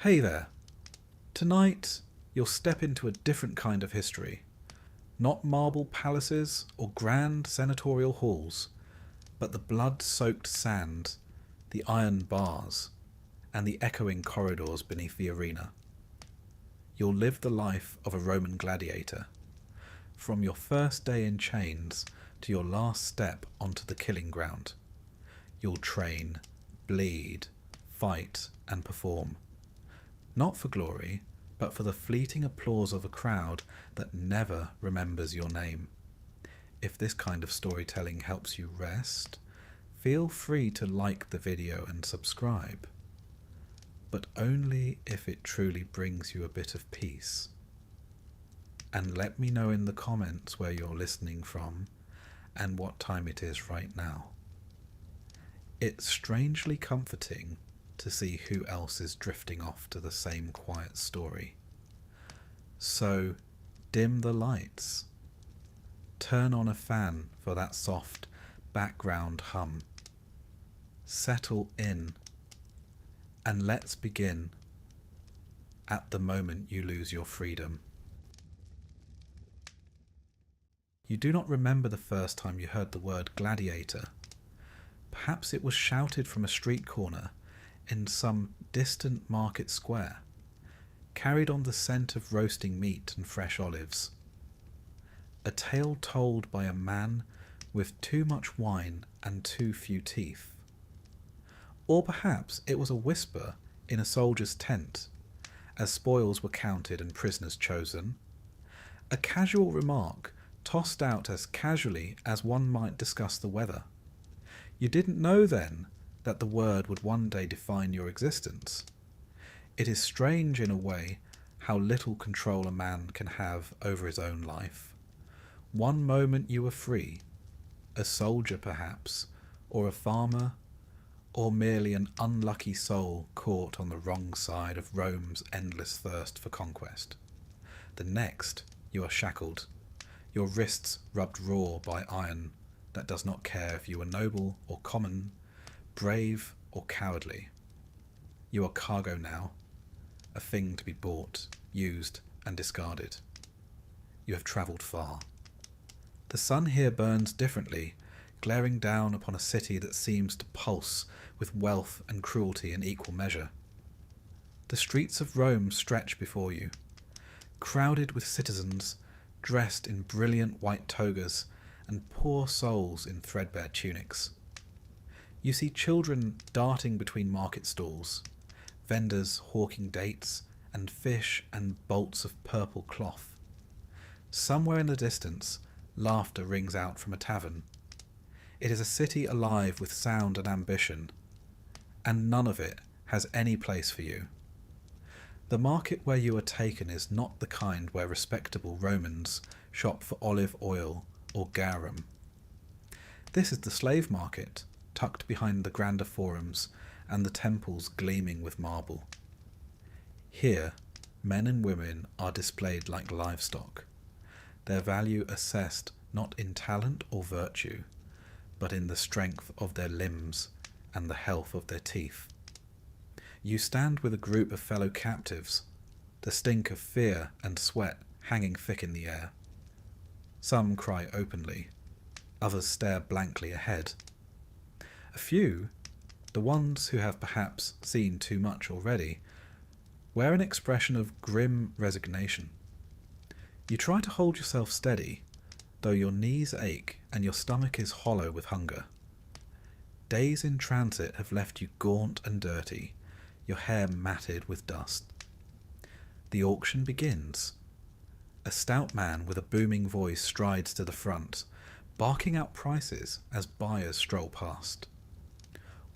Hey there. Tonight, you'll step into a different kind of history. Not marble palaces or grand senatorial halls, but the blood-soaked sand, the iron bars, and the echoing corridors beneath the arena. You'll live the life of a Roman gladiator, from your first day in chains to your last step onto the killing ground. You'll train, bleed, fight, and perform. Not for glory, but for the fleeting applause of a crowd that never remembers your name. If this kind of storytelling helps you rest, feel free to like the video and subscribe. But only if it truly brings you a bit of peace. And let me know in the comments where you're listening from and what time it is right now. It's strangely comforting to see who else is drifting off to the same quiet story. So, dim the lights. Turn on a fan for that soft background hum. Settle in. And let's begin at the moment you lose your freedom. You do not remember the first time you heard the word gladiator. Perhaps it was shouted from a street corner in some distant market square, carried on the scent of roasting meat and fresh olives. A tale told by a man with too much wine and too few teeth. Or perhaps it was a whisper in a soldier's tent, as spoils were counted and prisoners chosen. A casual remark tossed out as casually as one might discuss the weather. You didn't know then that the word would one day define your existence. It is strange in a way how little control a man can have over his own life. One moment you are free, a soldier perhaps, or a farmer, or merely an unlucky soul caught on the wrong side of Rome's endless thirst for conquest. The next, you are shackled, your wrists rubbed raw by iron that does not care if you are noble or common, brave or cowardly. You are cargo now, a thing to be bought, used and discarded. You have travelled far. The sun here burns differently, glaring down upon a city that seems to pulse with wealth and cruelty in equal measure. The streets of Rome stretch before you, crowded with citizens dressed in brilliant white togas and poor souls in threadbare tunics. You see children darting between market stalls, vendors hawking dates and fish and bolts of purple cloth. Somewhere in the distance, laughter rings out from a tavern. It is a city alive with sound and ambition, and none of it has any place for you. The market where you are taken is not the kind where respectable Romans shop for olive oil or garum. This is the slave market, tucked behind the grander forums and the temples gleaming with marble. Here, men and women are displayed like livestock, their value assessed not in talent or virtue, but in the strength of their limbs and the health of their teeth. You stand with a group of fellow captives, the stink of fear and sweat hanging thick in the air. Some cry openly, others stare blankly ahead. A few, the ones who have perhaps seen too much already, wear an expression of grim resignation. You try to hold yourself steady, though your knees ache and your stomach is hollow with hunger. Days in transit have left you gaunt and dirty, your hair matted with dust. The auction begins. A stout man with a booming voice strides to the front, barking out prices as buyers stroll past.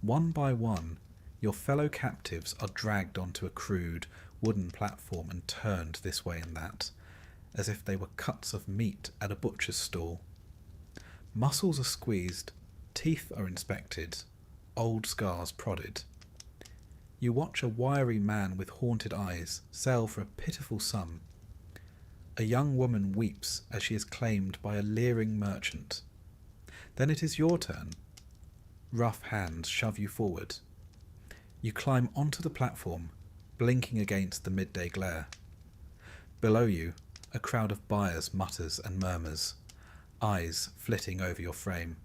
One by one, your fellow captives are dragged onto a crude, wooden platform and turned this way and that, as if they were cuts of meat at a butcher's stall. Muscles are squeezed, teeth are inspected, old scars prodded. You watch a wiry man with haunted eyes sell for a pitiful sum. A young woman weeps as she is claimed by a leering merchant. Then it is your turn. Rough hands shove you forward. You climb onto the platform, blinking against the midday glare. Below you, a crowd of buyers mutters and murmurs, eyes flitting over your frame.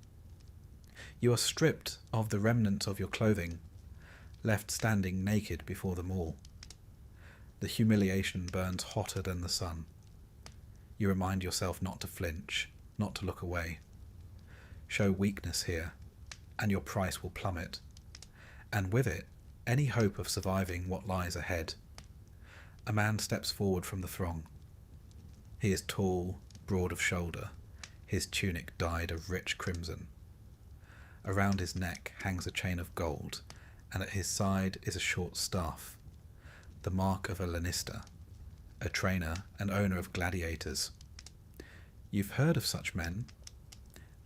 You are stripped of the remnants of your clothing, left standing naked before them all. The humiliation burns hotter than the sun. You remind yourself not to flinch, not to look away. Show weakness here, and your price will plummet, and with it, any hope of surviving what lies ahead. A man steps forward from the throng. He is tall, broad of shoulder, his tunic dyed a rich crimson. Around his neck hangs a chain of gold, and at his side is a short staff, the mark of a Lannister, a trainer and owner of gladiators. You've heard of such men.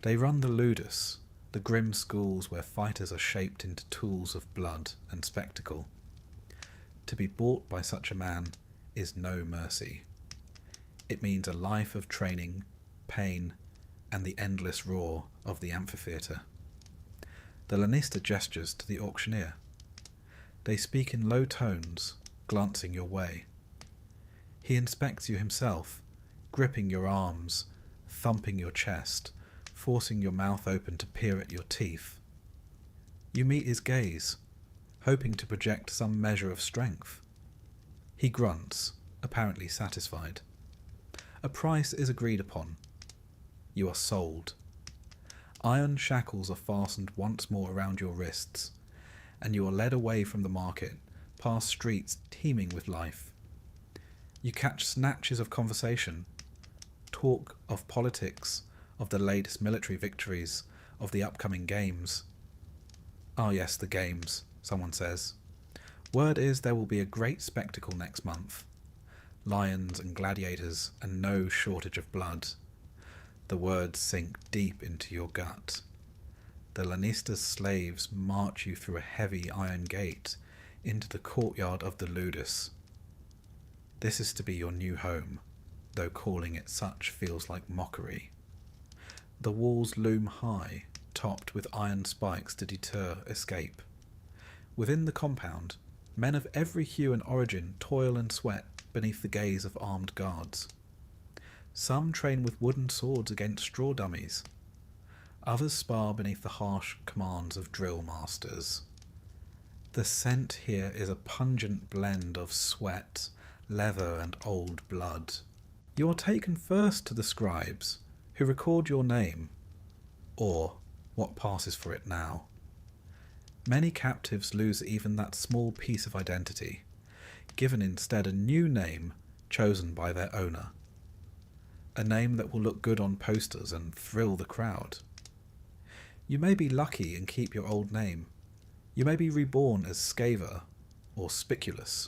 They run the Ludus, the grim schools where fighters are shaped into tools of blood and spectacle. To be bought by such a man is no mercy. It means a life of training, pain, and the endless roar of the amphitheatre. The Lannister gestures to the auctioneer. They speak in low tones, glancing your way. He inspects you himself, gripping your arms, thumping your chest, forcing your mouth open to peer at your teeth. You meet his gaze, hoping to project some measure of strength. He grunts, apparently satisfied. A price is agreed upon. You are sold. Iron shackles are fastened once more around your wrists, and you are led away from the market, past streets teeming with life. You catch snatches of conversation, talk of politics, of the latest military victories, of the upcoming games. Ah yes, the games, someone says. Word is there will be a great spectacle next month. Lions and gladiators, and no shortage of blood. The words sink deep into your gut. The Lannister's slaves march you through a heavy iron gate into the courtyard of the Ludus. This is to be your new home, though calling it such feels like mockery. The walls loom high, topped with iron spikes to deter escape. Within the compound, men of every hue and origin toil and sweat beneath the gaze of armed guards. Some train with wooden swords against straw dummies. Others spar beneath the harsh commands of drill masters. The scent here is a pungent blend of sweat, leather, and old blood. You are taken first to the scribes, who record your name, or what passes for it now. Many captives lose even that small piece of identity, given instead a new name chosen by their owner. A name that will look good on posters and thrill the crowd. You may be lucky and keep your old name. You may be reborn as Scaver, or Spiculus,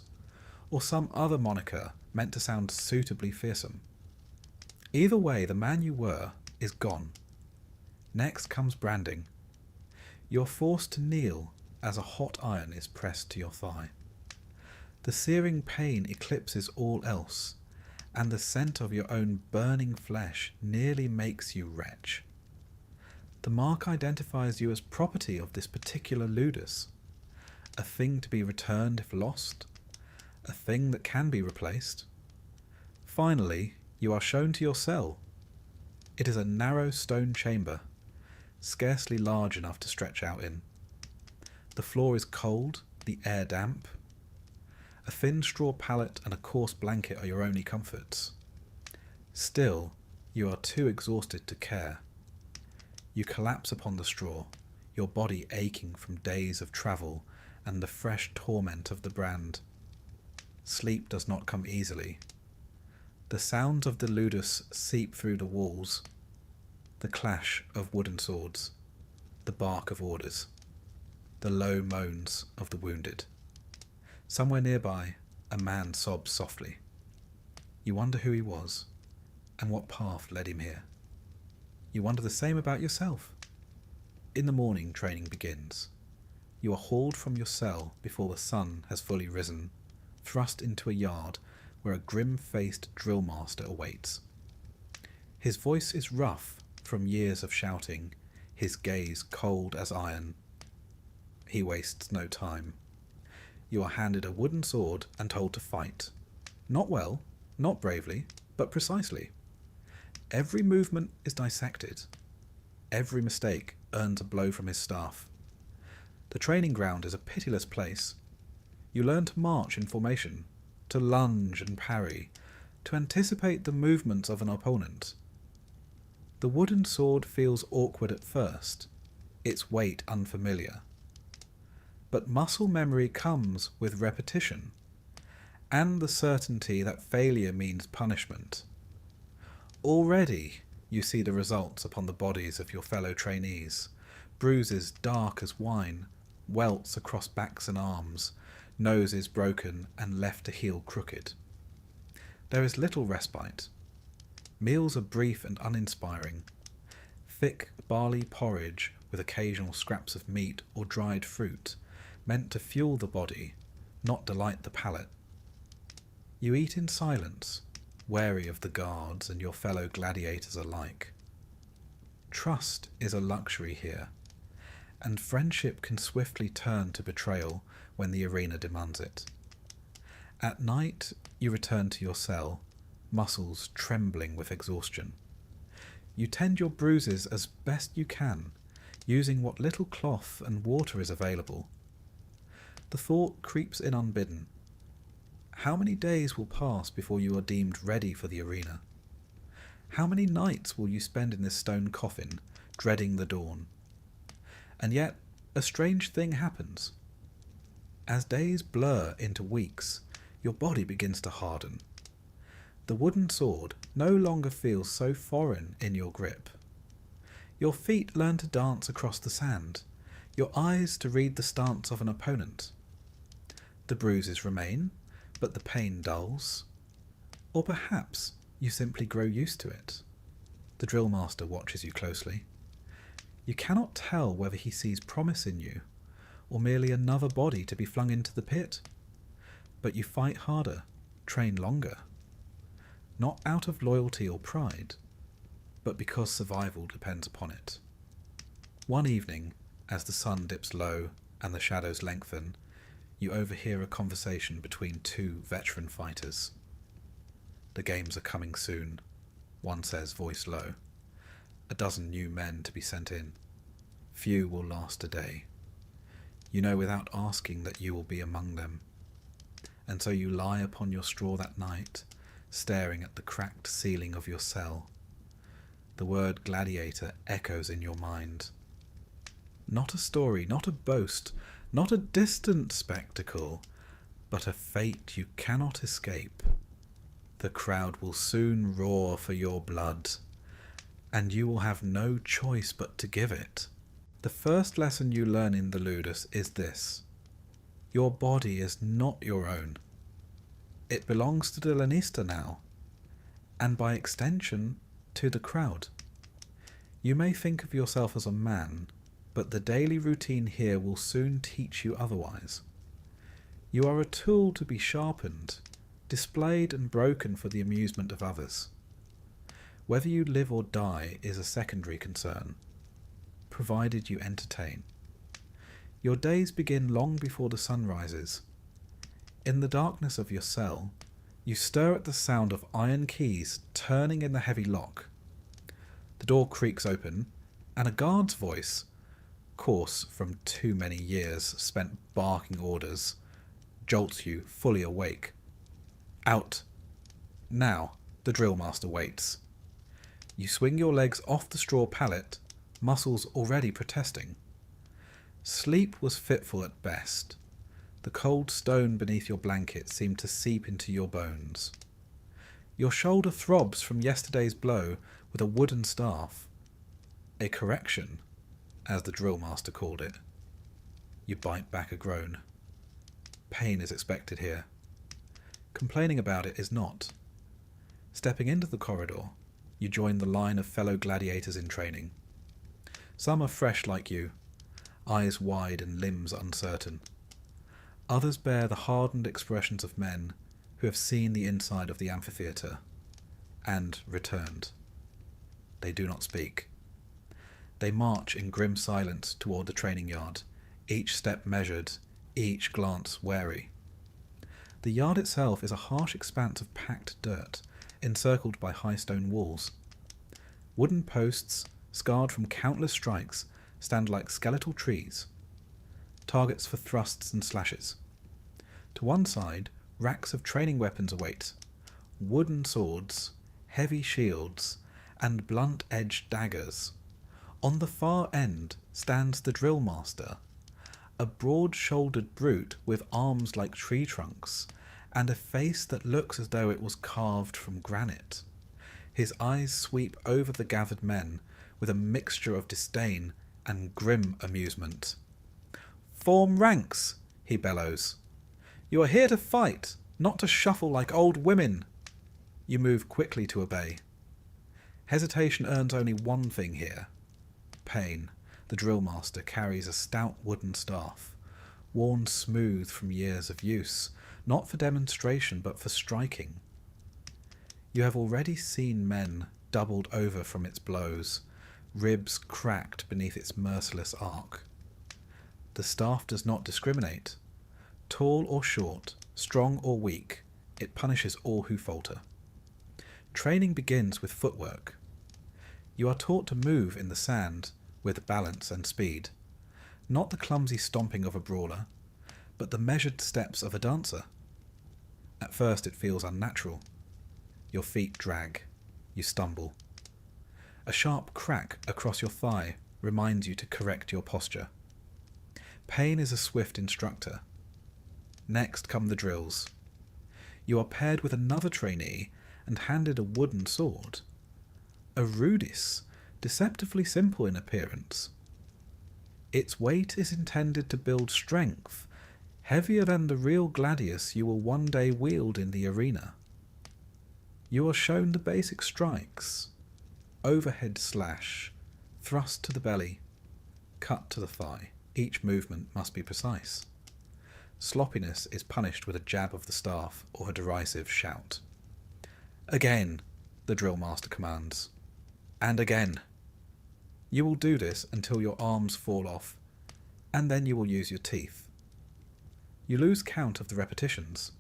or some other moniker meant to sound suitably fearsome. Either way, the man you were is gone. Next comes branding. You're forced to kneel as a hot iron is pressed to your thigh. The searing pain eclipses all else, and the scent of your own burning flesh nearly makes you retch. The mark identifies you as property of this particular Ludus, a thing to be returned if lost, a thing that can be replaced. Finally, you are shown to your cell. It is a narrow stone chamber, scarcely large enough to stretch out in. The floor is cold, the air damp. A thin straw pallet and a coarse blanket are your only comforts. Still, you are too exhausted to care. You collapse upon the straw, your body aching from days of travel and the fresh torment of the brand. Sleep does not come easily. The sounds of the Ludus seep through the walls, the clash of wooden swords, the bark of orders, the low moans of the wounded. Somewhere nearby, a man sobs softly. You wonder who he was, and what path led him here. You wonder the same about yourself. In the morning, training begins. You are hauled from your cell before the sun has fully risen, thrust into a yard where a grim-faced drill master awaits. His voice is rough from years of shouting, his gaze cold as iron. He wastes no time. you are handed a wooden sword and told to fight. Not well, not bravely, but precisely. Every movement is dissected. Every mistake earns a blow from his staff. The training ground is a pitiless place. You learn to march in formation, to lunge and parry, to anticipate the movements of an opponent. The wooden sword feels awkward at first, its weight unfamiliar. But muscle memory comes with repetition, and the certainty that failure means punishment. Already you see the results upon the bodies of your fellow trainees, bruises dark as wine, welts across backs and arms, noses broken and left to heal crooked. There is little respite. Meals are brief and uninspiring. Thick barley porridge with occasional scraps of meat or dried fruit, meant to fuel the body, not delight the palate. You eat in silence, wary of the guards and your fellow gladiators alike. Trust is a luxury here, and friendship can swiftly turn to betrayal when the arena demands it. At night, you return to your cell, muscles trembling with exhaustion. You tend your bruises as best you can, using what little cloth and water is available. The thought creeps in unbidden. How many days will pass before you are deemed ready for the arena? How many nights will you spend in this stone coffin, dreading the dawn? And yet, a strange thing happens. As days blur into weeks, your body begins to harden. The wooden sword no longer feels so foreign in your grip. Your feet learn to dance across the sand, your eyes to read the stance of an opponent. The bruises remain, but the pain dulls. Or perhaps you simply grow used to it. The drill master watches you closely. You cannot tell whether he sees promise in you, or merely another body to be flung into the pit. But you fight harder, train longer. Not out of loyalty or pride, but because survival depends upon it. One evening, as the sun dips low and the shadows lengthen, you overhear a conversation between two veteran fighters. "The games are coming soon," one says, voice low. "A dozen new men to be sent in. Few will last a day. You know without asking that you will be among them. And so you lie upon your straw that night, staring at the cracked ceiling of your cell. The word gladiator echoes in your mind. Not a story, not a boast, not a distant spectacle, but a fate you cannot escape. The crowd will soon roar for your blood, and you will have no choice but to give it. The first lesson you learn in the Ludus is this: your body is not your own. It belongs to the Lanista now, and by extension to the crowd. You may think of yourself as a man, but the daily routine here will soon teach you otherwise. You are a tool to be sharpened, displayed and broken for the amusement of others. Whether you live or die is a secondary concern, provided you entertain. Your days begin long before the sun rises. In the darkness of your cell, you stir at the sound of iron keys turning in the heavy lock. The door creaks open, and a guard's voice, coarse from too many years spent barking orders, jolts you fully awake. "Out. Now," the drill master waits. You swing your legs off the straw pallet, muscles already protesting. Sleep was fitful at best. The cold stone beneath your blanket seemed to seep into your bones. Your shoulder throbs from yesterday's blow with a wooden staff. A correction, as the drill master called it. You bite back a groan. Pain is expected here. Complaining about it is not. Stepping into the corridor, you join the line of fellow gladiators in training. Some are fresh like you, eyes wide and limbs uncertain. Others bear the hardened expressions of men who have seen the inside of the amphitheatre and returned. They do not speak. They march in grim silence toward the training yard, each step measured, each glance wary. The yard itself is a harsh expanse of packed dirt, encircled by high stone walls. Wooden posts, scarred from countless strikes, stand like skeletal trees, targets for thrusts and slashes. To one side, racks of training weapons await, wooden swords, heavy shields, and blunt-edged daggers. On the far end stands the drill master, a broad-shouldered brute with arms like tree trunks, and a face that looks as though it was carved from granite. His eyes sweep over the gathered men with a mixture of disdain and grim amusement. "Form ranks," he bellows. "You are here to fight, not to shuffle like old women." You move quickly to obey. Hesitation earns only one thing here. Payne, the drill master, carries a stout wooden staff, worn smooth from years of use, not for demonstration but for striking. You have already seen men doubled over from its blows, ribs cracked beneath its merciless arc. The staff does not discriminate. Tall or short, strong or weak, it punishes all who falter. Training begins with footwork. You are taught to move in the sand with balance and speed, not the clumsy stomping of a brawler, but the measured steps of a dancer. At first it feels unnatural. Your feet drag. You stumble. A sharp crack across your thigh reminds you to correct your posture. Payne is a swift instructor. Next come the drills. You are paired with another trainee and handed a wooden sword. A rudis, deceptively simple in appearance. Its weight is intended to build strength, heavier than the real gladius you will one day wield in the arena. You are shown the basic strikes: overhead slash, thrust to the belly, cut to the thigh. Each movement must be precise. Sloppiness is punished with a jab of the staff or a derisive shout. "Again," the drill master commands. "And again." You will do this until your arms fall off, and then you will use your teeth. You lose count of the repetitions.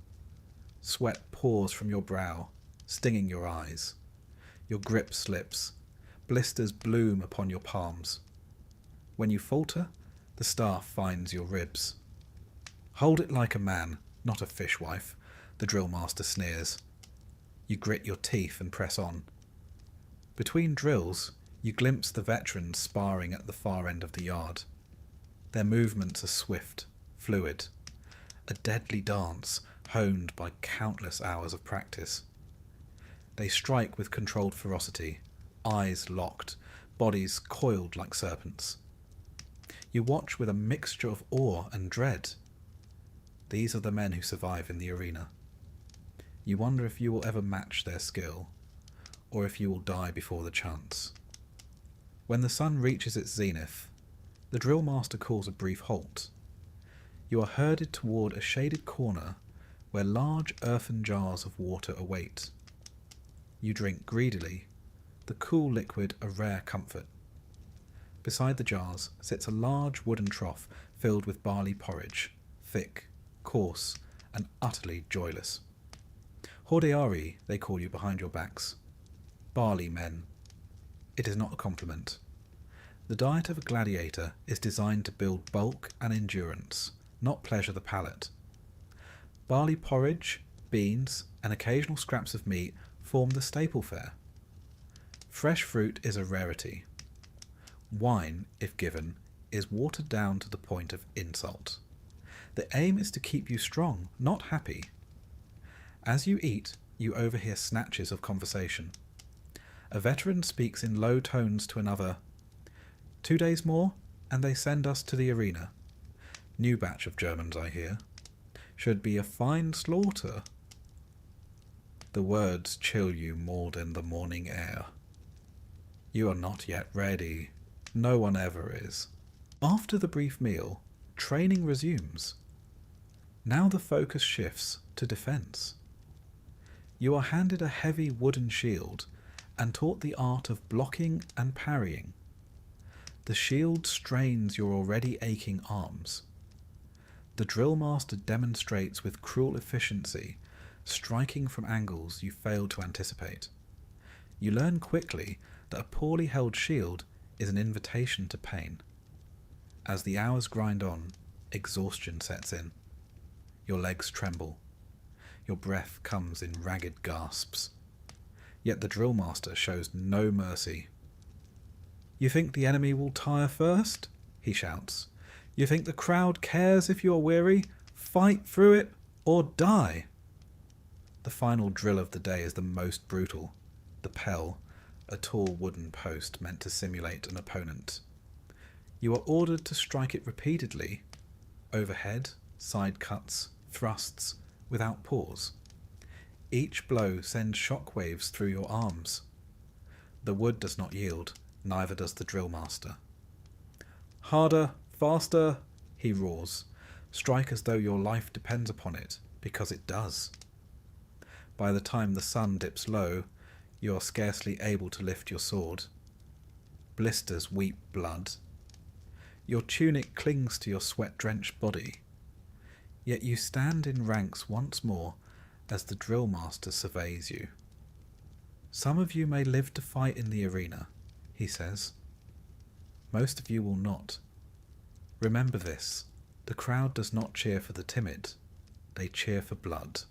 Sweat pours from your brow, stinging your eyes. Your grip slips. Blisters bloom upon your palms. When you falter, the staff finds your ribs. "Hold it like a man, not a fishwife," the drill master sneers. You grit your teeth and press on. Between drills, you glimpse the veterans sparring at the far end of the yard. Their movements are swift, fluid, a deadly dance honed by countless hours of practice. They strike with controlled ferocity, eyes locked, bodies coiled like serpents. You watch with a mixture of awe and dread. These are the men who survive in the arena. You wonder if you will ever match their skill, or if you will die before the chance. When the sun reaches its zenith, the drill master calls a brief halt. You are herded toward a shaded corner where large earthen jars of water await. You drink greedily, the cool liquid a rare comfort. Beside the jars sits a large wooden trough filled with barley porridge, thick, coarse, and utterly joyless. Hordeari, they call you behind your backs. Barley men. It is not a compliment. The diet of a gladiator is designed to build bulk and endurance, not pleasure the palate. Barley porridge, beans, and occasional scraps of meat form the staple fare. Fresh fruit is a rarity. Wine, if given, is watered down to the point of insult. The aim is to keep you strong, not happy. As you eat, you overhear snatches of conversation. A veteran speaks in low tones to another. 2 days more, and they send us to the arena. New batch of Germans, I hear. Should be a fine slaughter. The words chill you more than the morning air. You are not yet ready. No one ever is. After the brief meal, training resumes. Now the focus shifts to defense. You are handed a heavy wooden shield and taught the art of blocking and parrying. The shield strains your already aching arms. The drill master demonstrates with cruel efficiency, striking from angles you failed to anticipate. You learn quickly that a poorly held shield is an invitation to pain. As the hours grind on, exhaustion sets in. Your legs tremble. Your breath comes in ragged gasps. Yet the drill master shows no mercy. "You think the enemy will tire first?" he shouts. "You think the crowd cares if you are weary? Fight through it or die!" The final drill of the day is the most brutal. The pell, a tall wooden post meant to simulate an opponent. You are ordered to strike it repeatedly, overhead, side cuts, thrusts, without pause. Each blow sends shock waves through your arms. The wood does not yield, neither does the drill master. "Harder, faster," he roars. "Strike as though your life depends upon it, because it does." By the time the sun dips low, you are scarcely able to lift your sword. Blisters weep blood. Your tunic clings to your sweat-drenched body. Yet you stand in ranks once more as the drill master surveys you. "Some of you may live to fight in the arena," he says. "Most of you will not. Remember this, the crowd does not cheer for the timid, they cheer for blood.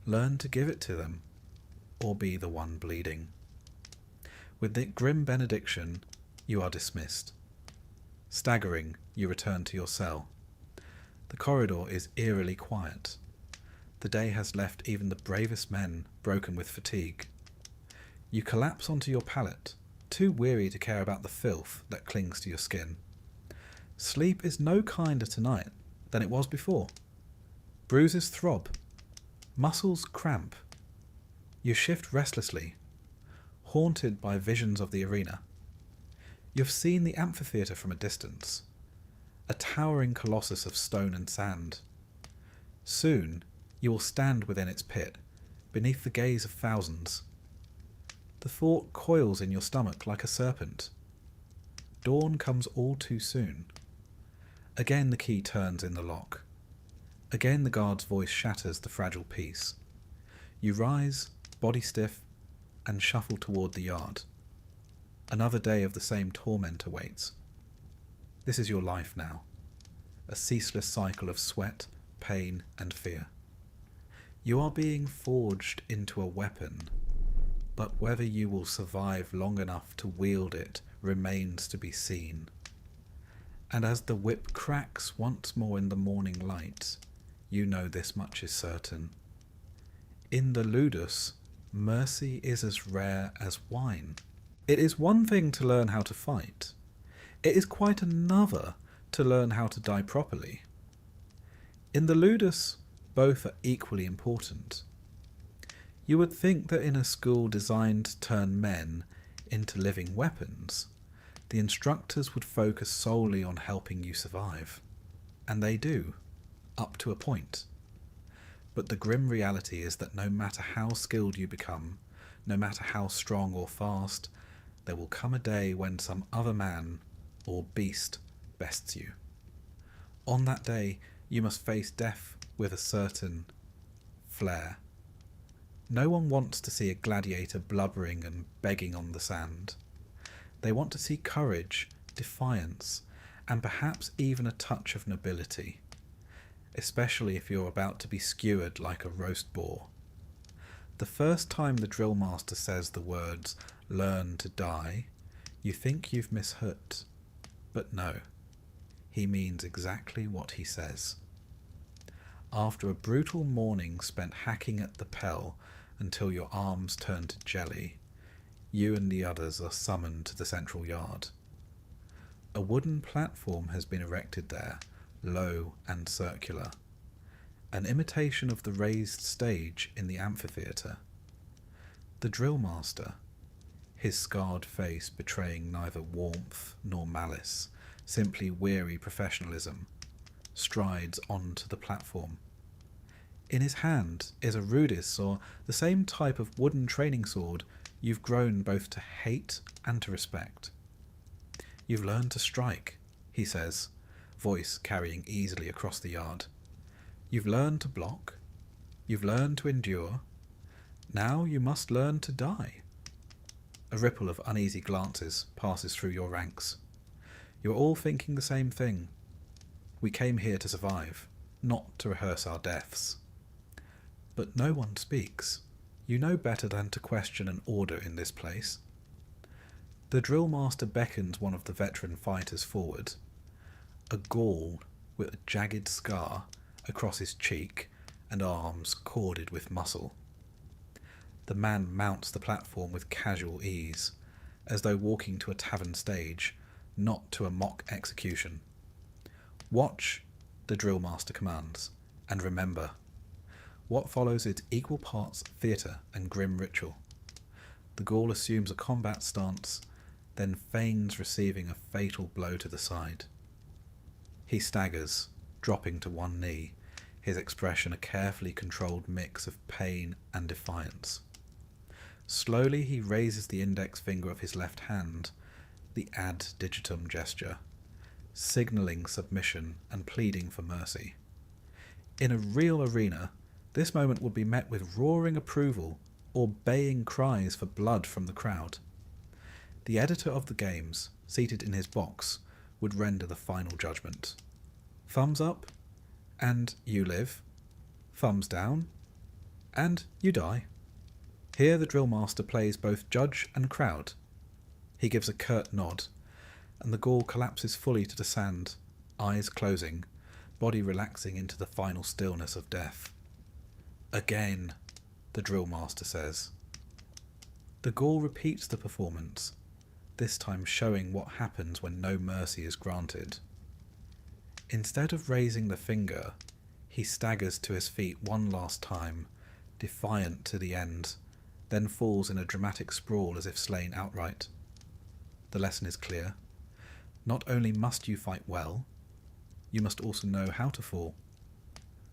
Learn to give it to them, or be the one bleeding." With the grim benediction, you are dismissed. Staggering, you return to your cell. The corridor is eerily quiet. The day has left even the bravest men broken with fatigue. You collapse onto your pallet, too weary to care about the filth that clings to your skin. Sleep is no kinder tonight than it was before. Bruises throb. Muscles cramp. You shift restlessly, haunted by visions of the arena. You have seen the amphitheatre from a distance, a towering colossus of stone and sand. Soon you will stand within its pit, beneath the gaze of thousands. The thought coils in your stomach like a serpent. Dawn comes all too soon. Again the key turns in the lock. Again the guard's voice shatters the fragile peace. You rise, body stiff, and shuffle toward the yard. Another day of the same torment awaits. This is your life now, a ceaseless cycle of sweat, pain, and fear. You are being forged into a weapon, but whether you will survive long enough to wield it remains to be seen. And as the whip cracks once more in the morning light, you know this much is certain. In the ludus, mercy is as rare as wine. It is one thing to learn how to fight. It is quite another to learn how to die properly. In the ludus, both are equally important. You would think that in a school designed to turn men into living weapons, the instructors would focus solely on helping you survive. And they do, up to a point. But the grim reality is that no matter how skilled you become, no matter how strong or fast, there will come a day when some other man or beast bests you. On that day, you must face death with a certain flair. No one wants to see a gladiator blubbering and begging on the sand. They want to see courage, defiance, and perhaps even a touch of nobility, especially if you're about to be skewered like a roast boar. The first time the drill master says the words, "learn to die," you think you've misheard. But no, he means exactly what he says. After a brutal morning spent hacking at the pell until your arms turn to jelly, you and the others are summoned to the central yard. A wooden platform has been erected there, low and circular, an imitation of the raised stage in the amphitheatre. The drill master, his scarred face betraying neither warmth nor malice, simply weary professionalism, strides onto the platform. In his hand is a rudis, or the same type of wooden training sword you've grown both to hate and to respect. "You've learned to strike," he says, voice carrying easily across the yard. You've learned to block. You've learned to endure. Now you must learn to die. A ripple of uneasy glances passes through your ranks. You're all thinking the same thing. We came here to survive, not to rehearse our deaths. But no one speaks. You know better than to question an order in this place. The drill master beckons one of the veteran fighters forward. A Gaul with a jagged scar across his cheek and arms corded with muscle. The man mounts the platform with casual ease, as though walking to a tavern stage, not to a mock execution. Watch, the drill master commands, and remember. What follows is equal parts theatre and grim ritual. The Gaul assumes a combat stance, then feigns receiving a fatal blow to the side. He staggers, dropping to one knee, his expression a carefully controlled mix of pain and defiance. Slowly he raises the index finger of his left hand, the ad digitum gesture, signalling submission and pleading for mercy. In a real arena, this moment would be met with roaring approval or baying cries for blood from the crowd. The editor of the games, seated in his box, would render the final judgment. Thumbs up, and you live. Thumbs down, and you die. Here the drill master plays both judge and crowd. He gives a curt nod, and the Gaul collapses fully to the sand, eyes closing, body relaxing into the final stillness of death. Again, the drill master says. The Gaul repeats the performance, this time showing what happens when no mercy is granted. Instead of raising the finger, he staggers to his feet one last time, defiant to the end, then falls in a dramatic sprawl as if slain outright. The lesson is clear. Not only must you fight well, you must also know how to fall.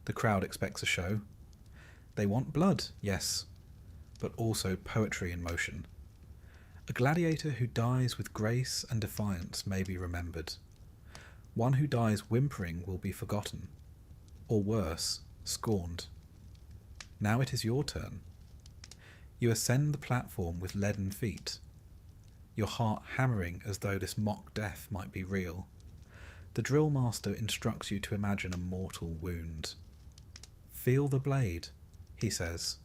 The crowd expects a show. They want blood, yes, but also poetry in motion. A gladiator who dies with grace and defiance may be remembered. One who dies whimpering will be forgotten, or worse, scorned. Now it is your turn. You ascend the platform with leaden feet, your heart hammering as though this mock death might be real. The drill master instructs you to imagine a mortal wound. Feel the blade, he says.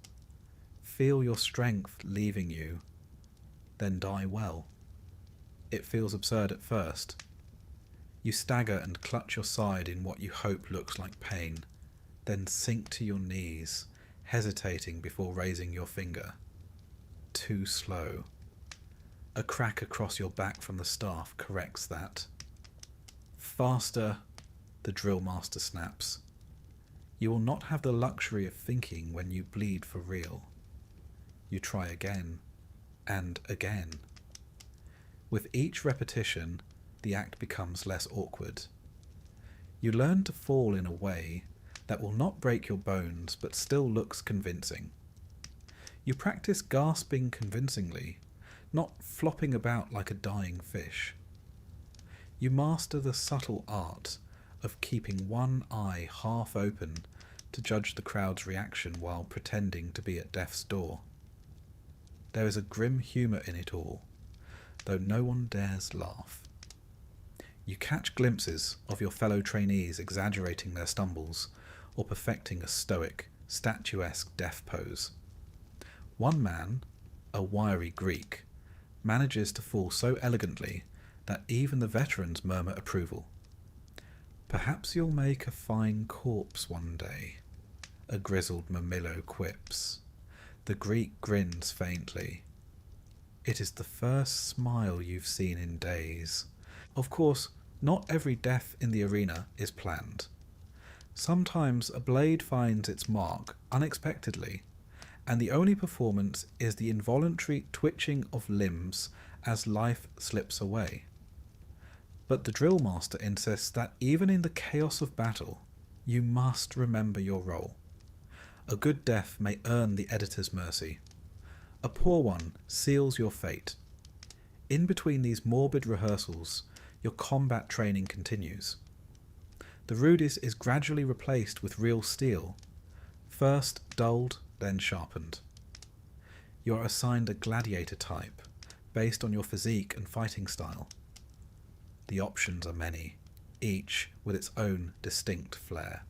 Feel your strength leaving you, then die well. It feels absurd at first. You stagger and clutch your side in what you hope looks like pain, then sink to your knees, hesitating before raising your finger. Too slow. A crack across your back from the staff corrects that. Faster, the drill master snaps. You will not have the luxury of thinking when you bleed for real. You try again, and again. With each repetition, the act becomes less awkward. You learn to fall in a way that will not break your bones but still looks convincing. You practice gasping convincingly, not flopping about like a dying fish. You master the subtle art of keeping one eye half open to judge the crowd's reaction while pretending to be at death's door. There is a grim humour in it all, though no one dares laugh. You catch glimpses of your fellow trainees exaggerating their stumbles or perfecting a stoic, statuesque death pose. One man, a wiry Greek, manages to fall so elegantly that even the veterans murmur approval. Perhaps you'll make a fine corpse one day, a grizzled Mamillo quips. The Greek grins faintly. It is the first smile you've seen in days. Of course, not every death in the arena is planned. Sometimes a blade finds its mark unexpectedly, and the only performance is the involuntary twitching of limbs as life slips away. But the drill master insists that even in the chaos of battle, you must remember your role. A good death may earn the editor's mercy. A poor one seals your fate. In between these morbid rehearsals, your combat training continues. The rudis is gradually replaced with real steel, first dulled, then sharpened. You are assigned a gladiator type, based on your physique and fighting style. The options are many, each with its own distinct flair.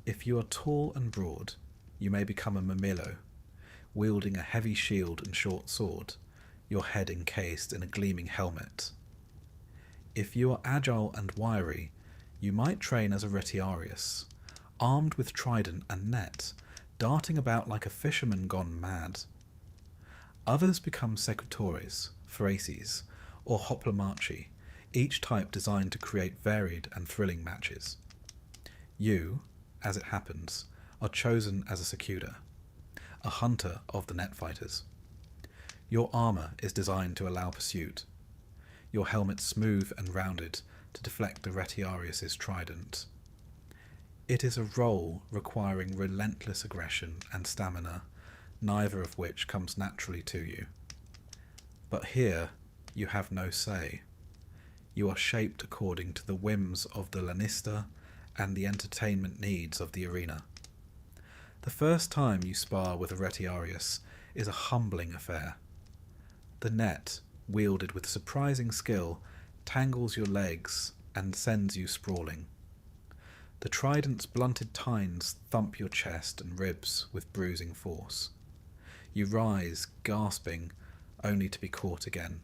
If you are tall and broad, you may become a Mamilo, wielding a heavy shield and short sword, your head encased in a gleaming helmet. If you are agile and wiry, you might train as a Retiarius, armed with trident and net, darting about like a fisherman gone mad. Others become Secutores, Phrases, or Hoplamachi, each type designed to create varied and thrilling matches. You, as it happens, are chosen as a Secutor, a hunter of the net fighters. Your armour is designed to allow pursuit, your helmet smooth and rounded to deflect the Retiarius's trident. It is a role requiring relentless aggression and stamina, neither of which comes naturally to you. But here you have no say. You are shaped according to the whims of the Lanista and the entertainment needs of the arena. The first time you spar with a Retiarius is a humbling affair. The net, wielded with surprising skill, tangles your legs and sends you sprawling. The trident's blunted tines thump your chest and ribs with bruising force. You rise, gasping, only to be caught again.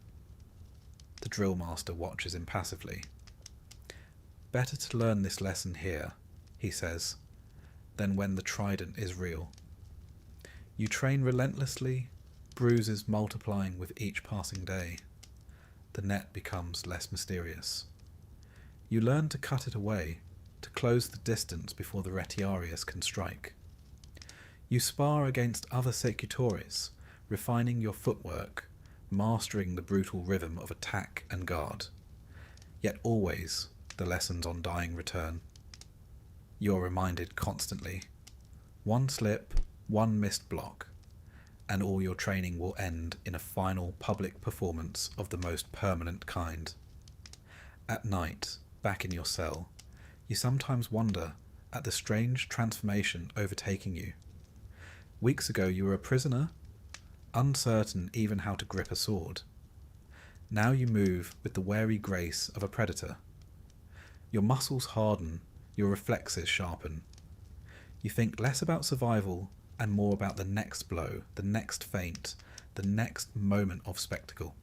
The drill master watches impassively. Better to learn this lesson here, he says, than when the trident is real. You train relentlessly, bruises multiplying with each passing day. The net becomes less mysterious. You learn to cut it away, to close the distance before the Retiarius can strike. You spar against other Secutores, refining your footwork, mastering the brutal rhythm of attack and guard. Yet always the lessons on dying return. You are reminded constantly. One slip, one missed block, and all your training will end in a final public performance of the most permanent kind. At night, back in your cell, you sometimes wonder at the strange transformation overtaking you. Weeks ago you were a prisoner, uncertain even how to grip a sword. Now you move with the wary grace of a predator. Your muscles harden, your reflexes sharpen. You think less about survival and more about the next blow, the next feint, the next moment of spectacle.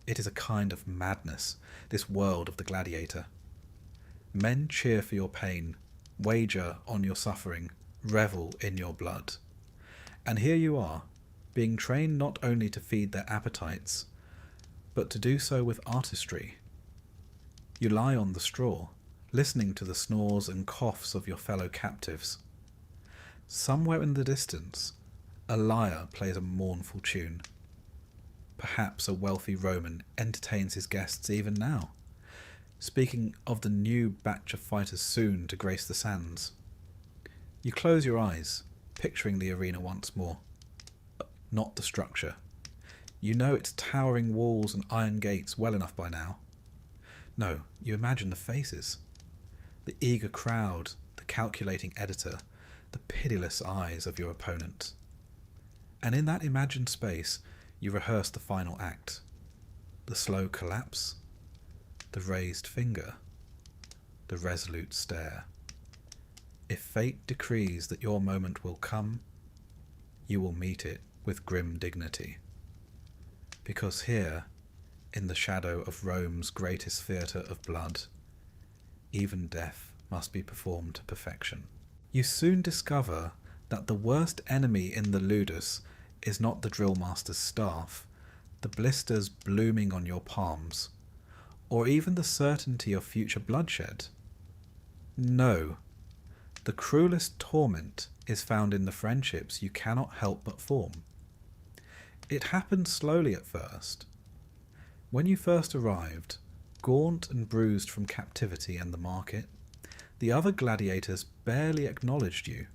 It is a kind of madness, this world of the gladiator. Men cheer for your pain, wager on your suffering, revel in your blood. And here you are, being trained not only to feed their appetites, but to do so with artistry. You lie on the straw, listening to the snores and coughs of your fellow captives. Somewhere in the distance, a lyre plays a mournful tune. Perhaps a wealthy Roman entertains his guests even now, speaking of the new batch of fighters soon to grace the sands. You close your eyes, picturing the arena once more. Not the structure. You know its towering walls and iron gates well enough by now. No, you imagine the faces. The eager crowd, the calculating editor, the pitiless eyes of your opponent. And in that imagined space, you rehearse the final act. The slow collapse, the raised finger, the resolute stare. If fate decrees that your moment will come, you will meet it with grim dignity. Because here, in the shadow of Rome's greatest theatre of blood, even death must be performed to perfection. You soon discover that the worst enemy in the ludus is not the drill master's staff, the blisters blooming on your palms, or even the certainty of future bloodshed. No, the cruelest torment is found in the friendships you cannot help but form. It happened slowly at first. When you first arrived, gaunt and bruised from captivity and the market, the other gladiators barely acknowledged you.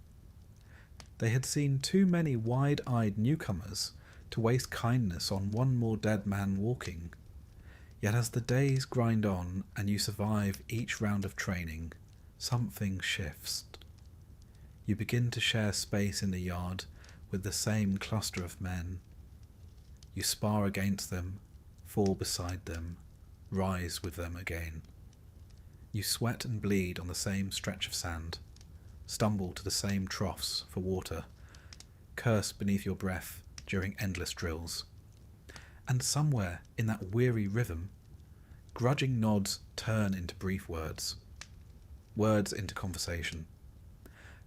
They had seen too many wide-eyed newcomers to waste kindness on one more dead man walking. Yet as the days grind on and you survive each round of training, something shifts. You begin to share space in the yard with the same cluster of men. You spar against them, fall beside them, rise with them again. You sweat and bleed on the same stretch of sand, stumble to the same troughs for water, curse beneath your breath during endless drills. And somewhere in that weary rhythm, grudging nods turn into brief words, words into conversation,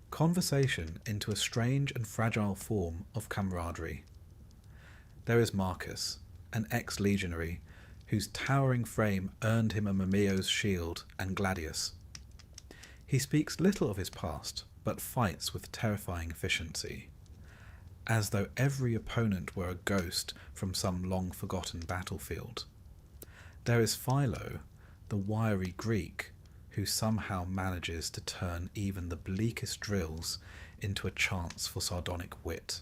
conversation into a strange and fragile form of camaraderie. There is Marcus, an ex-legionary, whose towering frame earned him a Mamaeo's shield and gladius. He speaks little of his past, but fights with terrifying efficiency, as though every opponent were a ghost from some long-forgotten battlefield. There is Philo, the wiry Greek, who somehow manages to turn even the bleakest drills into a chance for sardonic wit.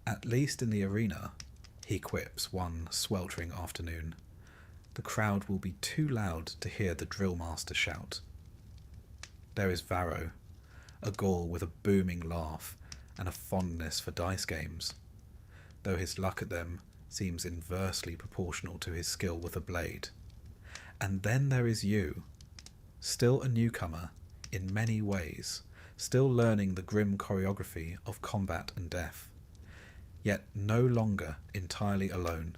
At least in the arena, he quips one sweltering afternoon, the crowd will be too loud to hear the drill master shout. There is Varro, a Gaul with a booming laugh and a fondness for dice games, though his luck at them seems inversely proportional to his skill with a blade. And then there is you, still a newcomer in many ways, still learning the grim choreography of combat and death, yet no longer entirely alone.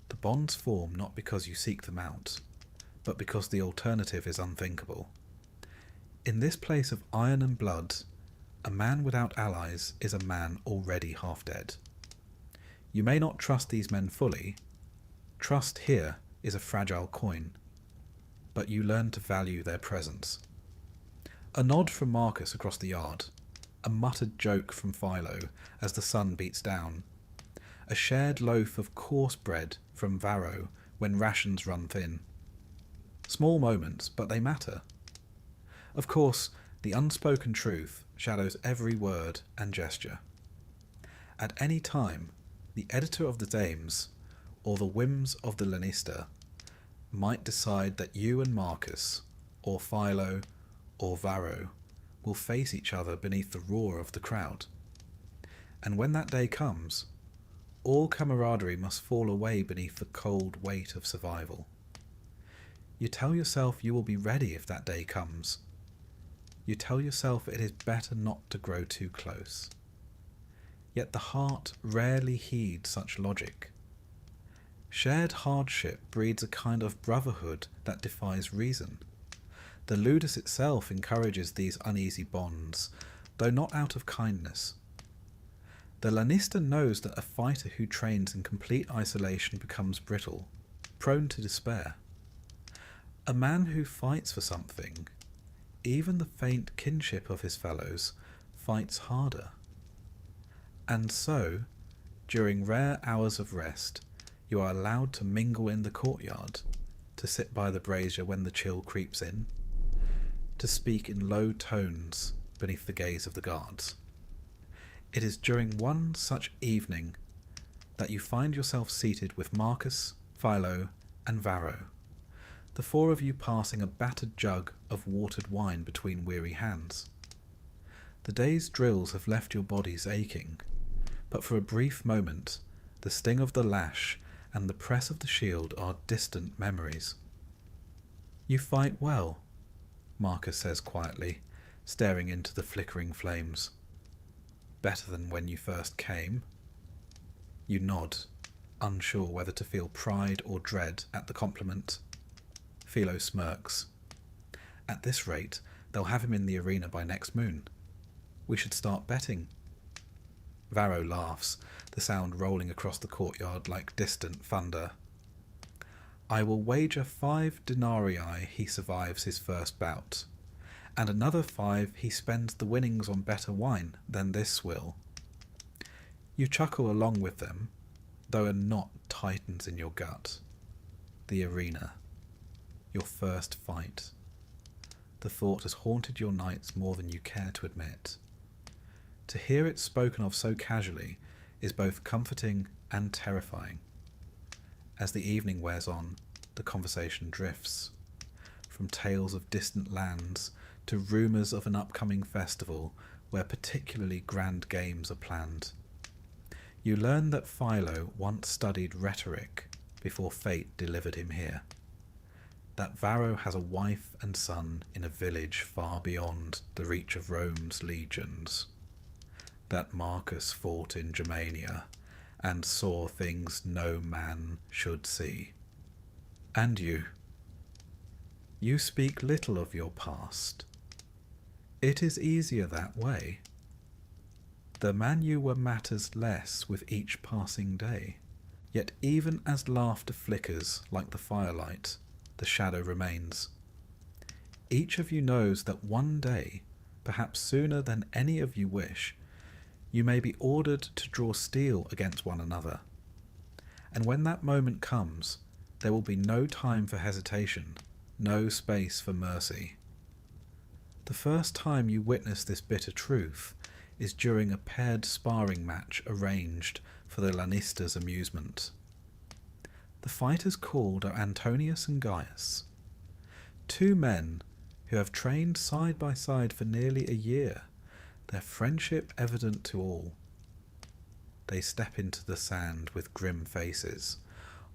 The bonds form not because you seek them out, but because the alternative is unthinkable. In this place of iron and blood, a man without allies is a man already half dead. You may not trust these men fully. Trust here is a fragile coin, but you learn to value their presence. A nod from Marcus across the yard, a muttered joke from Philo as the sun beats down, a shared loaf of coarse bread from Varro when rations run thin. Small moments, but they matter. Of course, the unspoken truth shadows every word and gesture. At any time, the editor of the Dames, or the whims of the Lannister, might decide that you and Marcus, or Philo, or Varro, will face each other beneath the roar of the crowd. And when that day comes, all camaraderie must fall away beneath the cold weight of survival. You tell yourself you will be ready if that day comes. You tell yourself it is better not to grow too close. Yet the heart rarely heeds such logic. Shared hardship breeds a kind of brotherhood that defies reason. The ludus itself encourages these uneasy bonds, though not out of kindness. The Lannister knows that a fighter who trains in complete isolation becomes brittle, prone to despair. A man who fights for something, even the faint kinship of his fellows, fights harder. And so, during rare hours of rest, you are allowed to mingle in the courtyard, to sit by the brazier when the chill creeps in, to speak in low tones beneath the gaze of the guards. It is during one such evening that you find yourself seated with Marcus, Philo, and Varro, the four of you passing a battered jug of watered wine between weary hands. The day's drills have left your bodies aching, but for a brief moment, the sting of the lash and the press of the shield are distant memories. You fight well, Marcus says quietly, staring into the flickering flames. Better than when you first came. You nod, unsure whether to feel pride or dread at the compliment. Philo smirks. At this rate, they'll have him in the arena by next moon. We should start betting. Varro laughs, the sound rolling across the courtyard like distant thunder. I will wager 5 denarii he survives his first bout, and another 5 he spends the winnings on better wine than this will. You chuckle along with them, though a knot tightens in your gut. The arena. Your first fight. The thought has haunted your nights more than you care to admit. To hear it spoken of so casually is both comforting and terrifying. As the evening wears on, the conversation drifts, from tales of distant lands to rumours of an upcoming festival where particularly grand games are planned. You learn that Philo once studied rhetoric before fate delivered him here, that Varro has a wife and son in a village far beyond the reach of Rome's legions, that Marcus fought in Germania and saw things no man should see. And you speak little of your past. It is easier that way. The man you were matters less with each passing day, yet even as laughter flickers like the firelight, the shadow remains. Each of you knows that one day, perhaps sooner than any of you wish, you may be ordered to draw steel against one another. And when that moment comes, there will be no time for hesitation, no space for mercy. The first time you witness this bitter truth is during a paired sparring match arranged for the Lannister's amusement. The fighters called are Antonius and Gaius, two men who have trained side by side for nearly a year, their friendship evident to all. They step into the sand with grim faces,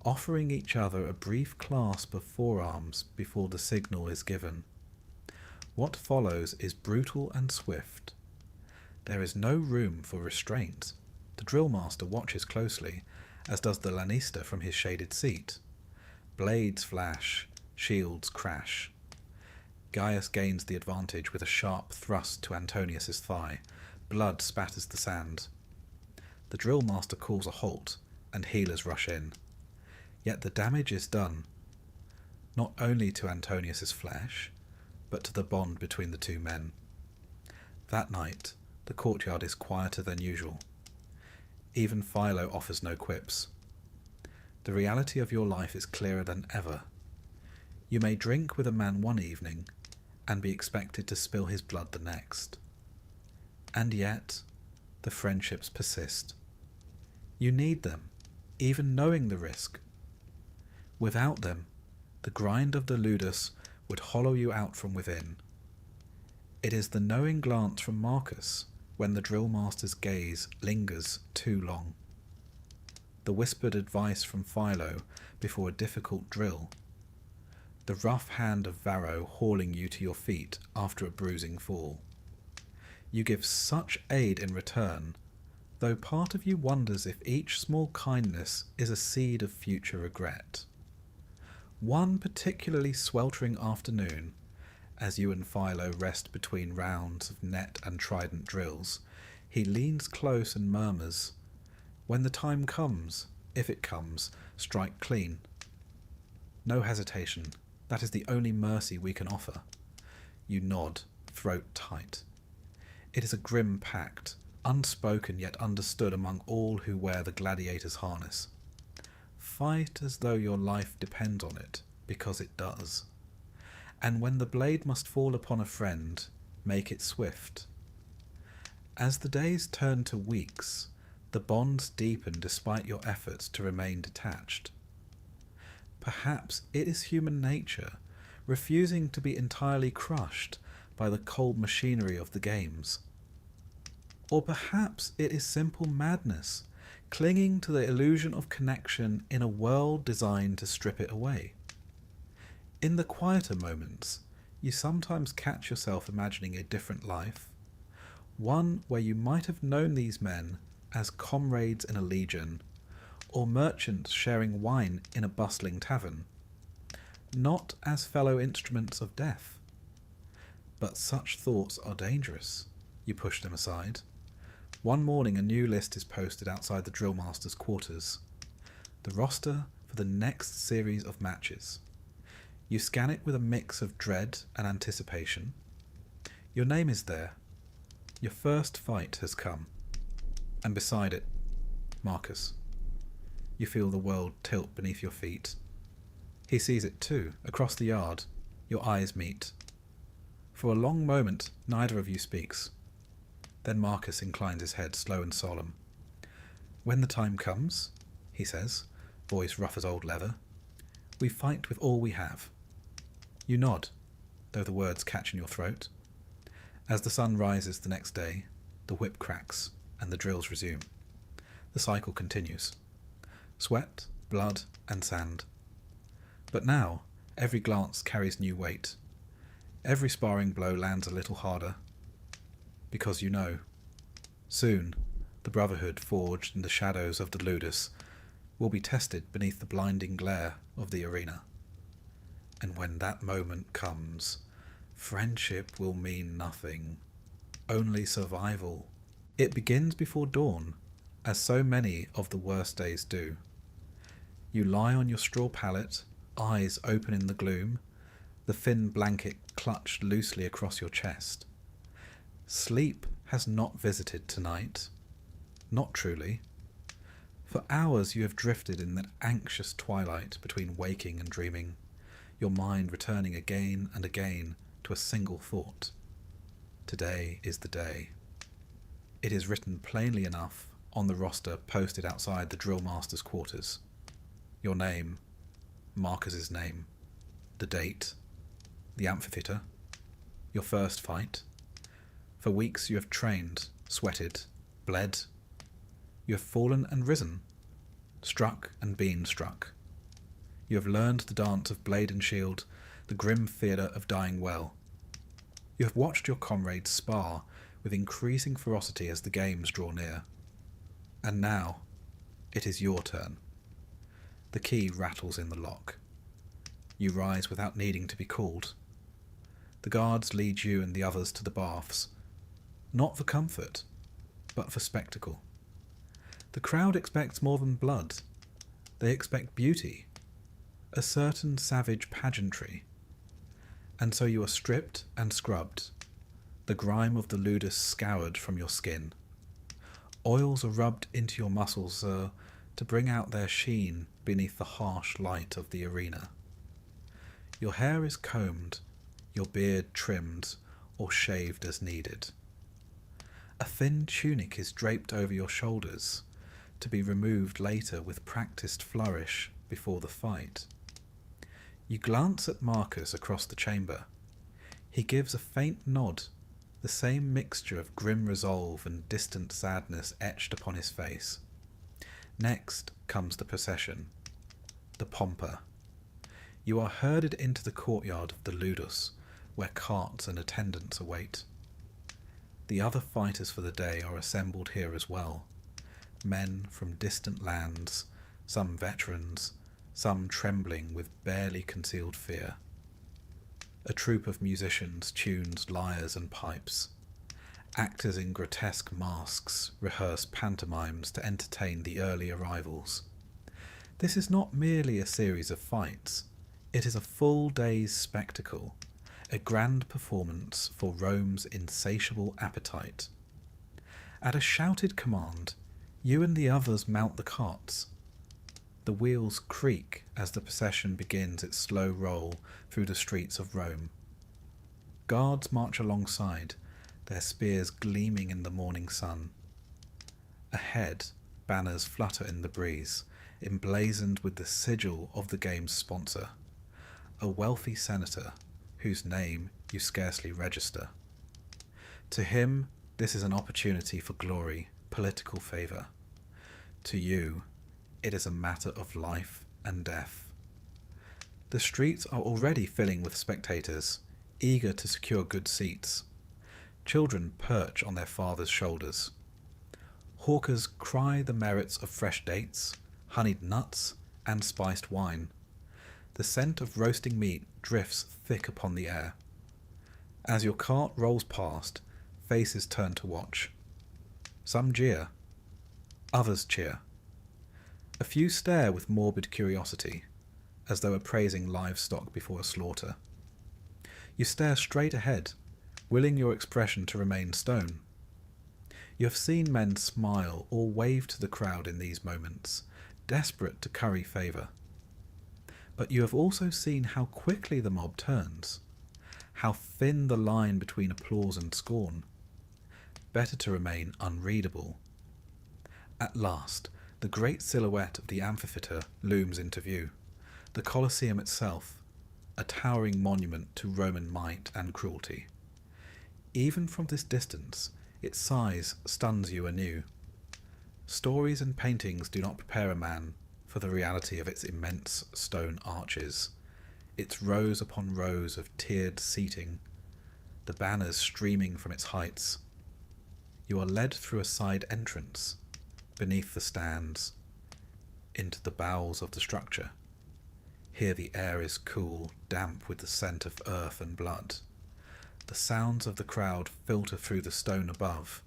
offering each other a brief clasp of forearms before the signal is given. What follows is brutal and swift. There is no room for restraint. The drill master watches closely, as does the Lannister from his shaded seat. Blades flash, shields crash. Gaius gains the advantage with a sharp thrust to Antonius's thigh. Blood spatters the sand. The drill master calls a halt, and healers rush in. Yet the damage is done, not only to Antonius's flesh, but to the bond between the two men. That night, the courtyard is quieter than usual. Even Philo offers no quips. The reality of your life is clearer than ever. You may drink with a man one evening, and be expected to spill his blood the next. And yet, the friendships persist. You need them, even knowing the risk. Without them, the grind of the ludus would hollow you out from within. It is the knowing glance from Marcus when the drill master's gaze lingers too long. The whispered advice from Philo before a difficult drill. The rough hand of Varro hauling you to your feet after a bruising fall. You give such aid in return, though part of you wonders if each small kindness is a seed of future regret. One particularly sweltering afternoon, as you and Philo rest between rounds of net and trident drills, he leans close and murmurs, "When the time comes, if it comes, strike clean." No hesitation. That is the only mercy we can offer. You nod, throat tight. It is a grim pact, unspoken yet understood among all who wear the gladiator's harness. Fight as though your life depends on it, because it does. And when the blade must fall upon a friend, make it swift. As the days turn to weeks, the bonds deepen despite your efforts to remain detached. Perhaps it is human nature, refusing to be entirely crushed by the cold machinery of the games. Or perhaps it is simple madness, clinging to the illusion of connection in a world designed to strip it away. In the quieter moments, you sometimes catch yourself imagining a different life, one where you might have known these men as comrades in a legion, or merchants sharing wine in a bustling tavern, not as fellow instruments of death. But such thoughts are dangerous. You push them aside. One morning a new list is posted outside the drill master's quarters. The roster for the next series of matches. You scan it with a mix of dread and anticipation. Your name is there. Your first fight has come. And beside it, Marcus. You feel the world tilt beneath your feet. He sees it too, across the yard. Your eyes meet. For a long moment, neither of you speaks. Then Marcus inclines his head, slow and solemn. "When the time comes," he says, voice rough as old leather. We fight with all we have. You nod, though the words catch in your throat. As the sun rises the next day, the whip cracks and the drills resume. The cycle continues. Sweat, blood, and sand. But now, every glance carries new weight. Every sparring blow lands a little harder. Because you know, soon, the brotherhood forged in the shadows of the ludus will be tested beneath the blinding glare of the arena. And when that moment comes, friendship will mean nothing, only survival. It begins before dawn, as so many of the worst days do. You lie on your straw pallet, eyes open in the gloom, the thin blanket clutched loosely across your chest. Sleep has not visited tonight. Not truly. For hours you have drifted in that anxious twilight between waking and dreaming, your mind returning again and again to a single thought. Today is the day. It is written plainly enough on the roster posted outside the drill master's quarters. Your name, Marcus's name, the date, the amphitheatre, your first fight. For weeks you have trained, sweated, bled. You have fallen and risen, struck and been struck. You have learned the dance of blade and shield, the grim theatre of dying well. You have watched your comrades spar with increasing ferocity as the games draw near. And now, it is your turn. The key rattles in the lock. You rise without needing to be called. The guards lead you and the others to the baths, not for comfort, but for spectacle. The crowd expects more than blood. They expect beauty, a certain savage pageantry. And so you are stripped and scrubbed, the grime of the ludus scoured from your skin. Oils are rubbed into your muscles to bring out their sheen beneath the harsh light of the arena. Your hair is combed, your beard trimmed or shaved as needed. A thin tunic is draped over your shoulders, to be removed later with practiced flourish before the fight. You glance at Marcus across the chamber. He gives a faint nod, the same mixture of grim resolve and distant sadness etched upon his face. Next comes the procession, the pompa. You are herded into the courtyard of the ludus, where carts and attendants await. The other fighters for the day are assembled here as well. Men from distant lands, some veterans, some trembling with barely concealed fear. A troupe of musicians tunes lyres and pipes. Actors in grotesque masks rehearse pantomimes to entertain the early arrivals. This is not merely a series of fights. It is a full day's spectacle, a grand performance for Rome's insatiable appetite. At a shouted command, you and the others mount the carts. The wheels creak as the procession begins its slow roll through the streets of Rome. Guards march alongside, their spears gleaming in the morning sun. Ahead, banners flutter in the breeze, emblazoned with the sigil of the game's sponsor, a wealthy senator whose name you scarcely register. To him, this is an opportunity for glory, political favour. To you, it is a matter of life and death. The streets are already filling with spectators, eager to secure good seats. Children perch on their fathers' shoulders. Hawkers cry the merits of fresh dates, honeyed nuts, and spiced wine. The scent of roasting meat drifts thick upon the air. As your cart rolls past, faces turn to watch. Some jeer, others cheer. A few stare with morbid curiosity, as though appraising livestock before a slaughter. You stare straight ahead, willing your expression to remain stone. You have seen men smile or wave to the crowd in these moments, desperate to curry favour. But you have also seen how quickly the mob turns, how thin the line between applause and scorn. Better to remain unreadable. At last, The great silhouette of the amphitheatre looms into view, the Colosseum itself, a towering monument to Roman might and cruelty. Even from this distance, its size stuns you anew. Stories and paintings do not prepare a man for the reality of its immense stone arches, its rows upon rows of tiered seating, the banners streaming from its heights. You are led through a side entrance, beneath the stands, into the bowels of the structure. Here the air is cool, damp with the scent of earth and blood. The sounds of the crowd filter through the stone above,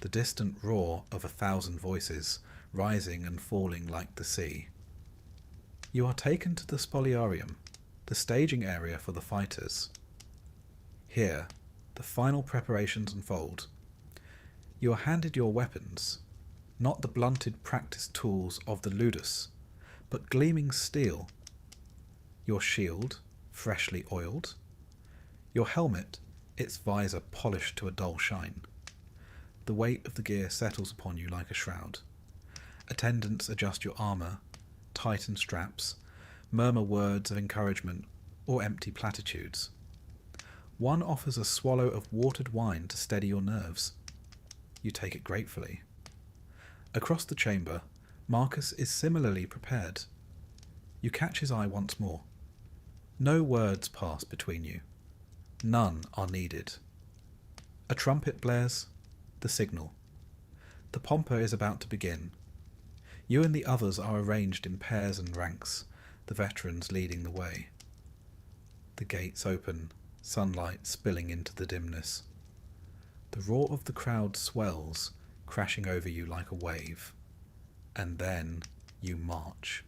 the distant roar of 1,000 voices, rising and falling like the sea. You are taken to the spoliarium, the staging area for the fighters. Here, the final preparations unfold. You are handed your weapons, not the blunted practice tools of the ludus, but gleaming steel. Your shield, freshly oiled. Your helmet, its visor polished to a dull shine. The weight of the gear settles upon you like a shroud. Attendants adjust your armour, tighten straps, murmur words of encouragement or empty platitudes. One offers a swallow of watered wine to steady your nerves. You take it gratefully. Across the chamber, Marcus is similarly prepared. You catch his eye once more. No words pass between you. None are needed. A trumpet blares, the signal. The pompa is about to begin. You and the others are arranged in pairs and ranks, the veterans leading the way. The gates open, sunlight spilling into the dimness. The roar of the crowd swells, crashing over you like a wave. And then you march.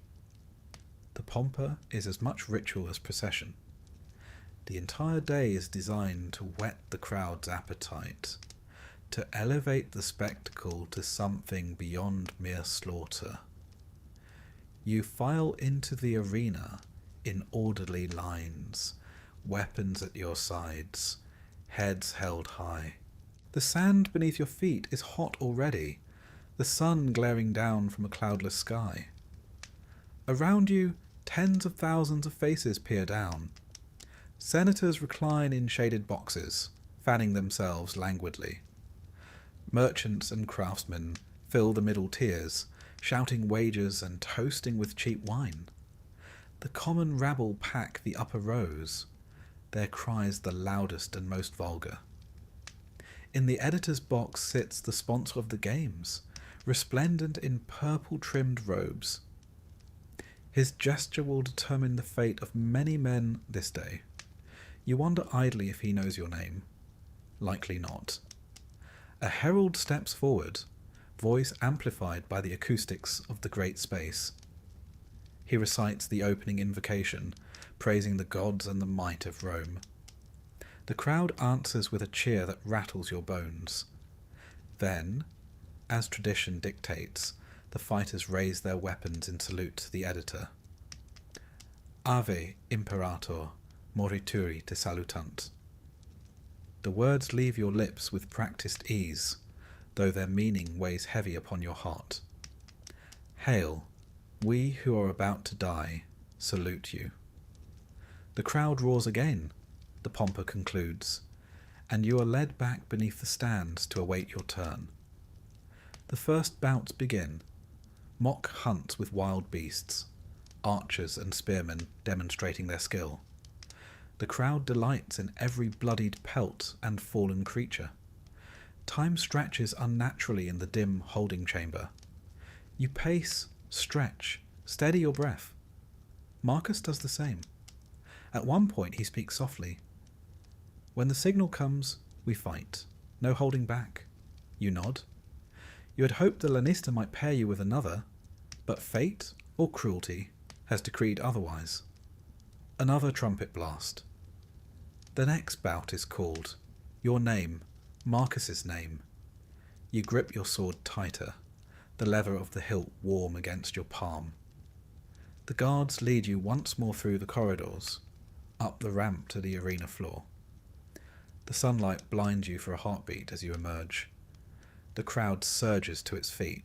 The pompa is as much ritual as procession. The entire day is designed to whet the crowd's appetite, to elevate the spectacle to something beyond mere slaughter. You file into the arena in orderly lines, weapons at your sides, heads held high. The sand beneath your feet is hot already, the sun glaring down from a cloudless sky. Around you, tens of thousands of faces peer down. Senators recline in shaded boxes, fanning themselves languidly. Merchants and craftsmen fill the middle tiers, shouting wages and toasting with cheap wine. The common rabble pack the upper rows, their cries the loudest and most vulgar. In the editor's box sits the sponsor of the games, resplendent in purple-trimmed robes. His gesture will determine the fate of many men this day. You wonder idly if he knows your name. Likely not. A herald steps forward, voice amplified by the acoustics of the great space. He recites the opening invocation, praising the gods and the might of Rome. The crowd answers with a cheer that rattles your bones. Then, as tradition dictates, the fighters raise their weapons in salute to the editor. Ave, Imperator, morituri te salutant. The words leave your lips with practiced ease, though their meaning weighs heavy upon your heart. Hail, we who are about to die, salute you. The crowd roars again, the pompa concludes, and you are led back beneath the stands to await your turn. The first bouts begin, mock hunts with wild beasts, archers and spearmen demonstrating their skill. The crowd delights in every bloodied pelt and fallen creature. Time stretches unnaturally in the dim holding chamber. You pace, stretch, steady your breath. Marcus does the same. At one point he speaks softly. When the signal comes, we fight. No holding back. You nod. You had hoped the Lanista might pair you with another, but fate, or cruelty, has decreed otherwise. Another trumpet blast. The next bout is called. Your name, Marcus's name. You grip your sword tighter, the leather of the hilt warm against your palm. The guards lead you once more through the corridors, up the ramp to the arena floor. The sunlight blinds you for a heartbeat as you emerge. The crowd surges to its feet.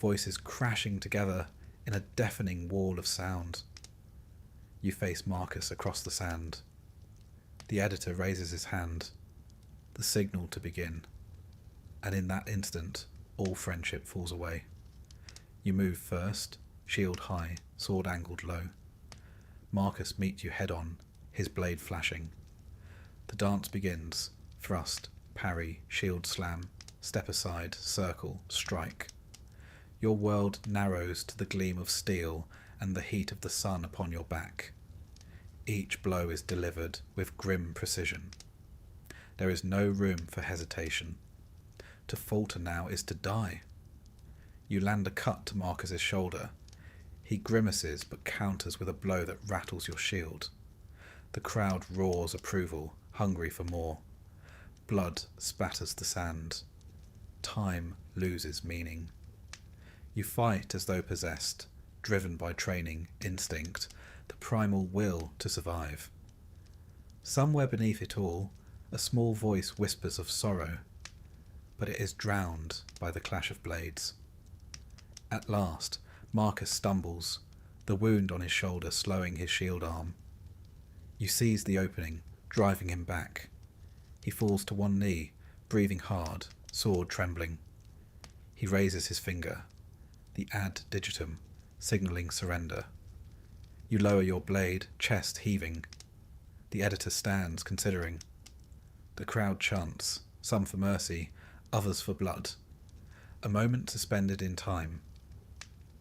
voices crashing together in a deafening wall of sound. You face Marcus across the sand. The editor raises his hand, the signal to begin, and in that instant, all friendship falls away. You move first, shield high, sword angled low. Marcus meets you head on, his blade flashing. The dance begins. Thrust, parry, shield slam, step aside, circle, strike. Your world narrows to the gleam of steel and the heat of the sun upon your back. Each blow is delivered with grim precision. There is no room for hesitation. To falter now is to die. You land a cut to Marcus's shoulder. He grimaces but counters with a blow that rattles your shield. The crowd roars approval, hungry for more. Blood spatters the sand. Time loses meaning. You fight as though possessed, driven by training, instinct, the primal will to survive. Somewhere beneath it all, a small voice whispers of sorrow, but it is drowned by the clash of blades. At last, Marcus stumbles, the wound on his shoulder slowing his shield arm. You seize the opening, driving him back. He falls to one knee, breathing hard, sword trembling. He raises his finger, the ad digitum, signalling surrender. You lower your blade, chest heaving. The editor stands, considering. The crowd chants, some for mercy, others for blood. A moment suspended in time.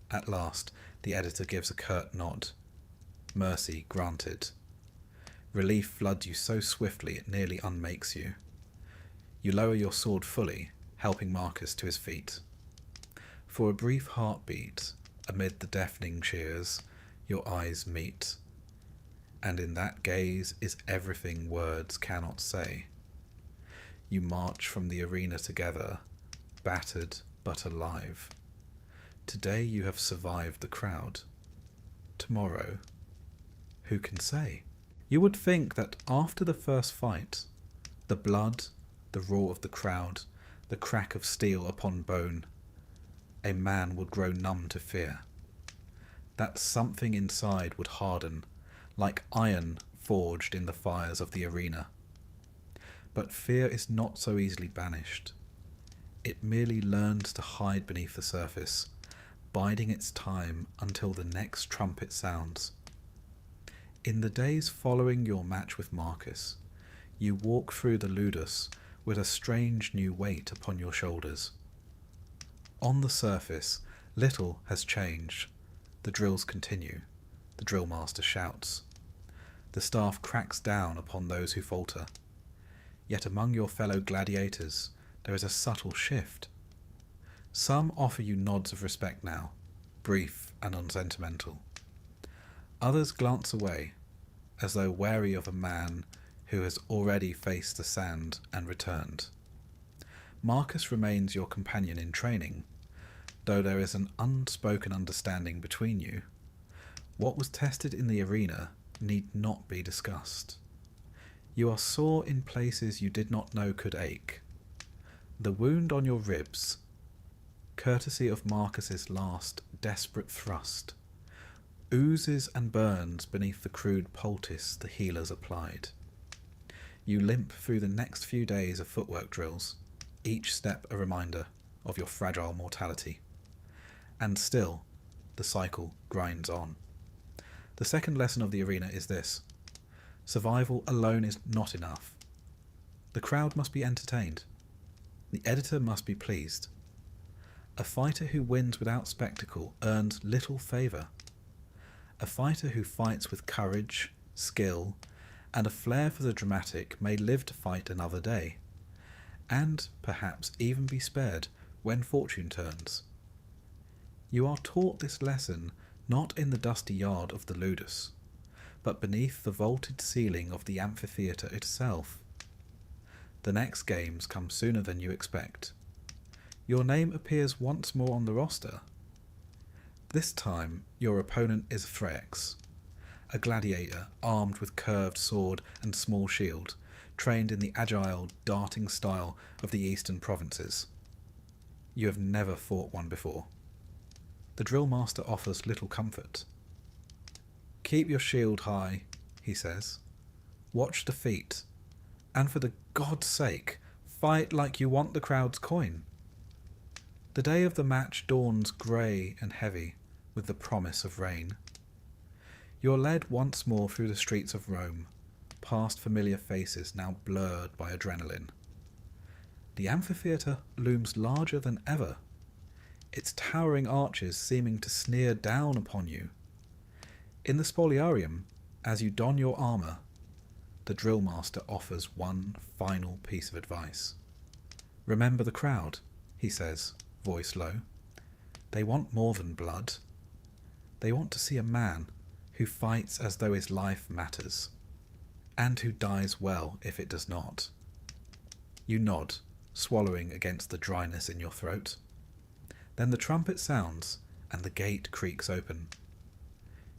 At last, the editor gives a curt nod. Mercy granted. Relief floods you so swiftly it nearly unmakes you. You lower your sword fully, helping Marcus to his feet. For a brief heartbeat, amid the deafening cheers, your eyes meet, and in that gaze is everything words cannot say. You march from the arena together, battered but alive. Today you have survived the crowd. Tomorrow, who can say? You would think that after the first fight, the blood, the roar of the crowd, the crack of steel upon bone, a man would grow numb to fear. That something inside would harden, like iron forged in the fires of the arena. But fear is not so easily banished. It merely learns to hide beneath the surface, biding its time until the next trumpet sounds. In the days following your match with Marcus, you walk through the Ludus with a strange new weight upon your shoulders. On the surface, little has changed. The drills continue. The drill master shouts. The staff cracks down upon those who falter. Yet among your fellow gladiators, there is a subtle shift. Some offer you nods of respect now, brief and unsentimental. Others glance away, as though wary of a man who has already faced the sand and returned. Marcus remains your companion in training, though there is an unspoken understanding between you. What was tested in the arena need not be discussed. You are sore in places you did not know could ache. The wound on your ribs, courtesy of Marcus's last desperate thrust, oozes and burns beneath the crude poultice the healers applied. You limp through the next few days of footwork drills, each step a reminder of your fragile mortality. And still, the cycle grinds on. The second lesson of the arena is this: survival alone is not enough. The crowd must be entertained. The editor must be pleased. A fighter who wins without spectacle earns little favour. A fighter who fights with courage, skill, and a flair for the dramatic may live to fight another day, and perhaps even be spared when fortune turns. You are taught this lesson not in the dusty yard of the Ludus, but beneath the vaulted ceiling of the amphitheatre itself. The next games come sooner than you expect. Your name appears once more on the roster. This time your opponent is Phrex, a gladiator armed with curved sword and small shield, trained in the agile, darting style of the eastern provinces. You have never fought one before. The drill master offers little comfort. "Keep your shield high," he says. "Watch the feet. And for the God's sake, fight like you want the crowd's coin." The day of the match dawns grey and heavy with the promise of rain. You're led once more through the streets of Rome, past familiar faces now blurred by adrenaline. The amphitheatre looms larger than ever, its towering arches seeming to sneer down upon you. In the spoliarium, as you don your armour, the drill master offers one final piece of advice. "Remember the crowd," he says, voice low. "They want more than blood. They want to see a man who fights as though his life matters, and who dies well if it does not." You nod, swallowing against the dryness in your throat. Then the trumpet sounds, and the gate creaks open.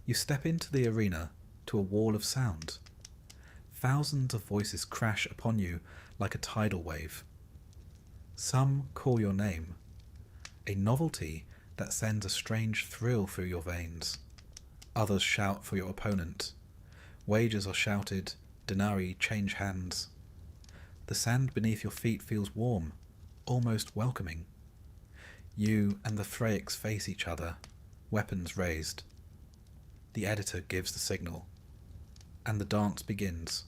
You step into the arena to a wall of sound. Thousands of voices crash upon you like a tidal wave. Some call your name, a novelty that sends a strange thrill through your veins. Others shout for your opponent. Wagers are shouted, denarii change hands. The sand beneath your feet feels warm, almost welcoming. You and the Thraics face each other, weapons raised. The editor gives the signal, and the dance begins.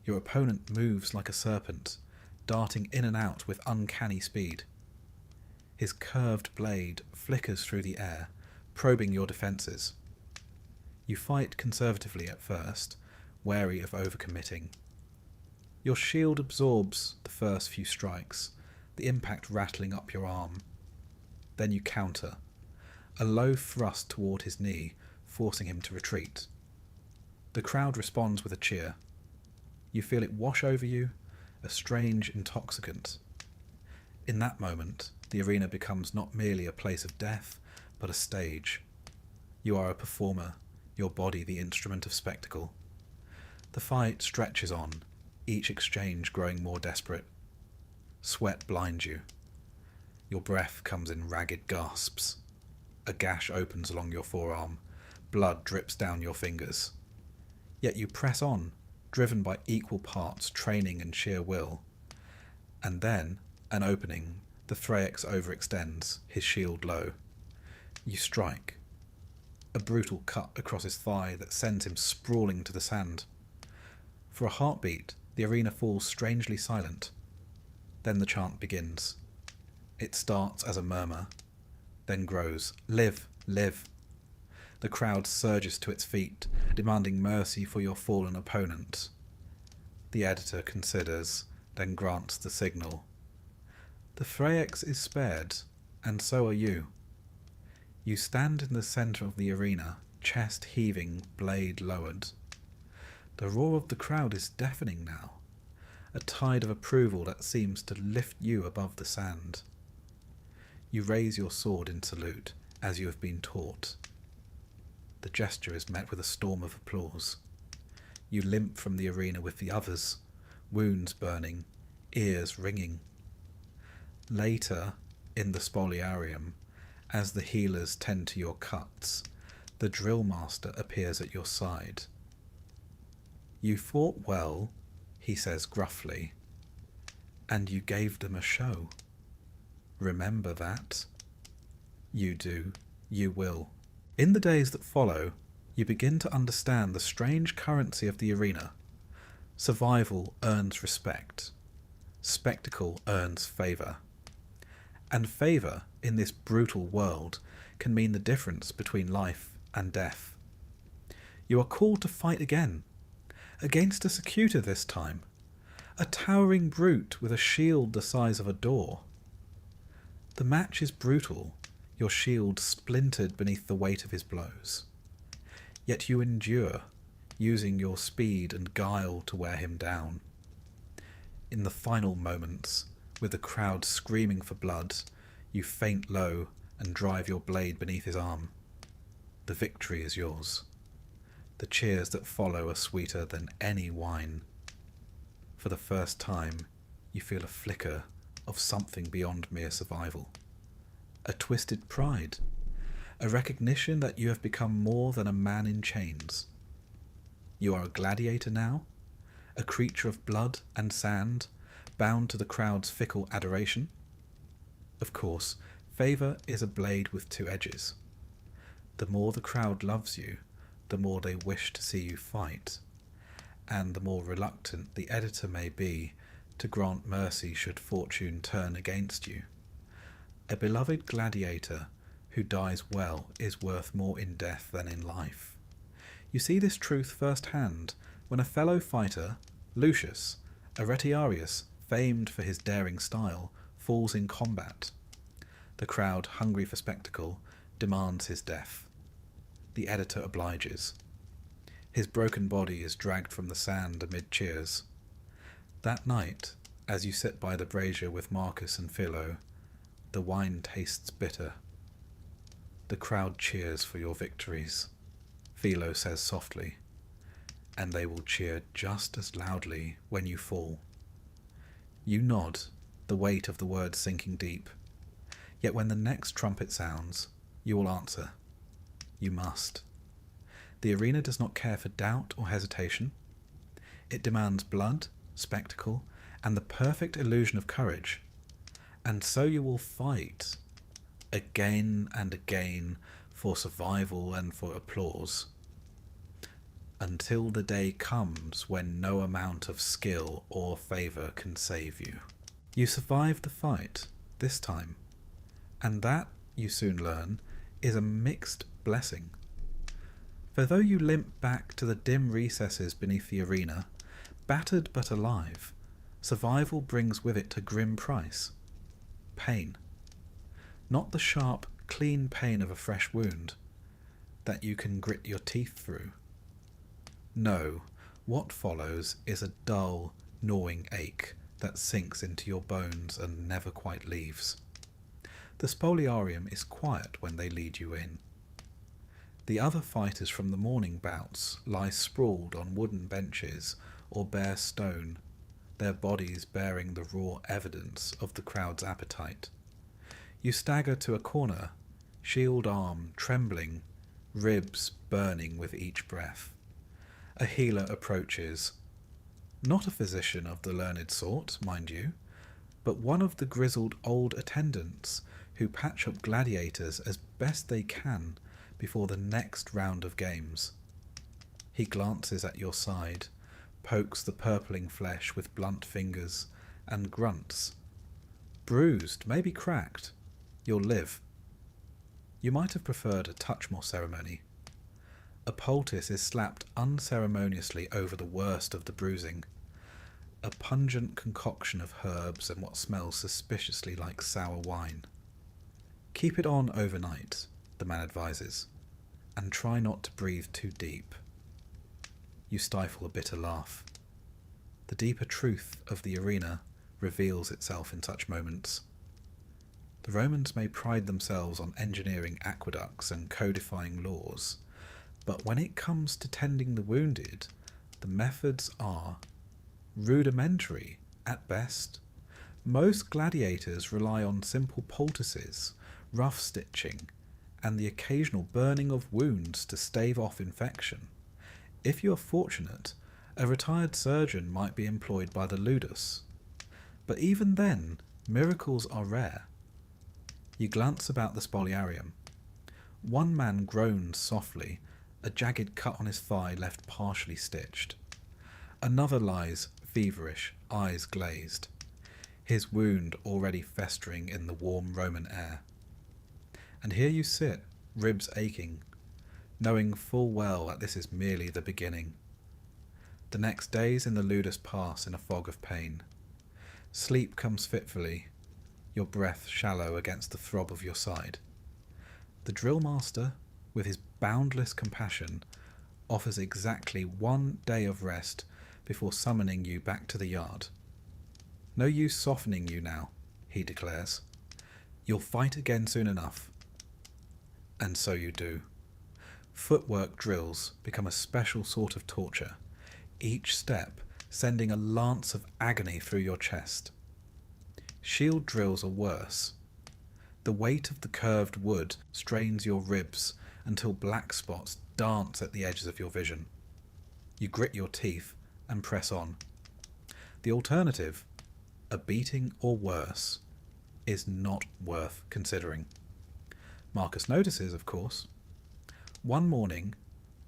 Your opponent moves like a serpent, darting in and out with uncanny speed. His curved blade flickers through the air, probing your defences. You fight conservatively at first, wary of overcommitting. Your shield absorbs the first few strikes, the impact rattling up your arm. Then you counter, a low thrust toward his knee, forcing him to retreat. The crowd responds with a cheer. You feel it wash over you, a strange intoxicant. In that moment, the arena becomes not merely a place of death, but a stage. You are a performer, your body the instrument of spectacle. The fight stretches on, each exchange growing more desperate. Sweat blinds you. Your breath comes in ragged gasps. A gash opens along your forearm. Blood drips down your fingers. Yet you press on, driven by equal parts training and sheer will. And then, an opening, the Thraics overextends, his shield low. You strike. A brutal cut across his thigh that sends him sprawling to the sand. For a heartbeat, the arena falls strangely silent. Then the chant begins. It starts as a murmur, then grows. "Live, live." The crowd surges to its feet, demanding mercy for your fallen opponent. The editor considers, then grants the signal. The Thraics is spared, and so are you. You stand in the centre of the arena, chest heaving, blade lowered. The roar of the crowd is deafening now, a tide of approval that seems to lift you above the sand. You raise your sword in salute, as you have been taught. The gesture is met with a storm of applause. You limp from the arena with the others, wounds burning, ears ringing. Later, in the spoliarium, as the healers tend to your cuts, the drill master appears at your side. "You fought well," he says gruffly, "and you gave them a show. Remember that." You do. You will. In the days that follow, you begin to understand the strange currency of the arena. Survival earns respect. Spectacle earns favour. And favour, in this brutal world, can mean the difference between life and death. You are called to fight again. Against a secutor this time. A towering brute with a shield the size of a door. The match is brutal, your shield splintered beneath the weight of his blows. Yet you endure, using your speed and guile to wear him down. In the final moments, with the crowd screaming for blood, you faint low and drive your blade beneath his arm. The victory is yours. The cheers that follow are sweeter than any wine. For the first time, you feel a flicker of something beyond mere survival. A twisted pride, a recognition that you have become more than a man in chains. You are a gladiator now, a creature of blood and sand, bound to the crowd's fickle adoration. Of course, favour is a blade with two edges. The more the crowd loves you, the more they wish to see you fight, and the more reluctant the editor may be to grant mercy should fortune turn against you. A beloved gladiator who dies well is worth more in death than in life. You see this truth firsthand when a fellow fighter, Lucius, a retiarius famed for his daring style, falls in combat. The crowd, hungry for spectacle, demands his death. The editor obliges. His broken body is dragged from the sand amid cheers. That night, as you sit by the brazier with Marcus and Philo, the wine tastes bitter. The crowd cheers for your victories, Philo says softly, and they will cheer just as loudly when you fall. You nod, the weight of the words sinking deep. Yet when the next trumpet sounds, you will answer. You must. The arena does not care for doubt or hesitation. It demands blood, spectacle, and the perfect illusion of courage. And so you will fight, again and again, for survival and for applause, until the day comes when no amount of skill or favour can save you. You survive the fight, this time, and that, you soon learn, is a mixed blessing. For though you limp back to the dim recesses beneath the arena, battered but alive, survival brings with it a grim price. Pain. Not the sharp, clean pain of a fresh wound that you can grit your teeth through. No, what follows is a dull, gnawing ache that sinks into your bones and never quite leaves. The spoliarium is quiet when they lead you in. The other fighters from the morning bouts lie sprawled on wooden benches or bare stone, their bodies bearing the raw evidence of the crowd's appetite. You stagger to a corner, shield arm trembling, ribs burning with each breath. A healer approaches. Not a physician of the learned sort, mind you, but one of the grizzled old attendants who patch up gladiators as best they can before the next round of games. He glances at your side, pokes the purpling flesh with blunt fingers, and grunts. Bruised, maybe cracked. You'll live. You might have preferred a touch more ceremony. A poultice is slapped unceremoniously over the worst of the bruising. A pungent concoction of herbs and what smells suspiciously like sour wine. Keep it on overnight, the man advises, and try not to breathe too deep. You stifle a bitter laugh. The deeper truth of the arena reveals itself in such moments. The Romans may pride themselves on engineering aqueducts and codifying laws, but when it comes to tending the wounded, the methods are rudimentary at best. Most gladiators rely on simple poultices, rough stitching, and the occasional burning of wounds to stave off infection. If you are fortunate, a retired surgeon might be employed by the ludus. But even then, miracles are rare. You glance about the spoliarium. One man groans softly, a jagged cut on his thigh left partially stitched. Another lies feverish, eyes glazed, his wound already festering in the warm Roman air. And here you sit, ribs aching, knowing full well that this is merely the beginning. The next days in the ludus pass in a fog of pain. Sleep comes fitfully, your breath shallow against the throb of your side. The drill master, with his boundless compassion, offers exactly 1 day of rest before summoning you back to the yard. No use softening you now, he declares. You'll fight again soon enough. And so you do. Footwork drills become a special sort of torture, each step sending a lance of agony through your chest. Shield drills are worse. The weight of the curved wood strains your ribs until black spots dance at the edges of your vision. You grit your teeth and press on. The alternative, a beating or worse, is not worth considering. Marcus notices, of course. One morning,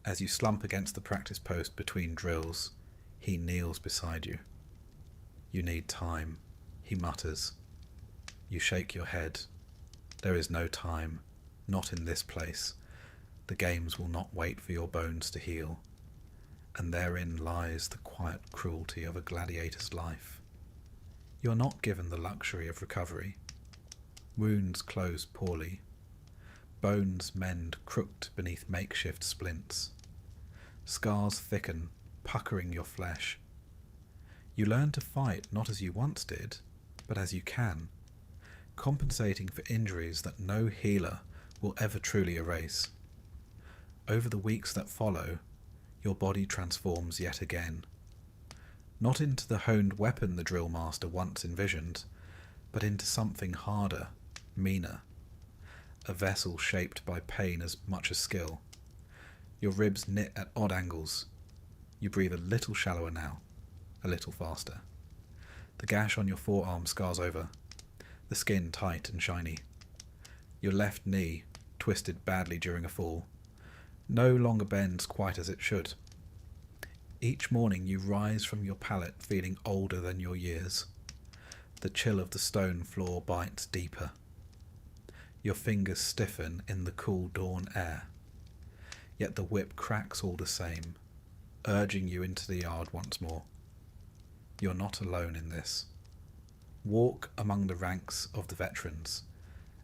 as you slump against the practice post between drills, he kneels beside you. You need time, he mutters. You shake your head. There is no time, not in this place. The games will not wait for your bones to heal. And therein lies the quiet cruelty of a gladiator's life. You are not given the luxury of recovery. Wounds close poorly. Bones mend crooked beneath makeshift splints. Scars thicken, puckering your flesh. You learn to fight not as you once did, but as you can, compensating for injuries that no healer will ever truly erase. Over the weeks that follow, your body transforms yet again. Not into the honed weapon the drill master once envisioned, but into something harder, meaner. A vessel shaped by pain as much as skill. Your ribs knit at odd angles. You breathe a little shallower now, a little faster. The gash on your forearm scars over, the skin tight and shiny. Your left knee, twisted badly during a fall, no longer bends quite as it should. Each morning you rise from your pallet feeling older than your years. The chill of the stone floor bites deeper. Your fingers stiffen in the cool dawn air. Yet the whip cracks all the same, urging you into the yard once more. You're not alone in this. Walk among the ranks of the veterans,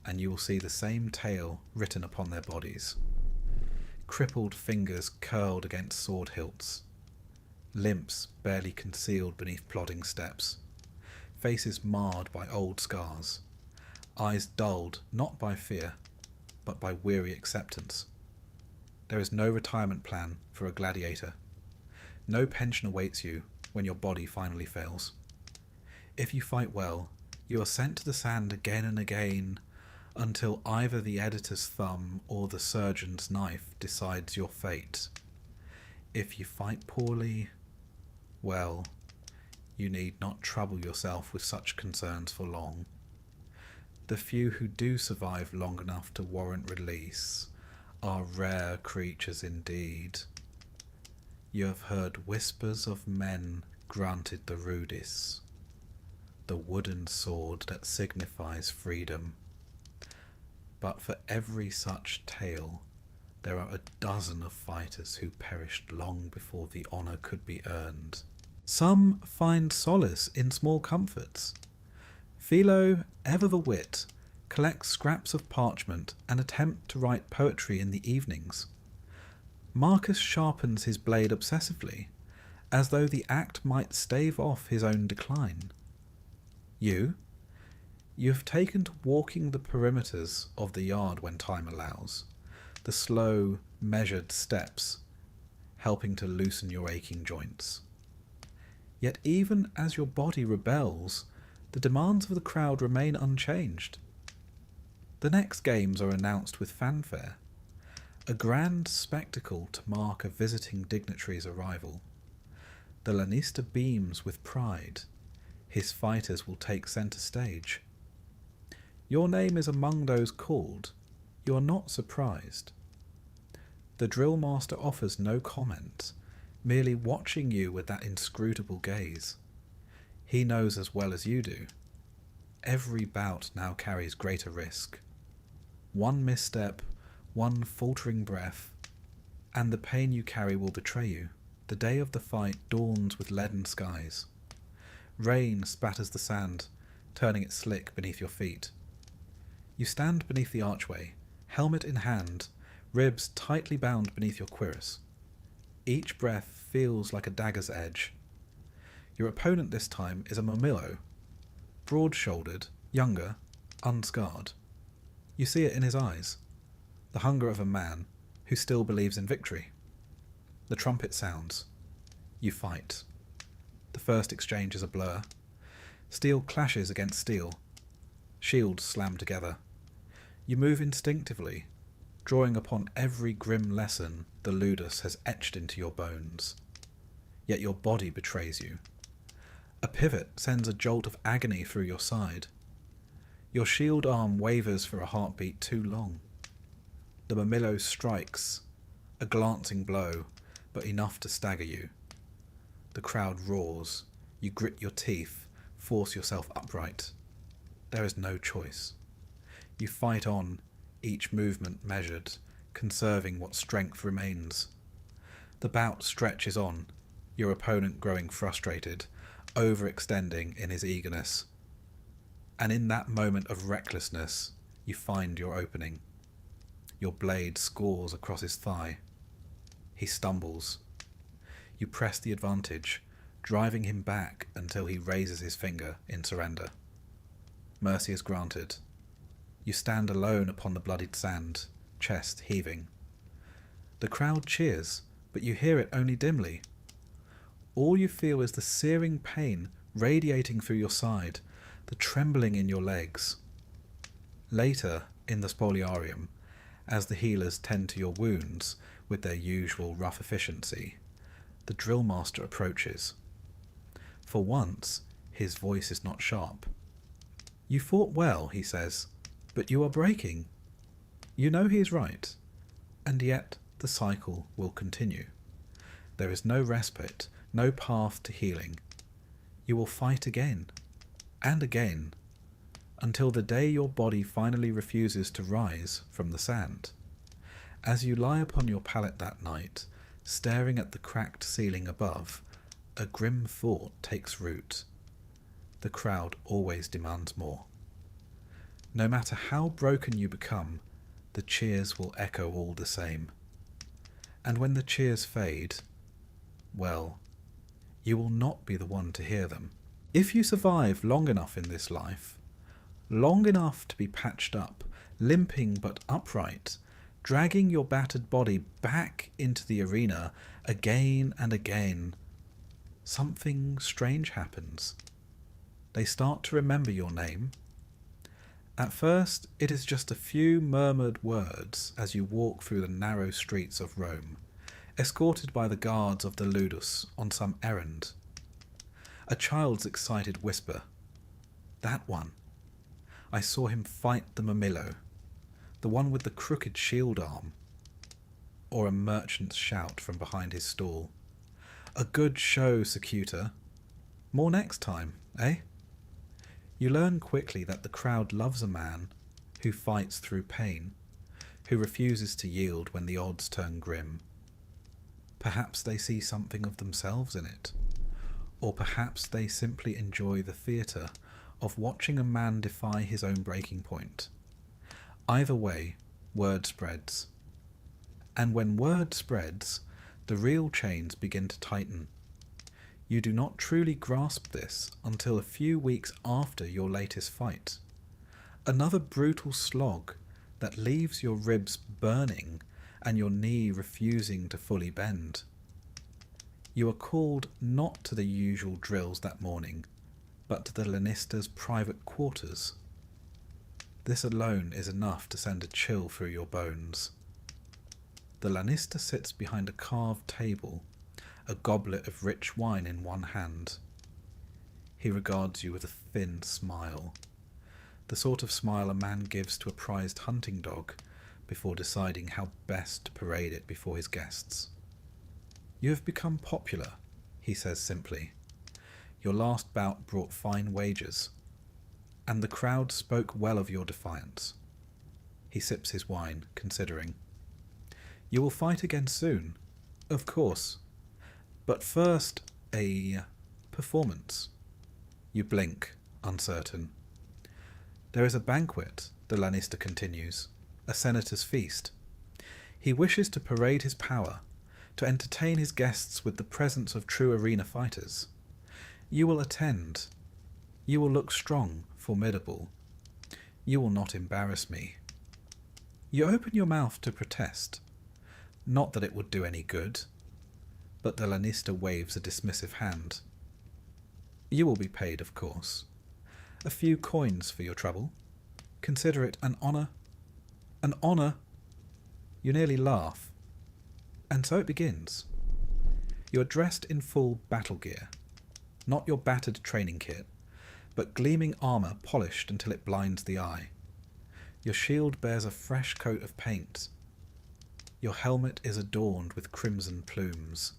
and you will see the same tale written upon their bodies. Crippled fingers curled against sword hilts, limps barely concealed beneath plodding steps, faces marred by old scars, eyes dulled not by fear, but by weary acceptance. There is no retirement plan for a gladiator. No pension awaits you when your body finally fails. If you fight well, you are sent to the sand again and again until either the editor's thumb or the surgeon's knife decides your fate. If you fight poorly, well, you need not trouble yourself with such concerns for long. The few who do survive long enough to warrant release are rare creatures indeed. You have heard whispers of men granted the rudis, the wooden sword that signifies freedom. But for every such tale, there are a dozen of fighters who perished long before the honour could be earned. Some find solace in small comforts. Philo, ever the wit, collects scraps of parchment and attempts to write poetry in the evenings. Marcus sharpens his blade obsessively, as though the act might stave off his own decline. You have taken to walking the perimeters of the yard when time allows, the slow, measured steps helping to loosen your aching joints. Yet even as your body rebels, the demands of the crowd remain unchanged. The next games are announced with fanfare, a grand spectacle to mark a visiting dignitary's arrival. The lanista beams with pride. His fighters will take centre stage. Your name is among those called. You are not surprised. The drill master offers no comment, merely watching you with that inscrutable gaze. He knows as well as you do. Every bout now carries greater risk. One misstep, one faltering breath, and the pain you carry will betray you. The day of the fight dawns with leaden skies. Rain spatters the sand, turning it slick beneath your feet. You stand beneath the archway, helmet in hand, ribs tightly bound beneath your cuirass. Each breath feels like a dagger's edge. Your opponent this time is a Momillo, broad-shouldered, younger, unscarred. You see it in his eyes, the hunger of a man who still believes in victory. The trumpet sounds. You fight. The first exchange is a blur. Steel clashes against steel. Shields slam together. You move instinctively, drawing upon every grim lesson the ludus has etched into your bones. Yet your body betrays you. A pivot sends a jolt of agony through your side. Your shield arm wavers for a heartbeat too long. The Mamillo strikes, a glancing blow, but enough to stagger you. The crowd roars. You grit your teeth, force yourself upright. There is no choice. You fight on, each movement measured, conserving what strength remains. The bout stretches on, your opponent growing frustrated, overextending in his eagerness. And in that moment of recklessness, you find your opening. Your blade scores across his thigh. He stumbles. You press the advantage, driving him back until he raises his finger in surrender. Mercy is granted. You stand alone upon the bloodied sand, chest heaving. The crowd cheers, but you hear it only dimly. All you feel is the searing pain radiating through your side, the trembling in your legs. Later, in the spoliarium, as the healers tend to your wounds with their usual rough efficiency, the drill master approaches. For once, his voice is not sharp. "You fought well," he says, "but you are breaking." You know he is right, and yet the cycle will continue. There is no respite, no path to healing. You will fight again, and again, until the day your body finally refuses to rise from the sand. As you lie upon your pallet that night, staring at the cracked ceiling above, a grim thought takes root. The crowd always demands more. No matter how broken you become, the cheers will echo all the same. And when the cheers fade, well, you will not be the one to hear them. If you survive long enough in this life, long enough to be patched up, limping but upright, dragging your battered body back into the arena again and again, something strange happens. They start to remember your name. At first, it is just a few murmured words as you walk through the narrow streets of Rome, escorted by the guards of the ludus on some errand. A child's excited whisper. "That one. I saw him fight the Mamillo, the one with the crooked shield arm." Or a merchant's shout from behind his stall. "A good show, Secutor. More next time, eh?" You learn quickly that the crowd loves a man who fights through pain, who refuses to yield when the odds turn grim. Perhaps they see something of themselves in it, or perhaps they simply enjoy the theatre of watching a man defy his own breaking point. Either way, word spreads. And when word spreads, the real chains begin to tighten. You do not truly grasp this until a few weeks after your latest fight. Another brutal slog that leaves your ribs burning and your knee refusing to fully bend. You are called not to the usual drills that morning, but to the Lannister's private quarters. This alone is enough to send a chill through your bones. The Lannister sits behind a carved table, a goblet of rich wine in one hand. He regards you with a thin smile, the sort of smile a man gives to a prized hunting dog before deciding how best to parade it before his guests. "You have become popular," he says simply. "Your last bout brought fine wagers, and the crowd spoke well of your defiance." He sips his wine, considering. "You will fight again soon, of course. But first, a performance." You blink, uncertain. "There is a banquet," the Lannister continues, "a senator's feast. He wishes to parade his power, to entertain his guests with the presence of true arena fighters. You will attend. You will look strong, formidable. You will not embarrass me." You open your mouth to protest. Not that it would do any good. But the Lannister waves a dismissive hand. "You will be paid, of course. A few coins for your trouble. Consider it an honour An honour! You nearly laugh. And so it begins. You are dressed in full battle gear, not your battered training kit, but gleaming armour polished until it blinds the eye. Your shield bears a fresh coat of paint. Your helmet is adorned with crimson plumes.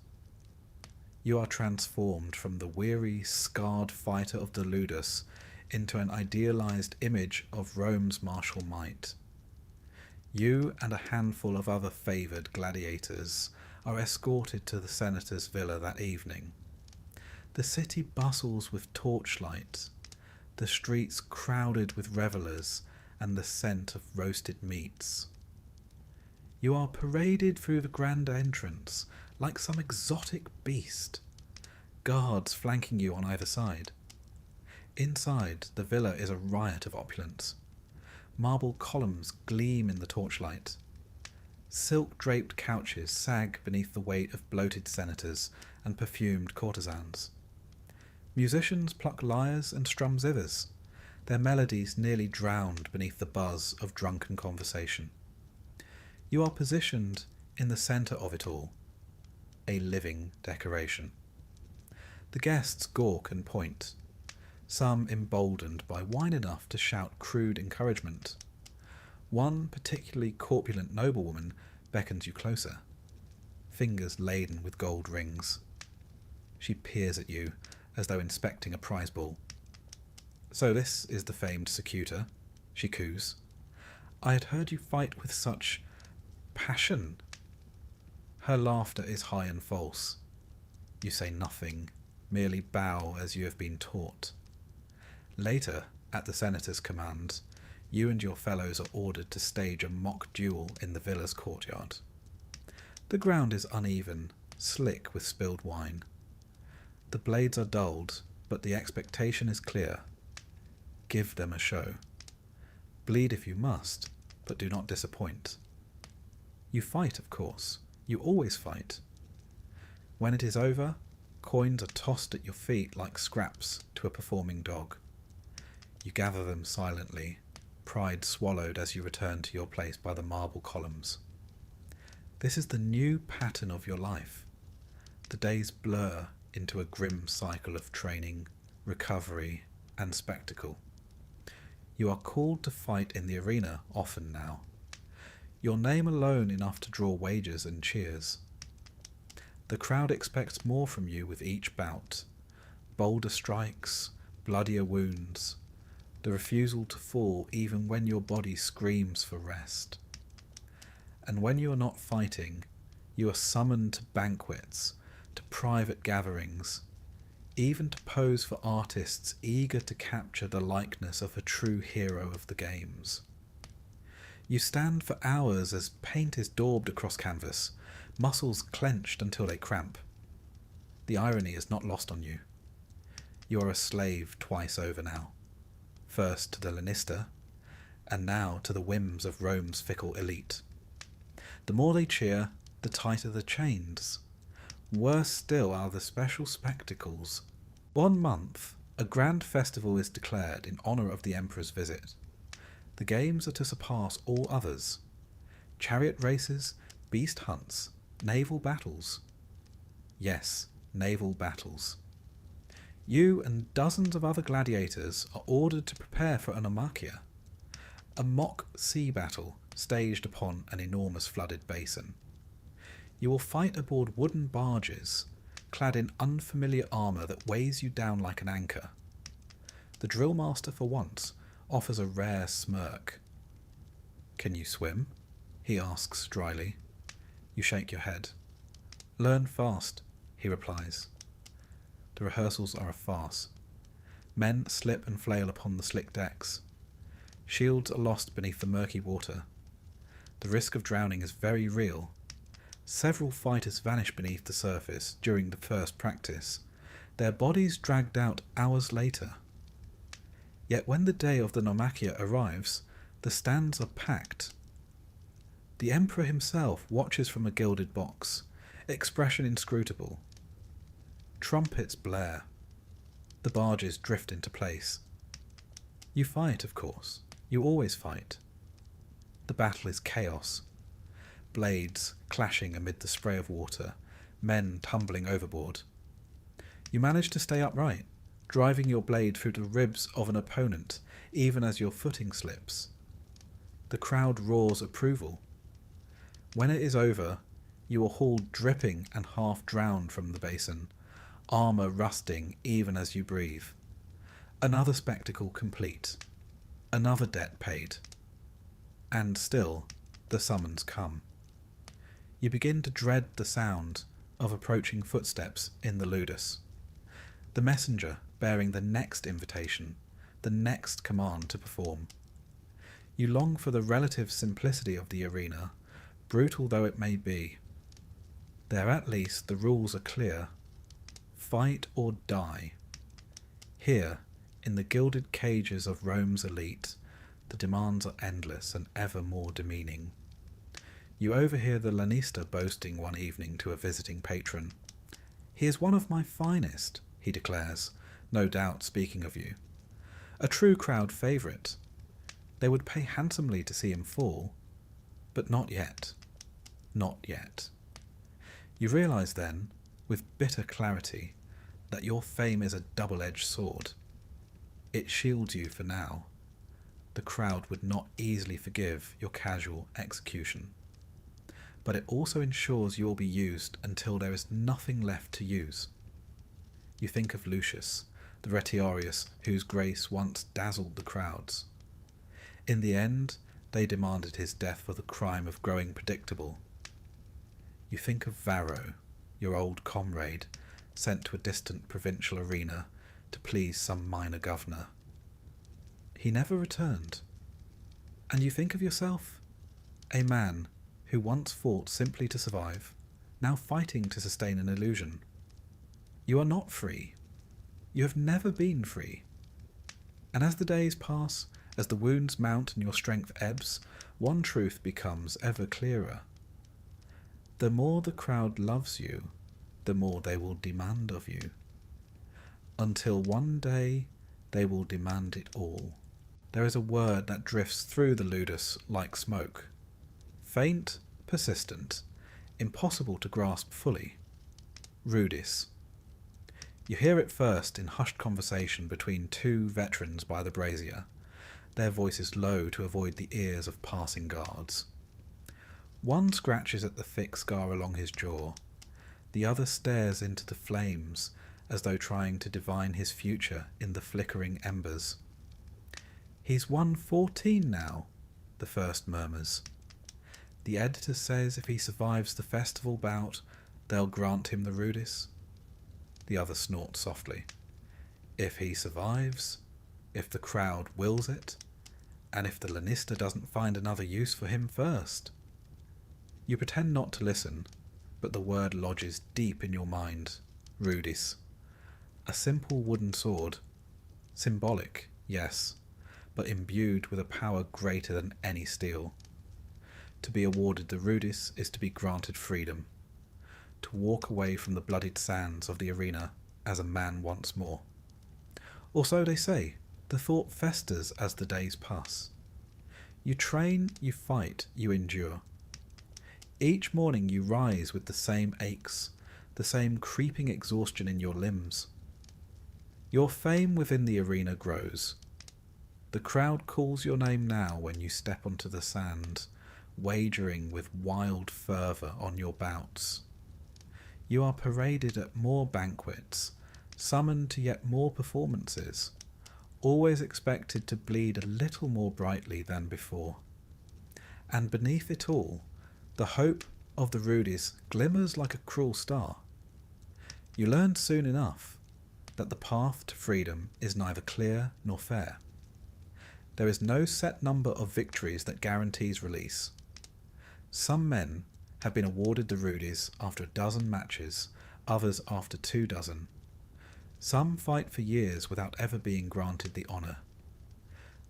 You are transformed from the weary, scarred fighter of the Ludus into an idealized image of Rome's martial might. You and a handful of other favoured gladiators are escorted to the senator's villa that evening. The city bustles with torchlight, the streets crowded with revellers and the scent of roasted meats. You are paraded through the grand entrance like some exotic beast, guards flanking you on either side. Inside, the villa is a riot of opulence. Marble columns gleam in the torchlight. Silk-draped couches sag beneath the weight of bloated senators and perfumed courtesans. Musicians pluck lyres and strum zithers, their melodies nearly drowned beneath the buzz of drunken conversation. You are positioned in the centre of it all, a living decoration. The guests gawk and point, some emboldened by wine enough to shout crude encouragement. One particularly corpulent noblewoman beckons you closer, fingers laden with gold rings. She peers at you as though inspecting a prize ball. "So this is the famed Secutor," she coos. "I had heard you fight with such passion." Her laughter is high and false. You say nothing, merely bow as you have been taught. Later, at the senator's command, you and your fellows are ordered to stage a mock duel in the villa's courtyard. The ground is uneven, slick with spilled wine. The blades are dulled, but the expectation is clear. Give them a show. Bleed if you must, but do not disappoint. You fight, of course. You always fight. When it is over, coins are tossed at your feet like scraps to a performing dog. You gather them silently, pride swallowed as you return to your place by the marble columns. This is the new pattern of your life. The days blur into a grim cycle of training, recovery, and spectacle. You are called to fight in the arena often now. Your name alone enough to draw wagers and cheers. The crowd expects more from you with each bout. Bolder strikes, bloodier wounds, the refusal to fall even when your body screams for rest. And when you are not fighting, you are summoned to banquets, to private gatherings, even to pose for artists eager to capture the likeness of a true hero of the games. You stand for hours as paint is daubed across canvas, muscles clenched until they cramp. The irony is not lost on you. You are a slave twice over now. First to the Lanista, and now to the whims of Rome's fickle elite. The more they cheer, the tighter the chains. Worse still are the special spectacles. 1 month, a grand festival is declared in honour of the Emperor's visit. The games are to surpass all others. Chariot races, beast hunts, naval battles. Yes, naval battles. You and dozens of other gladiators are ordered to prepare for an omachia, a mock sea battle staged upon an enormous flooded basin. You will fight aboard wooden barges, clad in unfamiliar armour that weighs you down like an anchor. The drillmaster, for once, offers a rare smirk. "Can you swim?" he asks dryly. You shake your head. "Learn fast," he replies. The rehearsals are a farce. Men slip and flail upon the slick decks. Shields are lost beneath the murky water. The risk of drowning is very real. Several fighters vanish beneath the surface during the first practice, their bodies dragged out hours later. Yet when the day of the nomachia arrives, the stands are packed. The Emperor himself watches from a gilded box, expression inscrutable. Trumpets blare. The barges drift into place. You fight, of course. You always fight. The battle is chaos. Blades clashing amid the spray of water, men tumbling overboard. You manage to stay upright, driving your blade through the ribs of an opponent, even as your footing slips. The crowd roars approval. When it is over, you are hauled dripping and half drowned from the basin, armour rusting even as you breathe. Another spectacle complete. Another debt paid. And still, the summons come. You begin to dread the sound of approaching footsteps in the ludus. The messenger bearing the next invitation, the next command to perform. You long for the relative simplicity of the arena, brutal though it may be. There at least the rules are clear. Fight or die. Here, in the gilded cages of Rome's elite, the demands are endless and ever more demeaning. You overhear the lanista boasting one evening to a visiting patron. "He is one of my finest," he declares, no doubt speaking of you. "A true crowd favourite. They would pay handsomely to see him fall. But not yet. Not yet." You realise then, with bitter clarity, that your fame is a double-edged sword. It shields you for now. The crowd would not easily forgive your casual execution. But it also ensures you will be used until there is nothing left to use. You think of Lucius, the retiarius whose grace once dazzled the crowds. In the end, they demanded his death for the crime of growing predictable. You think of Varro, your old comrade, sent to a distant provincial arena to please some minor governor. He never returned. And you think of yourself, a man who once fought simply to survive, now fighting to sustain an illusion. You are not free. You have never been free. And as the days pass, as the wounds mount and your strength ebbs, one truth becomes ever clearer. The more the crowd loves you, the more they will demand of you. Until one day they will demand it all. There is a word that drifts through the ludus like smoke. Faint, persistent, impossible to grasp fully. Rudis. You hear it first in hushed conversation between two veterans by the brazier, their voices low to avoid the ears of passing guards. One scratches at the thick scar along his jaw. The other stares into the flames as though trying to divine his future in the flickering embers. "He's won 14 now," the first murmurs. "The editor says if he survives the festival bout, they'll grant him the rudis." The other snorts softly. "If he survives, if the crowd wills it, and if the lanista doesn't find another use for him first." You pretend not to listen, but the word lodges deep in your mind. Rudis. A simple wooden sword. Symbolic, yes, but imbued with a power greater than any steel. To be awarded the rudis is to be granted freedom, to walk away from the bloodied sands of the arena as a man once more. Or so they say. The thought festers as the days pass. You train, you fight, you endure. Each morning you rise with the same aches, the same creeping exhaustion in your limbs. Your fame within the arena grows. The crowd calls your name now when you step onto the sand, wagering with wild fervour on your bouts. You are paraded at more banquets, summoned to yet more performances, always expected to bleed a little more brightly than before. And beneath it all, the hope of the rudis glimmers like a cruel star. You learn soon enough that the path to freedom is neither clear nor fair. There is no set number of victories that guarantees release. Some men have been awarded the rudis after a dozen matches, others after 2 dozen. Some fight for years without ever being granted the honour.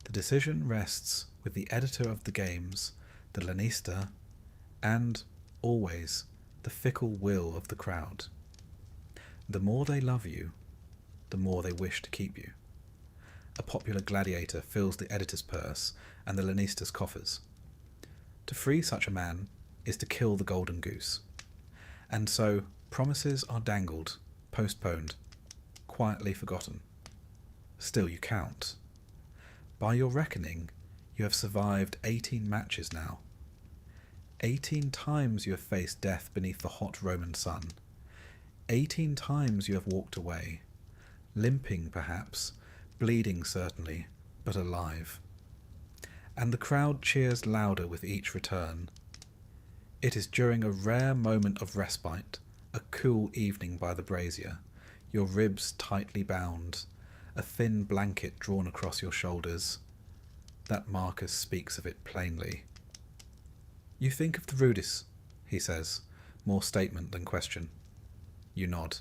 The decision rests with the editor of the games, the lanista, and, always, the fickle will of the crowd. The more they love you, the more they wish to keep you. A popular gladiator fills the editor's purse and the lanista's coffers. To free such a man is to kill the golden goose. And so promises are dangled, postponed, quietly forgotten. Still you count. By your reckoning, you have survived 18 matches now. 18 times you have faced death beneath the hot Roman sun. 18 times you have walked away, limping perhaps, bleeding certainly, but alive. And the crowd cheers louder with each return. It is during a rare moment of respite, a cool evening by the brazier, your ribs tightly bound, a thin blanket drawn across your shoulders, that Marcus speaks of it plainly. You think of the rudis, he says, more statement than question. You nod.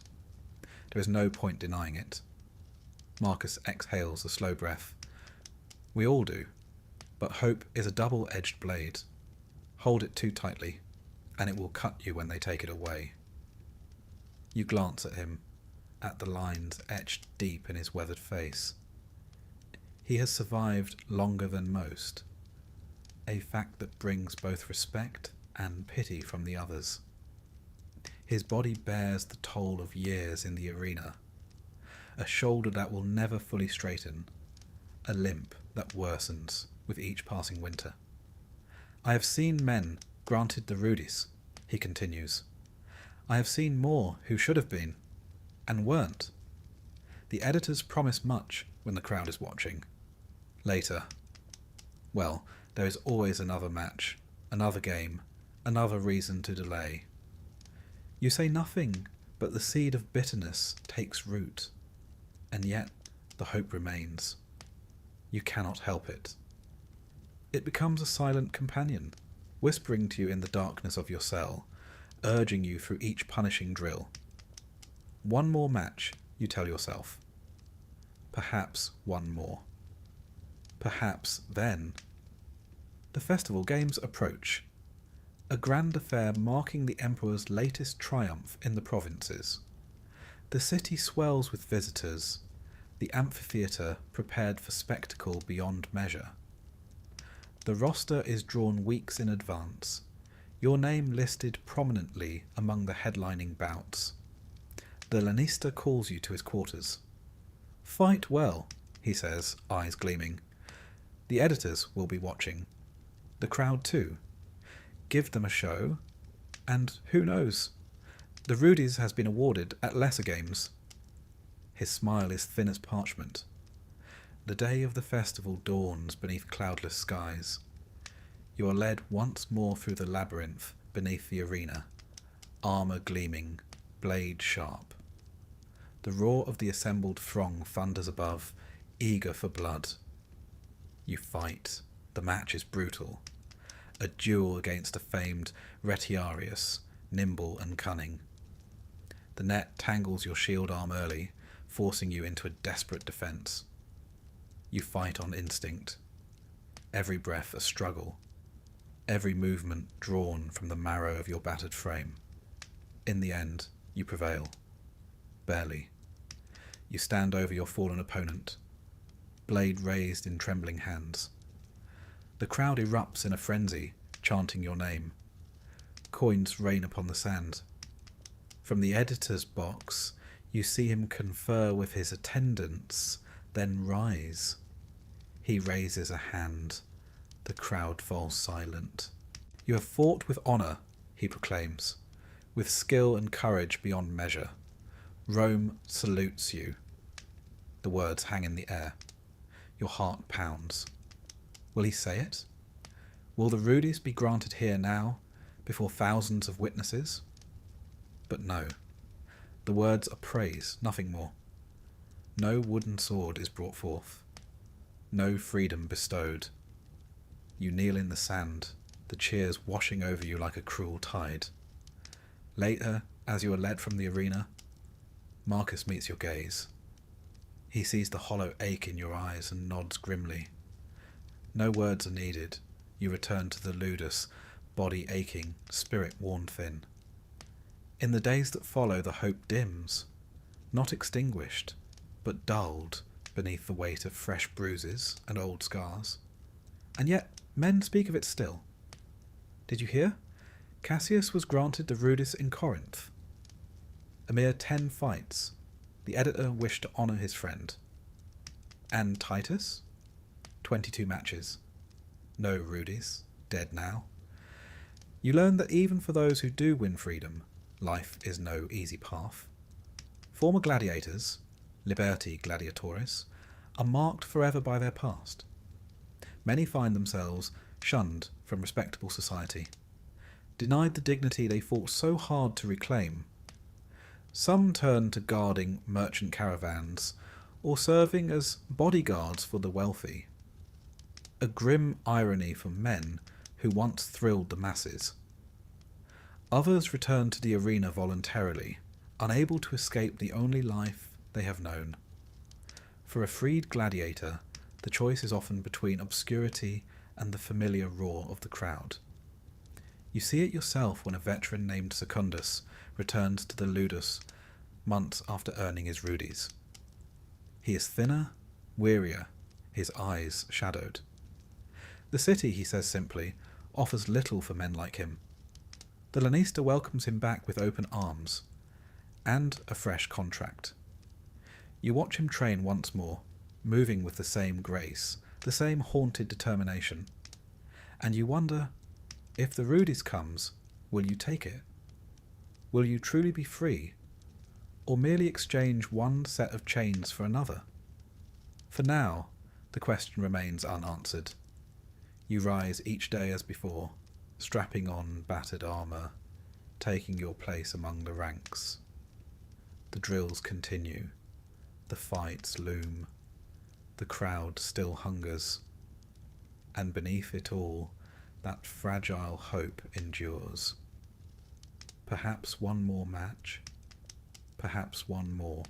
There is no point denying it. Marcus exhales a slow breath. We all do, but hope is a double-edged blade. Hold it too tightly, and it will cut you when they take it away. You glance at him, at the lines etched deep in his weathered face. He has survived longer than most, a fact that brings both respect and pity from the others. His body bears the toll of years in the arena, a shoulder that will never fully straighten, a limp that worsens with each passing winter. I have seen men granted the rudis, he continues. I have seen more who should have been, and weren't. The editors promise much when the crowd is watching. Later, well, there is always another match, another game, another reason to delay. You say nothing, but the seed of bitterness takes root, and yet the hope remains. You cannot help it. It becomes a silent companion, whispering to you in the darkness of your cell, urging you through each punishing drill. One more match, you tell yourself. Perhaps one more. Perhaps then. The festival games approach, a grand affair marking the emperor's latest triumph in the provinces. The city swells with visitors, the amphitheatre prepared for spectacle beyond measure. The roster is drawn weeks in advance, your name listed prominently among the headlining bouts. The lanista calls you to his quarters. Fight well, he says, eyes gleaming. The editors will be watching. The crowd too. Give them a show, and who knows? The Rudis has been awarded at lesser games. His smile is thin as parchment. The day of the festival dawns beneath cloudless skies. You are led once more through the labyrinth beneath the arena, armour gleaming, blade sharp. The roar of the assembled throng thunders above, eager for blood. You fight. The match is brutal. A duel against a famed Retiarius, nimble and cunning. The net tangles your shield arm early, forcing you into a desperate defence. You fight on instinct. Every breath a struggle. Every movement drawn from the marrow of your battered frame. In the end, you prevail. Barely. You stand over your fallen opponent, blade raised in trembling hands. The crowd erupts in a frenzy, chanting your name. Coins rain upon the sand. From the editor's box, you see him confer with his attendants, then rise. He raises a hand. The crowd falls silent. You have fought with honour, he proclaims, with skill and courage beyond measure. Rome salutes you. The words hang in the air. Your heart pounds. Will he say it? Will the Rudis be granted here now, before thousands of witnesses? But no. The words are praise, nothing more. No wooden sword is brought forth. No freedom bestowed. You kneel in the sand, the cheers washing over you like a cruel tide. Later, as you are led from the arena, Marcus meets your gaze. He sees the hollow ache in your eyes and nods grimly. No words are needed. You return to the ludus, body aching, spirit worn thin. In the days that follow, the hope dims, not extinguished, but dulled beneath the weight of fresh bruises and old scars. And yet men speak of it still. Did you hear? Cassius was granted the rudis in Corinth. A mere 10 fights. The editor wished to honour his friend. And Titus? 22 matches. No rudis, dead now. You learn that even for those who do win freedom, life is no easy path. Former gladiators, liberti gladiatoris, are marked forever by their past. Many find themselves shunned from respectable society, denied the dignity they fought so hard to reclaim. Some turn to guarding merchant caravans or serving as bodyguards for the wealthy. A grim irony for men who once thrilled the masses. Others return to the arena voluntarily, unable to escape the only life they have known. For a freed gladiator, the choice is often between obscurity and the familiar roar of the crowd. You see it yourself when a veteran named Secundus returns to the ludus months after earning his rudis. He is thinner, wearier, his eyes shadowed. The city, he says simply, offers little for men like him. The lanista welcomes him back with open arms, and a fresh contract. You watch him train once more, moving with the same grace, the same haunted determination, and you wonder, if the rudis comes, will you take it? Will you truly be free, or merely exchange one set of chains for another? For now, the question remains unanswered. You rise each day as before, strapping on battered armour, taking your place among the ranks. The drills continue, the fights loom, the crowd still hungers, and beneath it all, that fragile hope endures. Perhaps one more match, perhaps one more.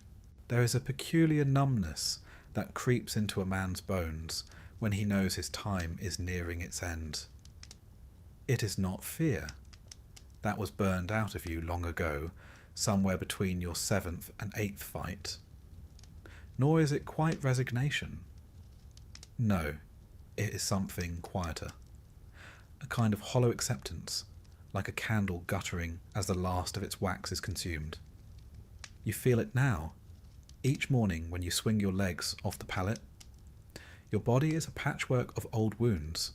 There is a peculiar numbness that creeps into a man's bones when he knows his time is nearing its end. It is not fear. That was burned out of you long ago, somewhere between your 7th and 8th fight. Nor is it quite resignation. No, it is something quieter. A kind of hollow acceptance, like a candle guttering as the last of its wax is consumed. You feel it now, each morning when you swing your legs off the pallet. Your body is a patchwork of old wounds,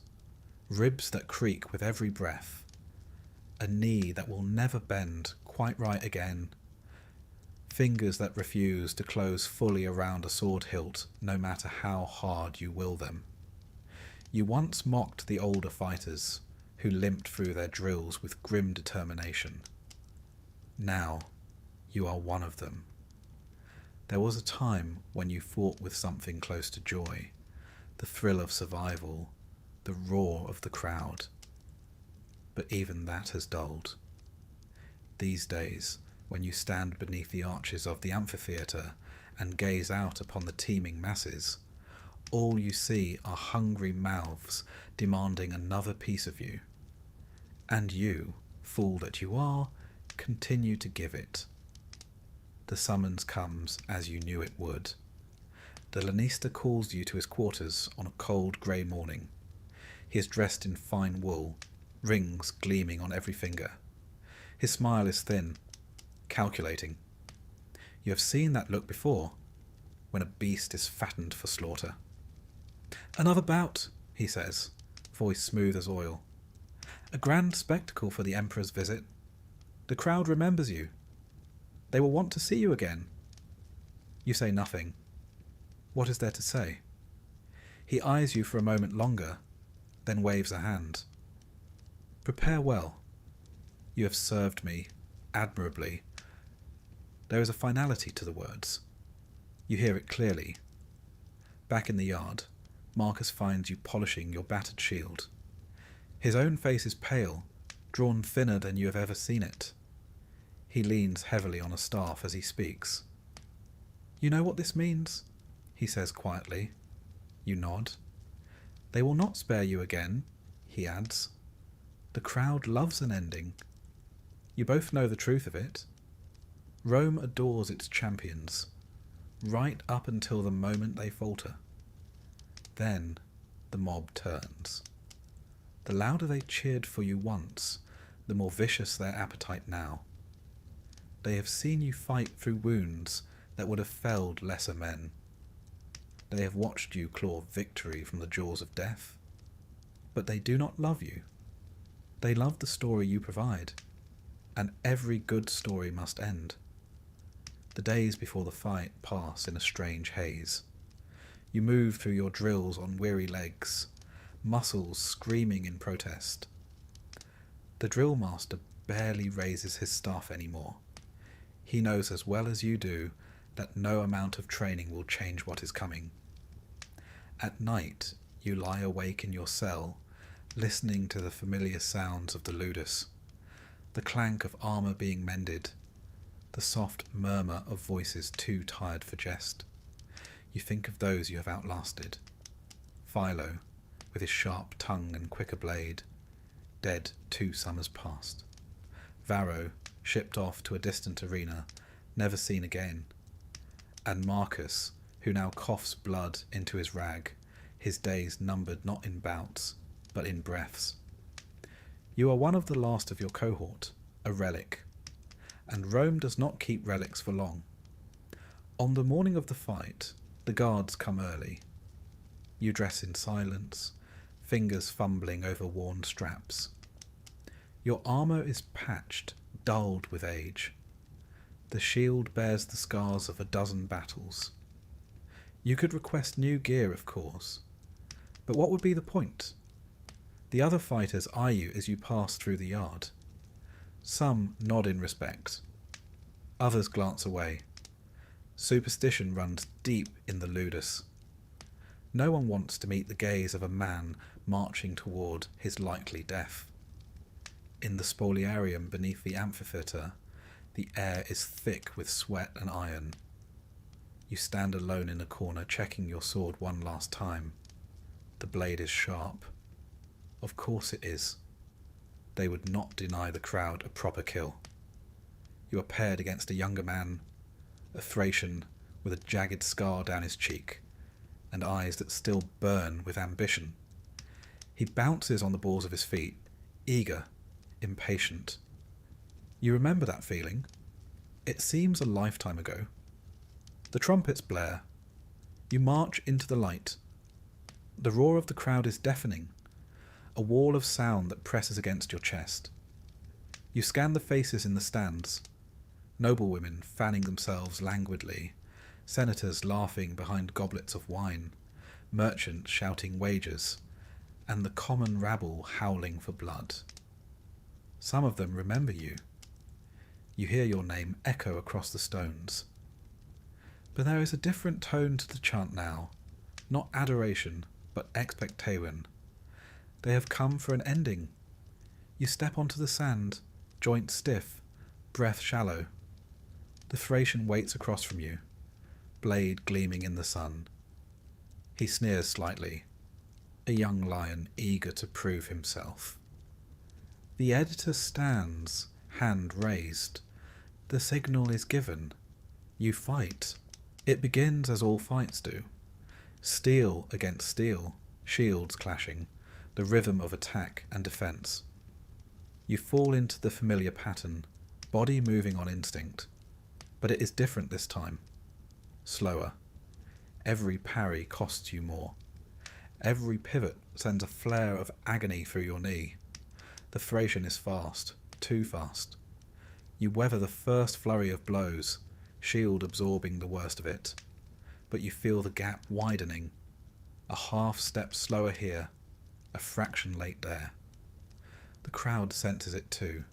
ribs that creak with every breath, a knee that will never bend quite right again, fingers that refuse to close fully around a sword hilt no matter how hard you will them. You once mocked the older fighters who limped through their drills with grim determination. Now you are one of them. There was a time when you fought with something close to joy, the thrill of survival, the roar of the crowd. But even that has dulled. These days, when you stand beneath the arches of the amphitheatre and gaze out upon the teeming masses, all you see are hungry mouths demanding another piece of you. And you, fool that you are, continue to give it. The summons comes as you knew it would. The lanista calls you to his quarters on a cold grey morning. He is dressed in fine wool, rings gleaming on every finger. His smile is thin, calculating. You have seen that look before, when a beast is fattened for slaughter. "Another bout," he says, voice smooth as oil. "A grand spectacle for the Emperor's visit. The crowd remembers you. They will want to see you again." You say nothing. What is there to say? He eyes you for a moment longer, then waves a hand. "Prepare well. You have served me admirably." There is a finality to the words. You hear it clearly. Back in the yard, Marcus finds you polishing your battered shield. His own face is pale, drawn thinner than you have ever seen it. He leans heavily on a staff as he speaks. "You know what this means?" he says quietly. You nod. "They will not spare you again," he adds. "The crowd loves an ending. You both know the truth of it. Rome adores its champions, right up until the moment they falter. Then the mob turns. The louder they cheered for you once, the more vicious their appetite now. They have seen you fight through wounds that would have felled lesser men. They have watched you claw victory from the jaws of death. But they do not love you. They love the story you provide, and every good story must end. The days before the fight pass in a strange haze. You move through your drills on weary legs, muscles screaming in protest. The drill master barely raises his staff anymore. He knows as well as you do that no amount of training will change what is coming. At night, you lie awake in your cell, listening to the familiar sounds of the ludus, the clank of armour being mended, the soft murmur of voices too tired for jest. You think of those you have outlasted. Philo, with his sharp tongue and quicker blade, dead 2 summers past. Varro, shipped off to a distant arena, never seen again. And Marcus, who now coughs blood into his rag, his days numbered not in bouts, but in breaths. You are one of the last of your cohort, a relic, and Rome does not keep relics for long. On the morning of the fight, the guards come early. You dress in silence, fingers fumbling over worn straps. Your armour is patched, dulled with age. The shield bears the scars of a dozen battles. You could request new gear, of course, but what would be the point? The other fighters eye you as you pass through the yard. Some nod in respect. Others glance away. Superstition runs deep in the ludus. No one wants to meet the gaze of a man marching toward his likely death. In the spoliarium beneath the amphitheatre, the air is thick with sweat and iron. You stand alone in a corner, checking your sword one last time. The blade is sharp. Of course it is. They would not deny the crowd a proper kill. You are paired against a younger man, a Thracian with a jagged scar down his cheek, and eyes that still burn with ambition. He bounces on the balls of his feet, eager, impatient. You remember that feeling? It seems a lifetime ago. The trumpets blare. You march into the light. The roar of the crowd is deafening, a wall of sound that presses against your chest. You scan the faces in the stands. Noblewomen fanning themselves languidly, senators laughing behind goblets of wine, merchants shouting wages, and the common rabble howling for blood. Some of them remember you. You hear your name echo across the stones. But there is a different tone to the chant now, not adoration, but expectation. They have come for an ending. You step onto the sand, joints stiff, breath shallow. The Thracian waits across from you, blade gleaming in the sun. He sneers slightly, a young lion eager to prove himself. The editor stands, hand raised. The signal is given. You fight. It begins as all fights do. Steel against steel, shields clashing, the rhythm of attack and defence. You fall into the familiar pattern, body moving on instinct. But it is different this time. Slower. Every parry costs you more. Every pivot sends a flare of agony through your knee. The Thracian is fast, too fast. You weather the first flurry of blows, shield absorbing the worst of it. But you feel the gap widening. A half step slower here, a fraction late there. The crowd senses it too.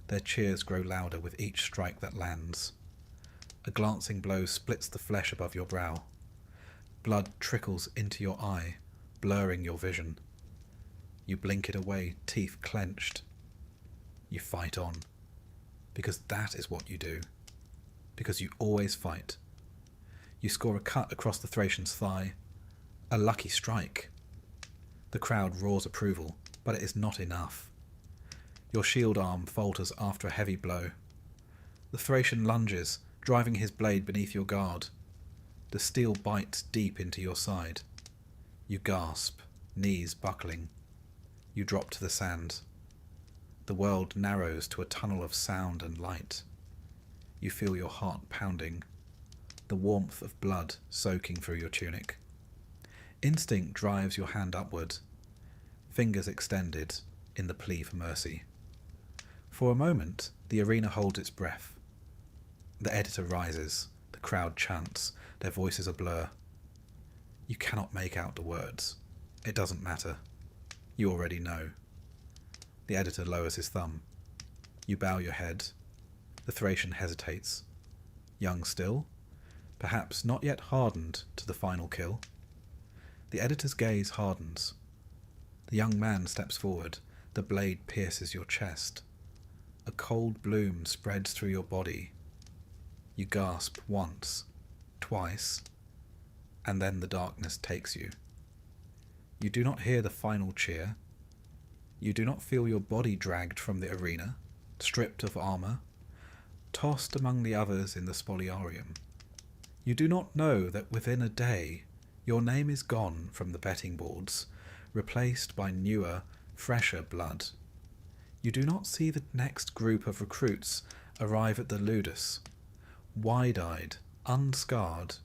Their cheers grow louder with each strike that lands. A glancing blow splits the flesh above your brow. Blood trickles into your eye, blurring your vision. You blink it away, teeth clenched. You fight on. Because that is what you do. Because you always fight. You score a cut across the Thracian's thigh. A lucky strike. The crowd roars approval, but it is not enough. Your shield arm falters after a heavy blow. The Thracian lunges, driving his blade beneath your guard. The steel bites deep into your side. You gasp, knees buckling. You drop to the sand. The world narrows to a tunnel of sound and light. You feel your heart pounding, the warmth of blood soaking through your tunic. Instinct drives your hand upward, fingers extended in the plea for mercy. For a moment, the arena holds its breath. The editor rises, the crowd chants, their voices a blur. You cannot make out the words. It doesn't matter. You already know. The editor lowers his thumb. You bow your head. The Thracian hesitates. Young still, perhaps not yet hardened to the final kill. The editor's gaze hardens. The young man steps forward. The blade pierces your chest. A cold bloom spreads through your body. You gasp once, twice, and then the darkness takes you. You do not hear the final cheer. You do not feel your body dragged from the arena, stripped of armour, tossed among the others in the spoliarium. You do not know that within a day your name is gone from the betting boards, replaced by newer, fresher blood. You do not see the next group of recruits arrive at the ludus, wide-eyed, unscarred,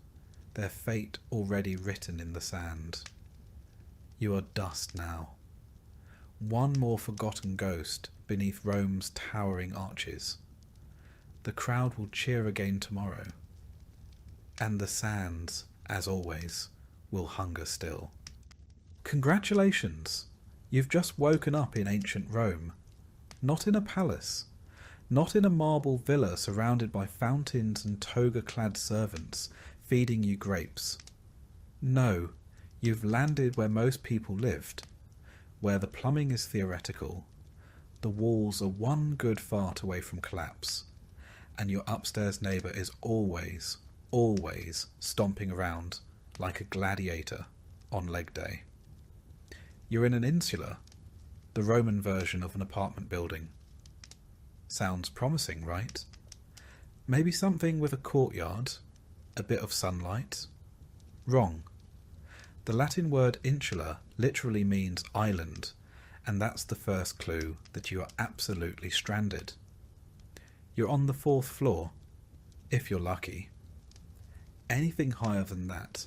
their fate already written in the sand. You are dust now. One more forgotten ghost beneath Rome's towering arches. The crowd will cheer again tomorrow, and the sands, as always, will hunger still. Congratulations! You've just woken up in ancient Rome. Not in a palace, not in a marble villa surrounded by fountains and toga-clad servants feeding you grapes. No, you've landed where most people lived, where the plumbing is theoretical, the walls are one good fart away from collapse, and your upstairs neighbour is always, always stomping around like a gladiator on leg day. You're in an insula, the Roman version of an apartment building. Sounds promising, right? Maybe something with a courtyard, a bit of sunlight. Wrong. The Latin word insula literally means island, and that's the first clue that you are absolutely stranded. You're on the 4th floor, if you're lucky. Anything higher than that,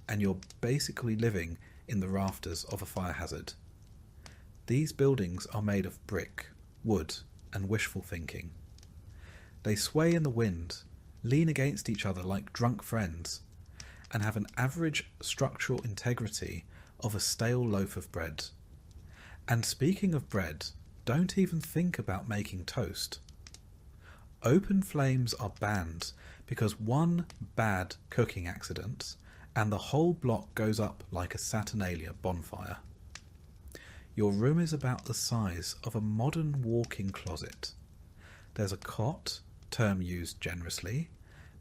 and you're basically living in the rafters of a fire hazard. These buildings are made of brick, wood, and wishful thinking. They sway in the wind, lean against each other like drunk friends, and have an average structural integrity of a stale loaf of bread. And speaking of bread, don't even think about making toast. Open flames are banned because one bad cooking accident and the whole block goes up like a Saturnalia bonfire. Your room is about the size of a modern walk-in closet. There's a cot, term used generously,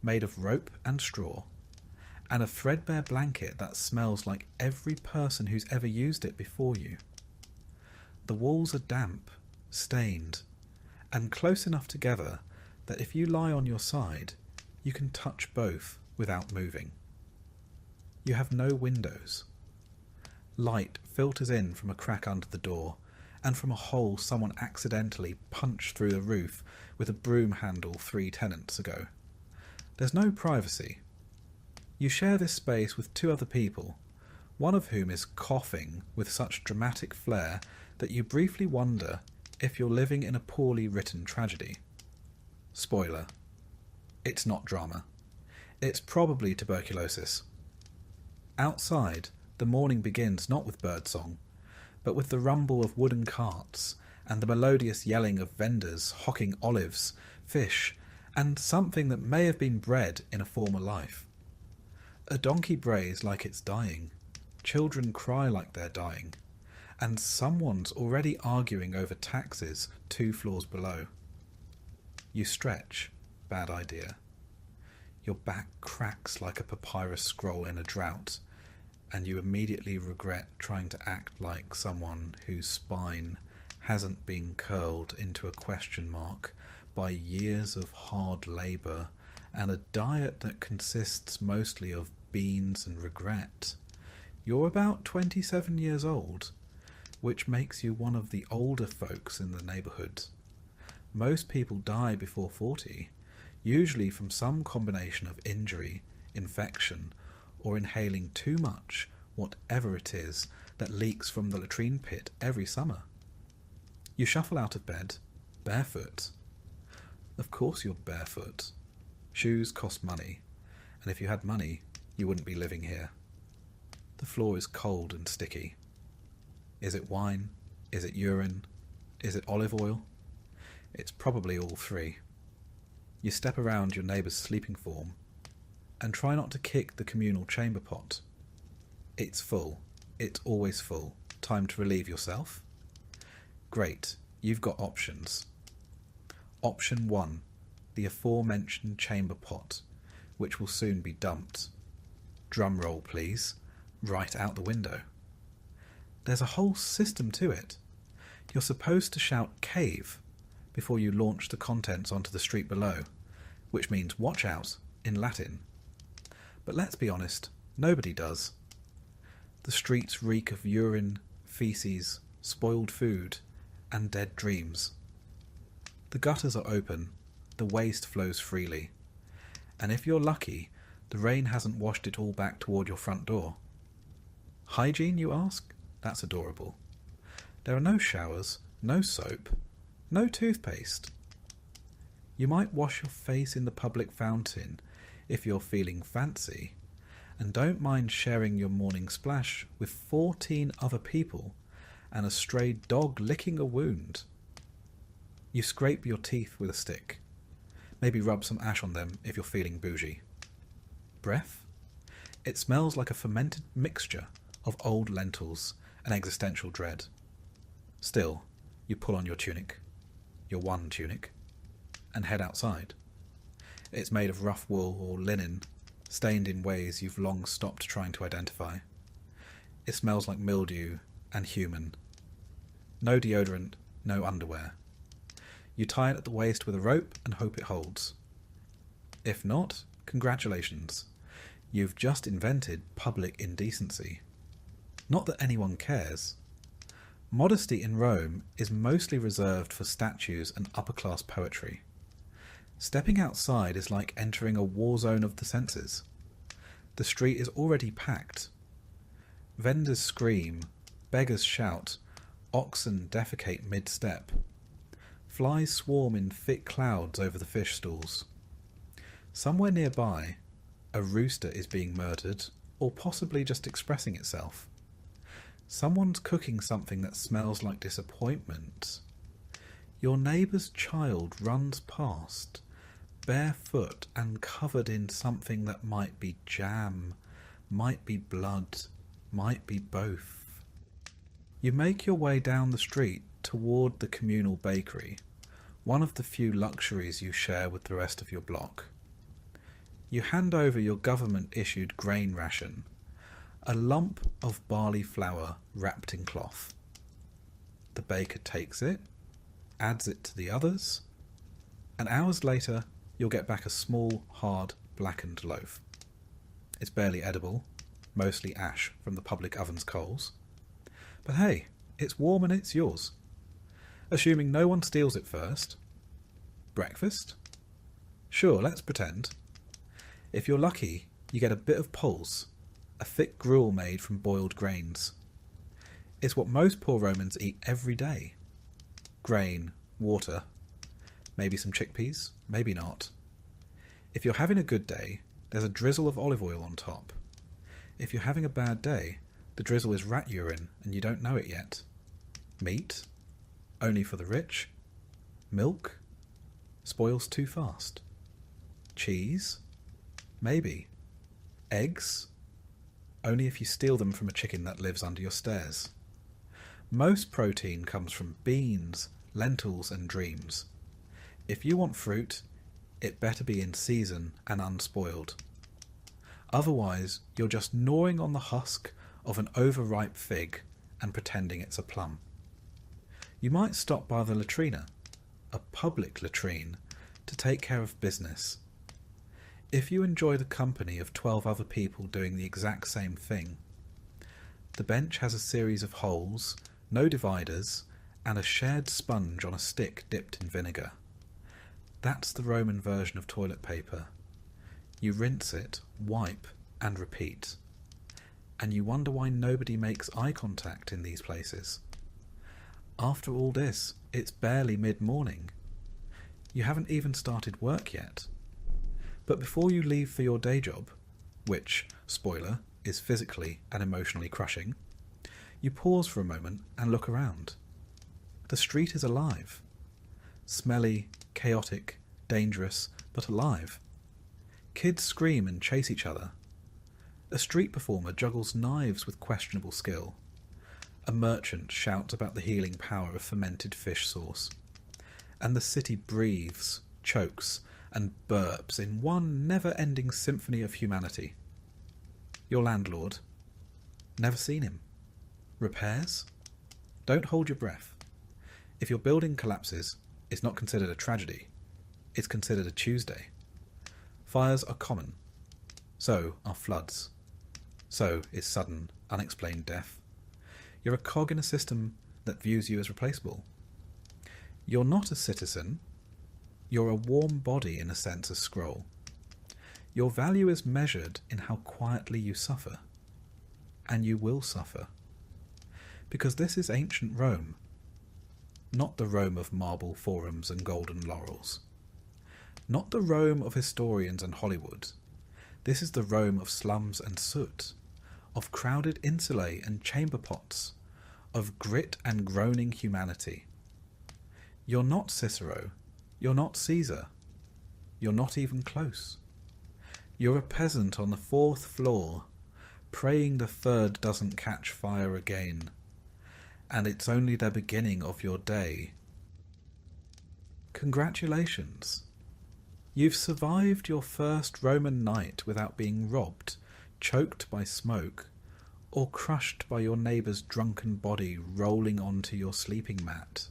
made of rope and straw, and a threadbare blanket that smells like every person who's ever used it before you. The walls are damp, stained, and close enough together that if you lie on your side, you can touch both without moving. You have no windows. Light filters in from a crack under the door, and from a hole someone accidentally punched through the roof with a broom handle 3 tenants ago. There's no privacy. You share this space with 2 other people, one of whom is coughing with such dramatic flair that you briefly wonder if you're living in a poorly written tragedy. Spoiler. It's not drama. It's probably tuberculosis. Outside, the morning begins not with birdsong, but with the rumble of wooden carts and the melodious yelling of vendors hawking olives, fish, and something that may have been bread in a former life. A donkey brays like it's dying, children cry like they're dying, and someone's already arguing over taxes 2 floors below. You stretch. Bad idea. Your back cracks like a papyrus scroll in a drought, and you immediately regret trying to act like someone whose spine hasn't been curled into a question mark by years of hard labour and a diet that consists mostly of beans and regret. You're about 27 years old. which makes you one of the older folks in the neighbourhood. Most people die before 40, usually from some combination of injury, infection, or inhaling too much whatever it is that leaks from the latrine pit every summer. You shuffle out of bed, barefoot. Of course you're barefoot. Shoes cost money, and if you had money, you wouldn't be living here. The floor is cold and sticky. Is it wine? Is it urine? Is it olive oil? It's probably all three. You step around your neighbour's sleeping form and try not to kick the communal chamber pot. It's full. It's always full. Time to relieve yourself? Great, you've got options. Option 1, the aforementioned chamber pot, which will soon be dumped. Drum roll, please. Right out the window. There's a whole system to it. You're supposed to shout "cave" before you launch the contents onto the street below, which means "watch out" in Latin. But let's be honest, nobody does. The streets reek of urine, feces, spoiled food, and dead dreams. The gutters are open, the waste flows freely, and if you're lucky, the rain hasn't washed it all back toward your front door. Hygiene, you ask? That's adorable. There are no showers, no soap, no toothpaste. You might wash your face in the public fountain if you're feeling fancy, and don't mind sharing your morning splash with 14 other people and a stray dog licking a wound. You scrape your teeth with a stick. Maybe rub some ash on them if you're feeling bougie. Breath? It smells like a fermented mixture of old lentils and existential dread. Still, you pull on your tunic, your one tunic, and head outside. It's made of rough wool or linen, stained in ways you've long stopped trying to identify. It smells like mildew and human. No deodorant, no underwear. You tie it at the waist with a rope and hope it holds. If not, congratulations. You've just invented public indecency. Not that anyone cares. Modesty in Rome is mostly reserved for statues and upper-class poetry. Stepping outside is like entering a war zone of the senses. The street is already packed. Vendors scream, beggars shout, oxen defecate mid-step. Flies swarm in thick clouds over the fish stalls. Somewhere nearby, a rooster is being murdered, or possibly just expressing itself. Someone's cooking something that smells like disappointment. Your neighbour's child runs past, barefoot and covered in something that might be jam, might be blood, might be both. You make your way down the street toward the communal bakery, one of the few luxuries you share with the rest of your block. You hand over your government-issued grain ration, a lump of barley flour wrapped in cloth. The baker takes it, adds it to the others, and hours later you'll get back a small, hard, blackened loaf. It's barely edible, mostly ash from the public oven's coals. But hey, it's warm and it's yours. Assuming no one steals it first. Breakfast? Sure, let's pretend. If you're lucky, you get a bit of pulse, a thick gruel made from boiled grains. It's what most poor Romans eat every day. Grain, water, maybe some chickpeas, maybe not. If you're having a good day, there's a drizzle of olive oil on top. If you're having a bad day, the drizzle is rat urine and you don't know it yet. Meat? Only for the rich? Milk? Spoils too fast. Cheese? Maybe. Eggs? Only if you steal them from a chicken that lives under your stairs. Most protein comes from beans, lentils and dreams. If you want fruit, it better be in season and unspoiled. Otherwise, you're just gnawing on the husk of an overripe fig and pretending it's a plum. You might stop by the latrina, a public latrine, to take care of business. If you enjoy the company of 12 other people doing the exact same thing, the bench has a series of holes, no dividers, and a shared sponge on a stick dipped in vinegar. That's the Roman version of toilet paper. You rinse it, wipe, and repeat. And you wonder why nobody makes eye contact in these places. After all this, it's barely mid-morning. You haven't even started work yet. But before you leave for your day job, which, spoiler, is physically and emotionally crushing, you pause for a moment and look around. The street is alive. Smelly, chaotic, dangerous, but alive. Kids scream and chase each other. A street performer juggles knives with questionable skill. A merchant shouts about the healing power of fermented fish sauce. And the city breathes, chokes, and burps in one never-ending symphony of humanity. Your landlord? Never seen him. Repairs? Don't hold your breath. If your building collapses, it's not considered a tragedy. It's considered a Tuesday. Fires are common. So are floods. So is sudden, unexplained death. You're a cog in a system that views you as replaceable. You're not a citizen. You're a warm body in a census scroll. Your value is measured in how quietly you suffer. And you will suffer. Because this is ancient Rome. Not the Rome of marble forums and golden laurels. Not the Rome of historians and Hollywood. This is the Rome of slums and soot, of crowded insulae and chamber pots, of grit and groaning humanity. You're not Cicero. You're not Caesar. You're not even close. You're a peasant on the 4th floor, praying the 3rd doesn't catch fire again. And it's only the beginning of your day. Congratulations. You've survived your first Roman night without being robbed, choked by smoke, or crushed by your neighbour's drunken body rolling onto your sleeping mat.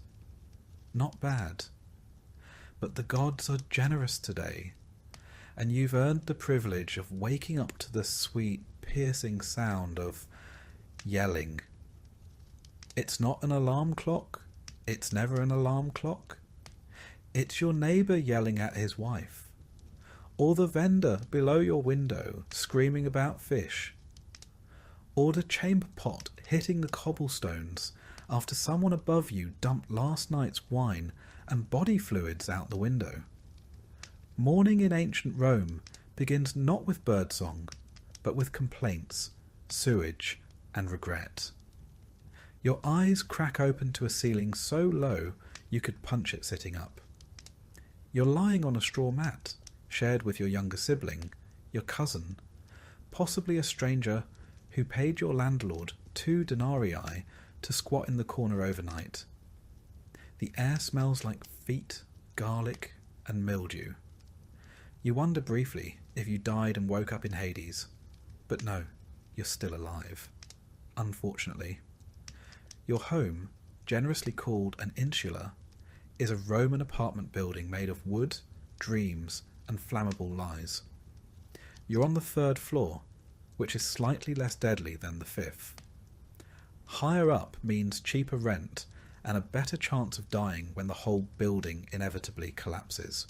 Not bad. But the gods are generous today, and you've earned the privilege of waking up to the sweet, piercing sound of yelling. It's not an alarm clock. It's never an alarm clock. It's your neighbour yelling at his wife, or the vendor below your window screaming about fish, or the chamber pot hitting the cobblestones after someone above you dumped last night's wine and body fluids out the window. Morning in ancient Rome begins not with birdsong, but with complaints, sewage, and regret. Your eyes crack open to a ceiling so low you could punch it sitting up. You're lying on a straw mat, shared with your younger sibling, your cousin, possibly a stranger who paid your landlord 2 denarii to squat in the corner overnight. The air smells like feet, garlic, and mildew. You wonder briefly if you died and woke up in Hades, but no, you're still alive. Unfortunately. Your home, generously called an insula, is a Roman apartment building made of wood, dreams, and flammable lies. You're on the 3rd floor, which is slightly less deadly than the 5th. Higher up means cheaper rent and a better chance of dying when the whole building inevitably collapses.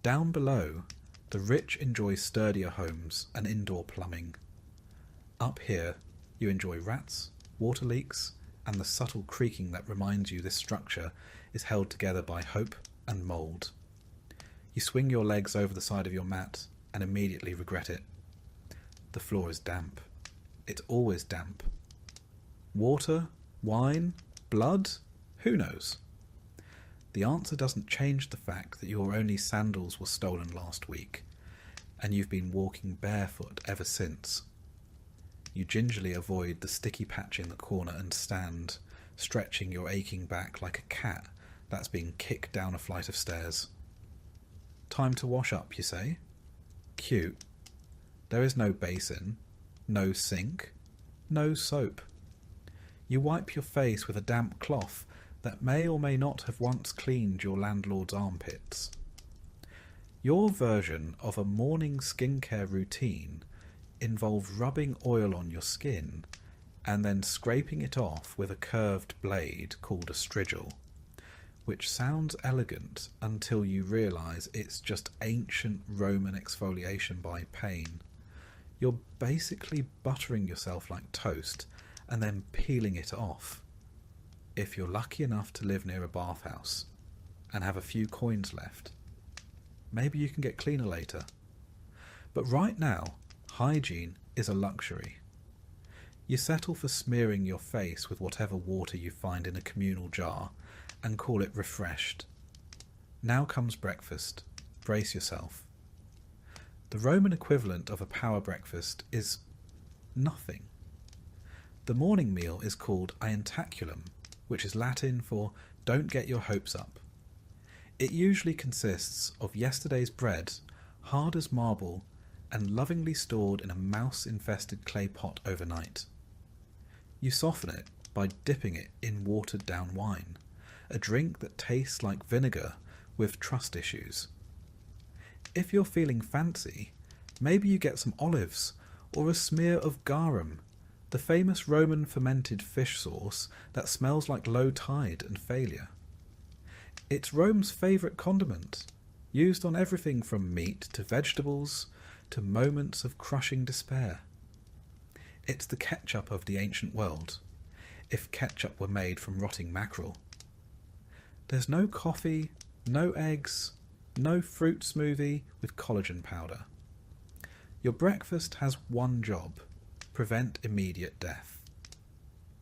Down below, the rich enjoy sturdier homes and indoor plumbing. Up here, you enjoy rats, water leaks, and the subtle creaking that reminds you this structure is held together by hope and mould. You swing your legs over the side of your mat and immediately regret it. The floor is damp. It's always damp. Water? Wine? Blood? Who knows? The answer doesn't change the fact that your only sandals were stolen last week, and you've been walking barefoot ever since. You gingerly avoid the sticky patch in the corner and stand, stretching your aching back like a cat that's been kicked down a flight of stairs. Time to wash up, you say? Cute. There is no basin, no sink, no soap. You wipe your face with a damp cloth that may or may not have once cleaned your landlord's armpits. Your version of a morning skincare routine involves rubbing oil on your skin and then scraping it off with a curved blade called a strigil, which sounds elegant until you realise it's just ancient Roman exfoliation by pain. You're basically buttering yourself like toast and then peeling it off. If you're lucky enough to live near a bathhouse and have a few coins left, maybe you can get cleaner later. But right now, hygiene is a luxury. You settle for smearing your face with whatever water you find in a communal jar and call it refreshed. Now comes breakfast. Brace yourself. The Roman equivalent of a power breakfast is nothing. The morning meal is called ientaculum, which is Latin for don't get your hopes up. It usually consists of yesterday's bread, hard as marble, and lovingly stored in a mouse-infested clay pot overnight. You soften it by dipping it in watered-down wine, a drink that tastes like vinegar with trust issues. If you're feeling fancy, maybe you get some olives or a smear of garum, the famous Roman fermented fish sauce that smells like low tide and failure. It's Rome's favourite condiment, used on everything from meat to vegetables to moments of crushing despair. It's the ketchup of the ancient world, if ketchup were made from rotting mackerel. There's no coffee, no eggs, no fruit smoothie with collagen powder. Your breakfast has one job: prevent immediate death.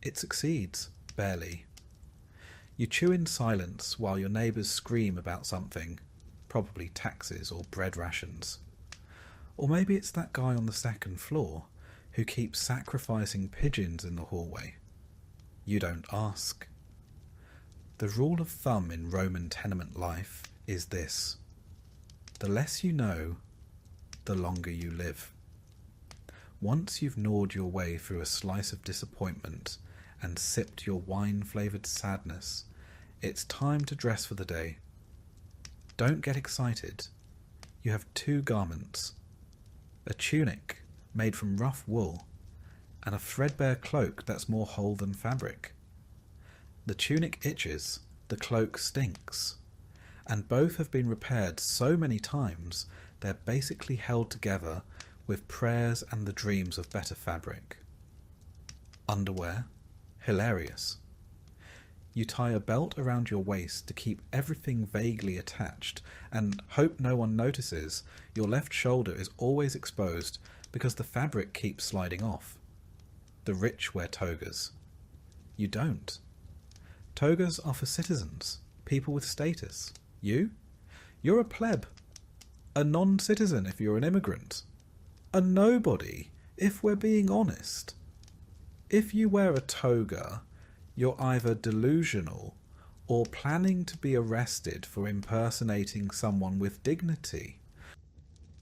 It succeeds, barely. You chew in silence while your neighbours scream about something, probably taxes or bread rations. Or maybe it's that guy on the second floor who keeps sacrificing pigeons in the hallway. You don't ask. The rule of thumb in Roman tenement life is this: the less you know, the longer you live. Once you've gnawed your way through a slice of disappointment and sipped your wine-flavoured sadness, it's time to dress for the day. Don't get excited. You have two garments: a tunic made from rough wool and a threadbare cloak that's more whole than fabric. The tunic itches, the cloak stinks, and both have been repaired so many times they're basically held together with prayers and the dreams of better fabric. Underwear? Hilarious. You tie a belt around your waist to keep everything vaguely attached and hope no one notices your left shoulder is always exposed because the fabric keeps sliding off. The rich wear togas. You don't. Togas are for citizens, people with status. You? You're a pleb. A non-citizen if you're an immigrant. A nobody, if we're being honest. If you wear a toga, you're either delusional or planning to be arrested for impersonating someone with dignity.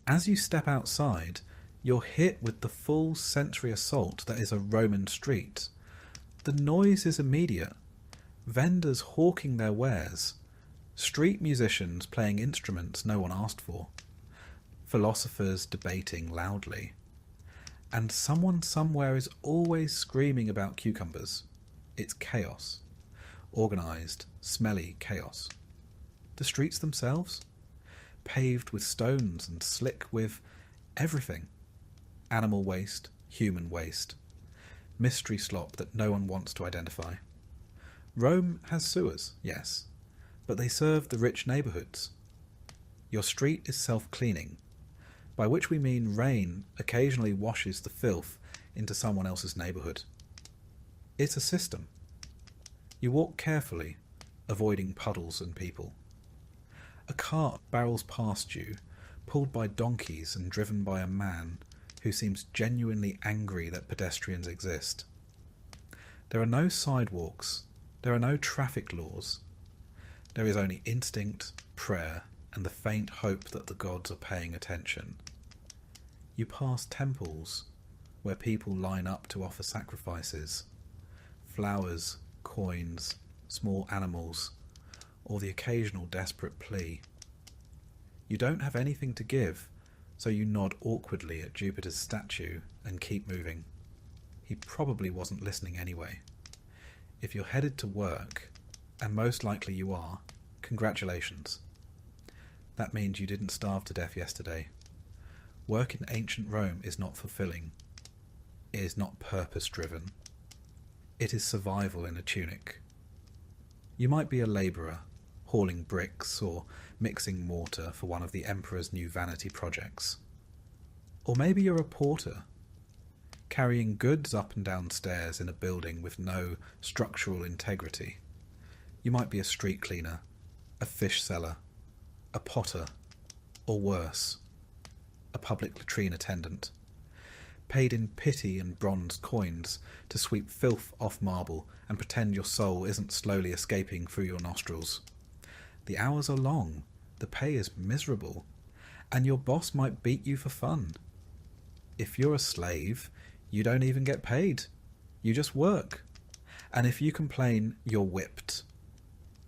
As you step outside, you're hit with the full sensory assault that is a Roman street. The noise is immediate. Vendors hawking their wares. Street musicians playing instruments no one asked for. Philosophers debating loudly. And someone somewhere is always screaming about cucumbers. It's chaos. Organised, smelly chaos. The streets themselves? Paved with stones and slick with everything. Animal waste, human waste. Mystery slop that no one wants to identify. Rome has sewers, yes, but they serve the rich neighbourhoods. Your street is self-cleaning, by which we mean rain occasionally washes the filth into someone else's neighbourhood. It's a system. You walk carefully, avoiding puddles and people. A cart barrels past you, pulled by donkeys and driven by a man who seems genuinely angry that pedestrians exist. There are no sidewalks, there are no traffic laws. There is only instinct, prayer, and the faint hope that the gods are paying attention. You pass temples where people line up to offer sacrifices. Flowers, coins, small animals, or the occasional desperate plea. You don't have anything to give, so you nod awkwardly at Jupiter's statue and keep moving. he probably wasn't listening anyway. If you're headed to work, and most likely you are, congratulations. That means you didn't starve to death yesterday. Work in ancient Rome is not fulfilling. It is not purpose-driven. It is survival in a tunic. You might be a labourer, hauling bricks or mixing mortar for one of the Emperor's new vanity projects. Or maybe you're a porter, carrying goods up and down stairs in a building with no structural integrity. You might be a street cleaner, a fish seller, a potter, or worse, a public latrine attendant, paid in pity and bronze coins to sweep filth off marble and pretend your soul isn't slowly escaping through your nostrils. The hours are long, the pay is miserable, and your boss might beat you for fun. If you're a slave, you don't even get paid. You just work. And if you complain, you're whipped.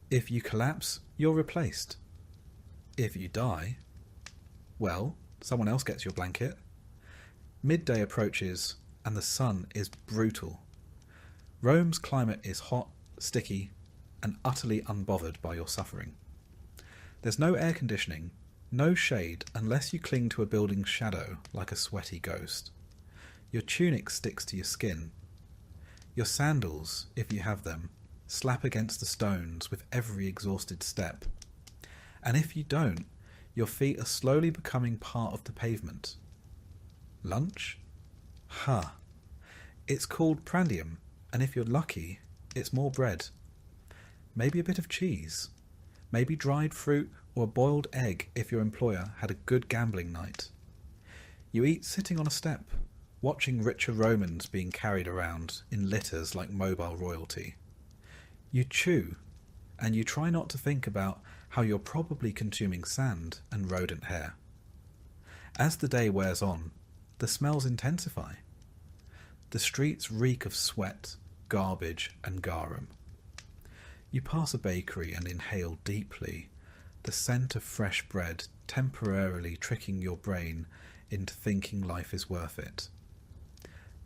If you collapse, you're replaced. If you die, well, someone else gets your blanket. Midday approaches, and the sun is brutal. Rome's climate is hot, sticky, and utterly unbothered by your suffering. There's no air conditioning, no shade unless you cling to a building's shadow like a sweaty ghost. Your tunic sticks to your skin. Your sandals, if you have them, slap against the stones with every exhausted step. And if you don't, your feet are slowly becoming part of the pavement. Lunch? Ha! It's called prandium, and if you're lucky, it's more bread. Maybe a bit of cheese. Maybe dried fruit or a boiled egg if your employer had a good gambling night. You eat sitting on a step, watching richer Romans being carried around in litters like mobile royalty. You chew, and you try not to think about how you're probably consuming sand and rodent hair. As the day wears on, the smells intensify. The streets reek of sweat, garbage, and garum. You pass a bakery and inhale deeply, the scent of fresh bread temporarily tricking your brain into thinking life is worth it.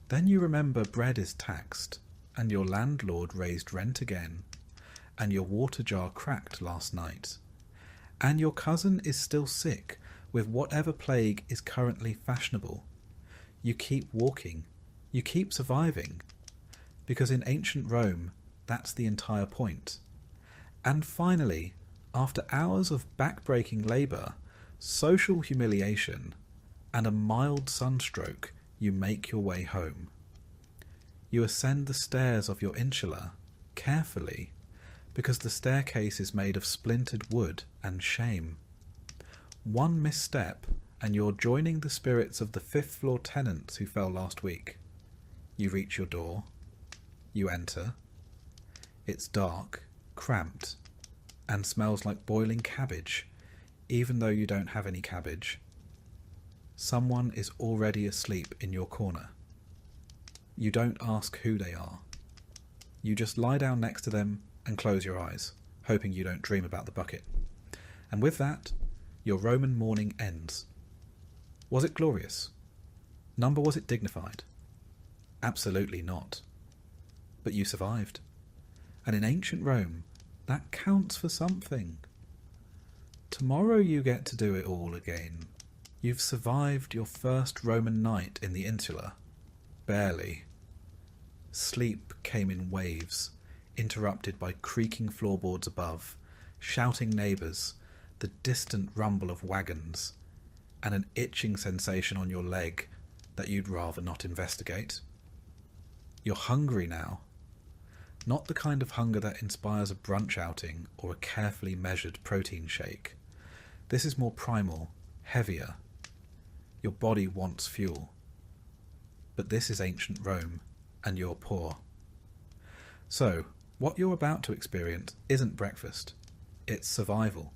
Then you remember bread is taxed, and your landlord raised rent again, and your water jar cracked last night, and your cousin is still sick with whatever plague is currently fashionable. You keep walking, you keep surviving, because in ancient Rome, that's the entire point. And finally, after hours of back-breaking labour, social humiliation, and a mild sunstroke, you make your way home. You ascend the stairs of your insula carefully, because the staircase is made of splintered wood and shame. One misstep, and you're joining the spirits of the fifth-floor tenants who fell last week. You reach your door. You enter. It's dark, cramped, and smells like boiling cabbage, even though you don't have any cabbage. Someone is already asleep in your corner. You don't ask who they are. You just lie down next to them and close your eyes, hoping you don't dream about the bucket. And with that, your Roman morning ends. Was it glorious? Number, was it dignified? Absolutely not. But you survived. And in ancient Rome, that counts for something. Tomorrow you get to do it all again. You've survived your first Roman night in the insula. Barely. Sleep came in waves, interrupted by creaking floorboards above, shouting neighbours, the distant rumble of wagons, and an itching sensation on your leg that you'd rather not investigate. You're hungry now. Not the kind of hunger that inspires a brunch outing or a carefully measured protein shake. This is more primal, heavier. Your body wants fuel. But this is ancient Rome, and you're poor. So, what you're about to experience isn't breakfast. It's survival.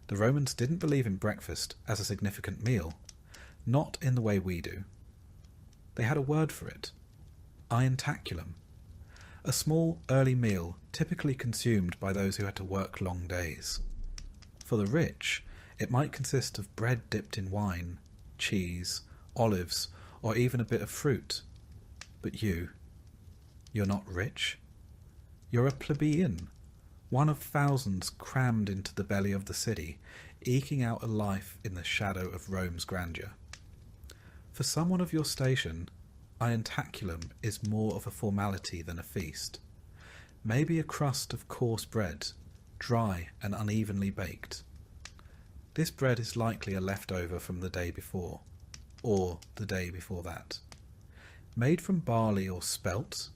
The Romans didn't believe in breakfast as a significant meal, not in the way we do. They had a word for it, ientaculum, a small early meal typically consumed by those who had to work long days. For the rich, it might consist of bread dipped in wine, cheese, olives, or even a bit of fruit. But you're not rich. You're a plebeian, one of thousands crammed into the belly of the city, eking out a life in the shadow of Rome's grandeur. For someone of your station, Ientaculum is more of a formality than a feast. Maybe a crust of coarse bread, dry and unevenly baked. This bread is likely a leftover from the day before, or the day before that. Made from barley or spelt,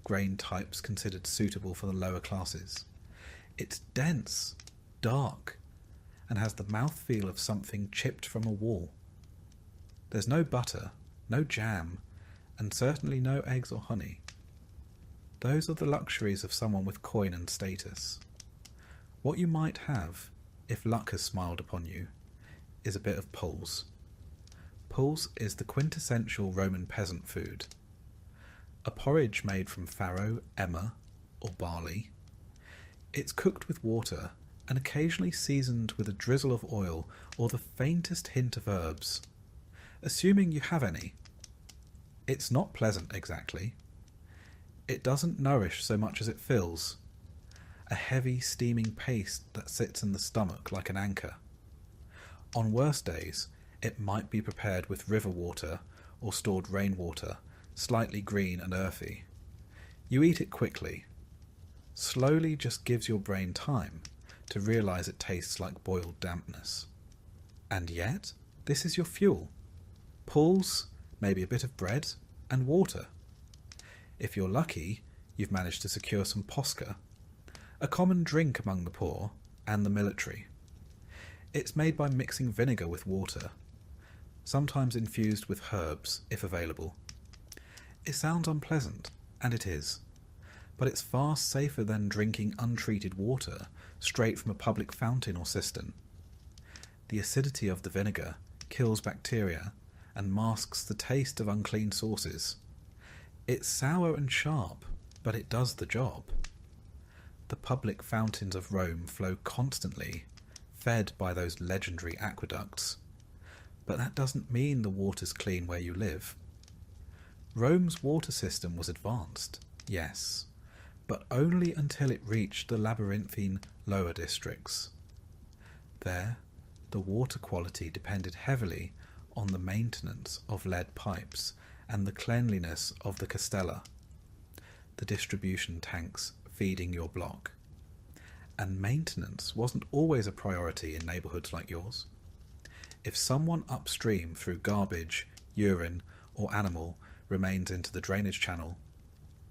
grain types considered suitable for the lower classes. It's dense, dark, and has the mouthfeel of something chipped from a wall. There's no butter, no jam, and certainly no eggs or honey. Those are the luxuries of someone with coin and status. What you might have, if luck has smiled upon you, is a bit of pulse. Pulse is the quintessential Roman peasant food. A porridge made from farro, emmer, or barley. It's cooked with water and occasionally seasoned with a drizzle of oil or the faintest hint of herbs, assuming you have any. It's not pleasant exactly. It doesn't nourish so much as it fills. A heavy steaming paste that sits in the stomach like an anchor. On worse days, it might be prepared with river water or stored rainwater, slightly green and earthy. You eat it quickly. Slowly just gives your brain time to realise it tastes like boiled dampness. And yet, this is your fuel. Pulse, maybe a bit of bread, and water. If you're lucky, you've managed to secure some posca, a common drink among the poor and the military. It's made by mixing vinegar with water, sometimes infused with herbs, if available. It sounds unpleasant, and it is, but it's far safer than drinking untreated water straight from a public fountain or cistern. The acidity of the vinegar kills bacteria and masks the taste of unclean sources. It's sour and sharp, but it does the job. The public fountains of Rome flow constantly, fed by those legendary aqueducts. But that doesn't mean the water's clean where you live. Rome's water system was advanced, yes, but only until it reached the labyrinthine lower districts. There, the water quality depended heavily on the maintenance of lead pipes and the cleanliness of the castella, the distribution tanks feeding your block. And maintenance wasn't always a priority in neighbourhoods like yours. If someone upstream through garbage, urine, or animal remains into the drainage channel,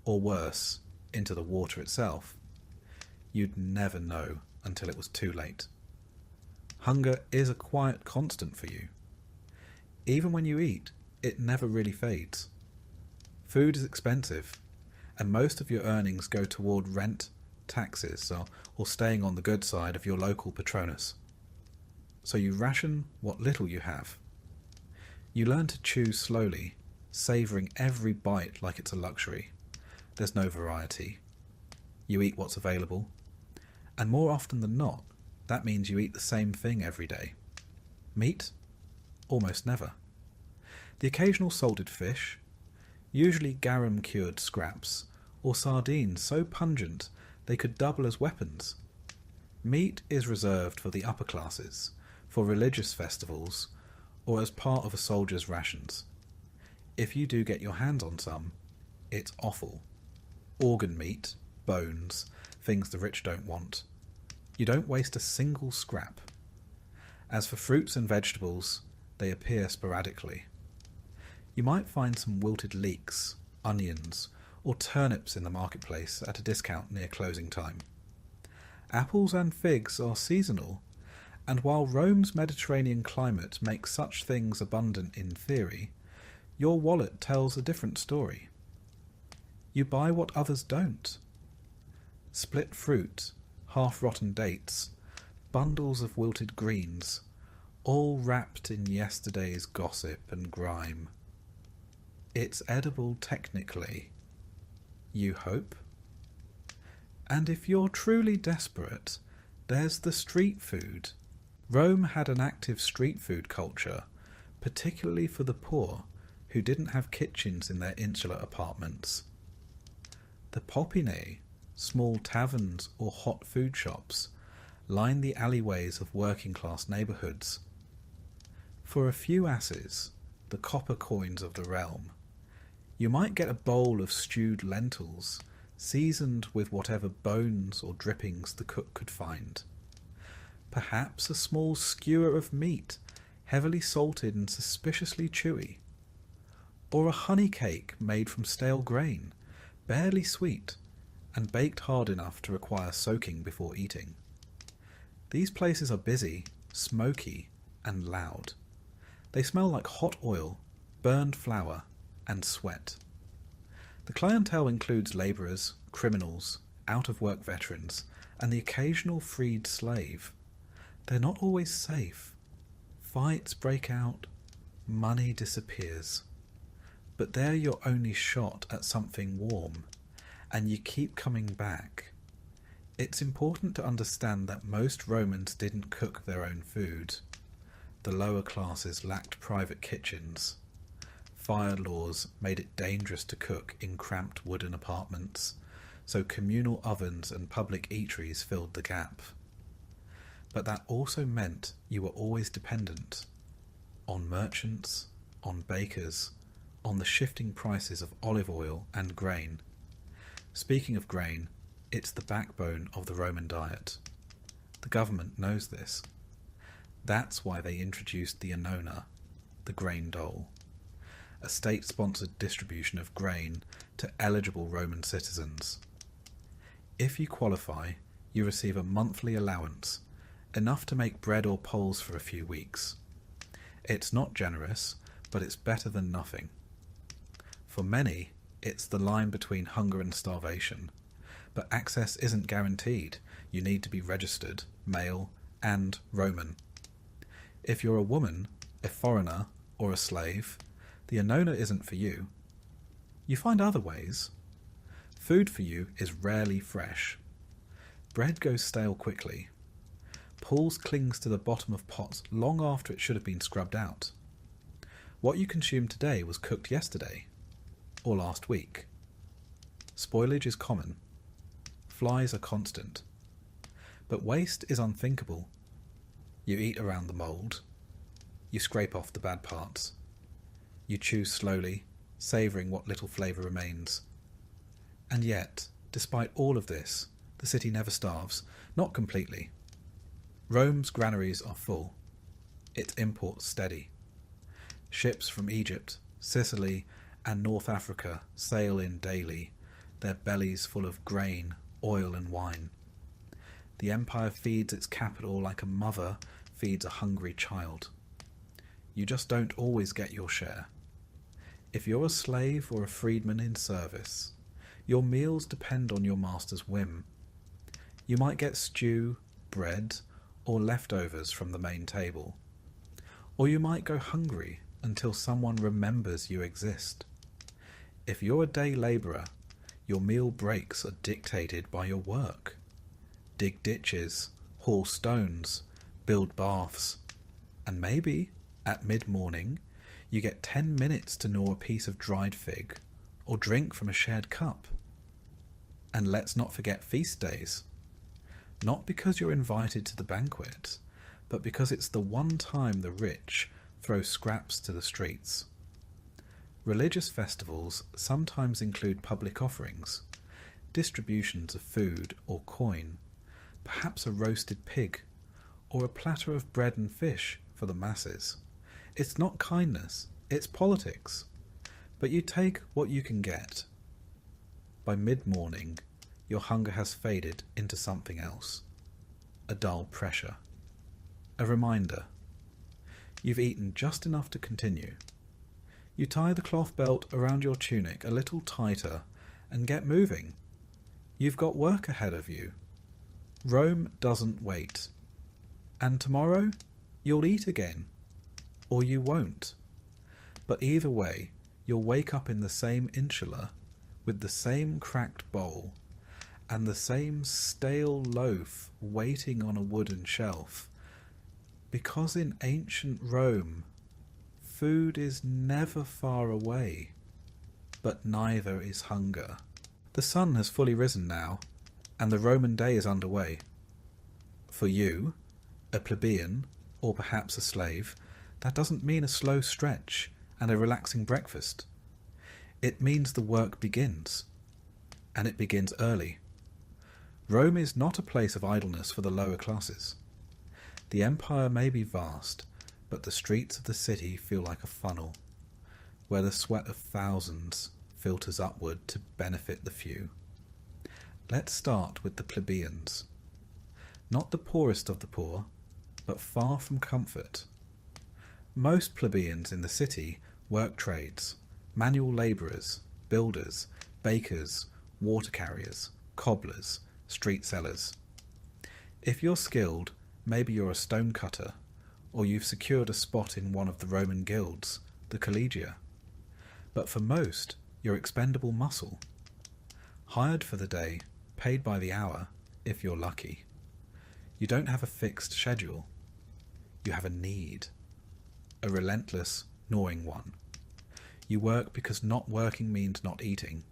or worse, into the water itself, you'd never know until it was too late. Hunger is a quiet constant for you. Even when you eat, it never really fades. Food is expensive, and most of your earnings go toward rent, taxes, or staying on the good side of your local patronus. So you ration what little you have. You learn to chew slowly, savouring every bite like it's a luxury. There's no variety. You eat what's available, and more often than not, that means you eat the same thing every day. Meat? Almost never. The occasional salted fish, usually garum-cured scraps, or sardines so pungent they could double as weapons. Meat is reserved for the upper classes, for religious festivals, or as part of a soldier's rations. If you do get your hands on some, it's offal. Organ meat, bones, things the rich don't want. You don't waste a single scrap. As for fruits and vegetables, they appear sporadically. You might find some wilted leeks, onions, or turnips in the marketplace at a discount near closing time. Apples and figs are seasonal, and while Rome's Mediterranean climate makes such things abundant in theory, your wallet tells a different story. You buy what others don't. Split fruit, half-rotten dates, bundles of wilted greens, all wrapped in yesterday's gossip and grime. It's edible technically. You hope? And if you're truly desperate, there's the street food. Rome had an active street food culture, particularly for the poor, who didn't have kitchens in their insular apartments. The popinae, small taverns or hot food shops, line the alleyways of working-class neighbourhoods. For a few asses, the copper coins of the realm, you might get a bowl of stewed lentils, seasoned with whatever bones or drippings the cook could find. Perhaps a small skewer of meat, heavily salted and suspiciously chewy. Or a honey cake made from stale grain, barely sweet, and baked hard enough to require soaking before eating. These places are busy, smoky, and loud. They smell like hot oil, burned flour, and sweat. The clientele includes labourers, criminals, out-of-work veterans, and the occasional freed slave. They're not always safe. Fights break out, money disappears. But they're your only shot at something warm, and you keep coming back. It's important to understand that most Romans didn't cook their own food. The lower classes lacked private kitchens. Fire laws made it dangerous to cook in cramped wooden apartments, so communal ovens and public eateries filled the gap. But that also meant you were always dependent on merchants, on bakers, on the shifting prices of olive oil and grain. Speaking of grain, it's the backbone of the Roman diet. The government knows this. That's why they introduced the annona, the grain dole, a state-sponsored distribution of grain to eligible Roman citizens. If you qualify, you receive a monthly allowance, enough to make bread or poles for a few weeks. It's not generous, but it's better than nothing. For many, it's the line between hunger and starvation, but access isn't guaranteed. You need to be registered, male, and Roman. If you're a woman, a foreigner, or a slave, the annona isn't for you. You find other ways. Food for you is rarely fresh. Bread goes stale quickly. Pools clings to the bottom of pots long after it should have been scrubbed out. What you consumed today was cooked yesterday, or last week. Spoilage is common. Flies are constant. But waste is unthinkable. You eat around the mould. You scrape off the bad parts. You chew slowly, savouring what little flavour remains. And yet, despite all of this, the city never starves, not completely. Rome's granaries are full. Its imports steady. Ships from Egypt, Sicily, and North Africa sail in daily, their bellies full of grain, oil, and wine. The empire feeds its capital like a mother feeds a hungry child. You just don't always get your share. If you're a slave or a freedman in service, your meals depend on your master's whim. You might get stew, bread, or leftovers from the main table. Or you might go hungry until someone remembers you exist. If you're a day labourer, your meal breaks are dictated by your work. Dig ditches, haul stones, build baths, and maybe, at mid-morning, you get 10 minutes to gnaw a piece of dried fig or drink from a shared cup. And let's not forget feast days. Not because you're invited to the banquet, but because it's the one time the rich throw scraps to the streets. Religious festivals sometimes include public offerings, distributions of food or coin, perhaps a roasted pig, or a platter of bread and fish for the masses. It's not kindness, it's politics. But you take what you can get. By mid-morning, your hunger has faded into something else. A dull pressure. A reminder. You've eaten just enough to continue. You tie the cloth belt around your tunic a little tighter and get moving. You've got work ahead of you. Rome doesn't wait. And tomorrow, you'll eat again. Or you won't. But either way, you'll wake up in the same insula, with the same cracked bowl, and the same stale loaf waiting on a wooden shelf. Because in ancient Rome, Food is never far away, but neither is hunger. The sun has fully risen now, and the Roman day is underway. For you, a plebeian, or perhaps a slave, that doesn't mean a slow stretch and a relaxing breakfast. It means the work begins, and it begins early. Rome is not a place of idleness for the lower classes. The empire may be vast, but the streets of the city feel like a funnel, where the sweat of thousands filters upward to benefit the few. Let's start with the plebeians. Not the poorest of the poor, but far from comfort. Most plebeians in the city work trades, manual labourers, builders, bakers, water carriers, cobblers, street sellers. If you're skilled, maybe you're a stone cutter, or you've secured a spot in one of the Roman guilds, the collegia. But for most, you're expendable muscle. Hired for the day, paid by the hour, if you're lucky. You don't have a fixed schedule. You have a need. A relentless, gnawing one. You work because not working means not eating.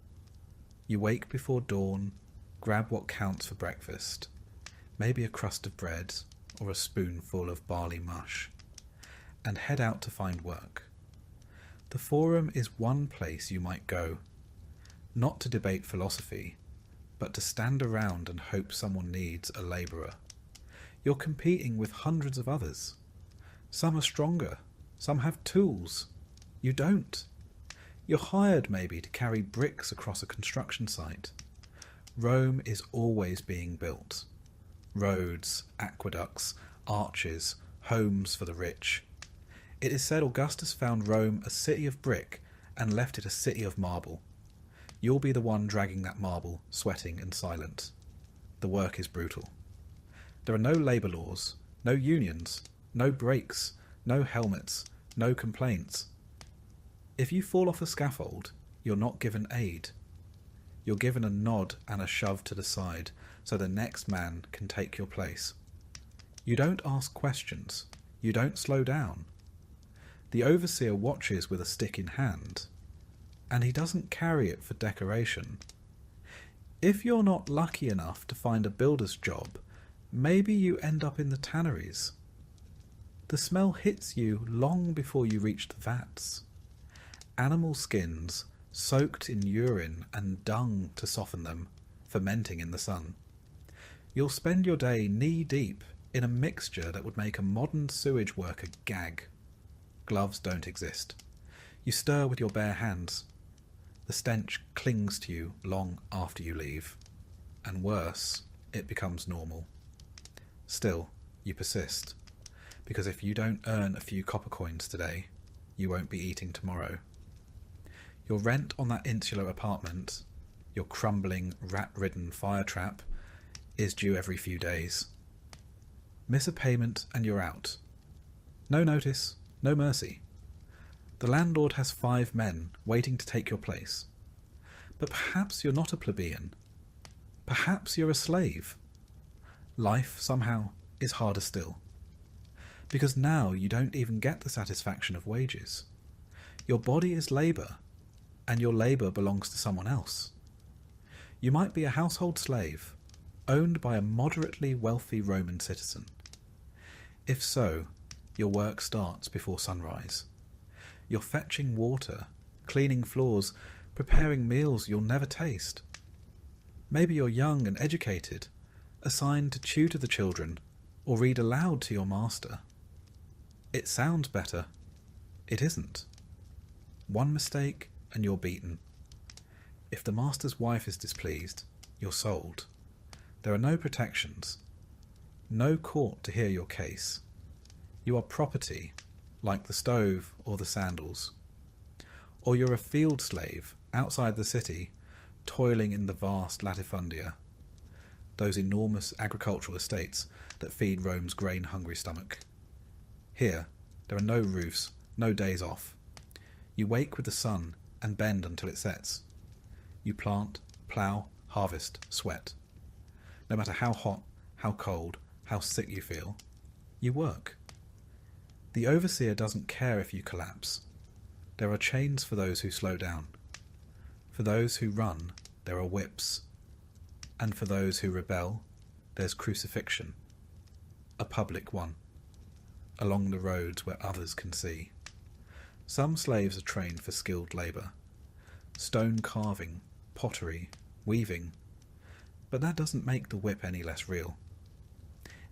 You wake before dawn, grab what counts for breakfast, maybe a crust of bread or a spoonful of barley mush, and head out to find work. The forum is one place you might go, not to debate philosophy, but to stand around and hope someone needs a labourer. You're competing with hundreds of others. Some are stronger, some have tools. You don't. You're hired maybe to carry bricks across a construction site. Rome is always being built. Roads, aqueducts, arches, homes for the rich. It is said Augustus found Rome a city of brick and left it a city of marble. You'll be the one dragging that marble, sweating and silent. The work is brutal. There are no labour laws, no unions, no breaks, no helmets, no complaints. If you fall off a scaffold, you're not given aid. You're given a nod and a shove to the side so the next man can take your place. You don't ask questions. You don't slow down. The overseer watches with a stick in hand, and he doesn't carry it for decoration. If you're not lucky enough to find a builder's job, maybe you end up in the tanneries. The smell hits you long before you reach the vats. Animal skins, soaked in urine and dung to soften them, fermenting in the sun. You'll spend your day knee-deep in a mixture that would make a modern sewage worker gag. Gloves don't exist. You stir with your bare hands. The stench clings to you long after you leave. And worse, it becomes normal. Still, you persist. Because if you don't earn a few copper coins today, you won't be eating tomorrow. Your rent on that insular apartment, your crumbling, rat-ridden fire trap, is due every few days. Miss a payment and you're out. No notice, no mercy. The landlord has 5 men waiting to take your place. But perhaps you're not a plebeian. Perhaps you're a slave. Life, somehow, is harder still. Because now you don't even get the satisfaction of wages. Your body is labour, and your labour belongs to someone else. You might be a household slave, owned by a moderately wealthy Roman citizen. If so, your work starts before sunrise. You're fetching water, cleaning floors, preparing meals you'll never taste. Maybe you're young and educated, assigned to tutor the children or read aloud to your master. It sounds better. It isn't. One mistake and you're beaten. If the master's wife is displeased, you're sold. There are no protections. No court to hear your case. You are property, like the stove or the sandals. Or you're a field slave outside the city, toiling in the vast latifundia, those enormous agricultural estates that feed Rome's grain-hungry stomach. Here, there are no roofs, no days off. You wake with the sun and bend until it sets. You plant, plough, harvest, sweat. No matter how hot, how cold, how sick you feel, you work. The overseer doesn't care if you collapse. There are chains for those who slow down. For those who run, there are whips. And for those who rebel, there's crucifixion. A public one. Along the roads where others can see. Some slaves are trained for skilled labour. Stone carving, pottery, weaving. But that doesn't make the whip any less real.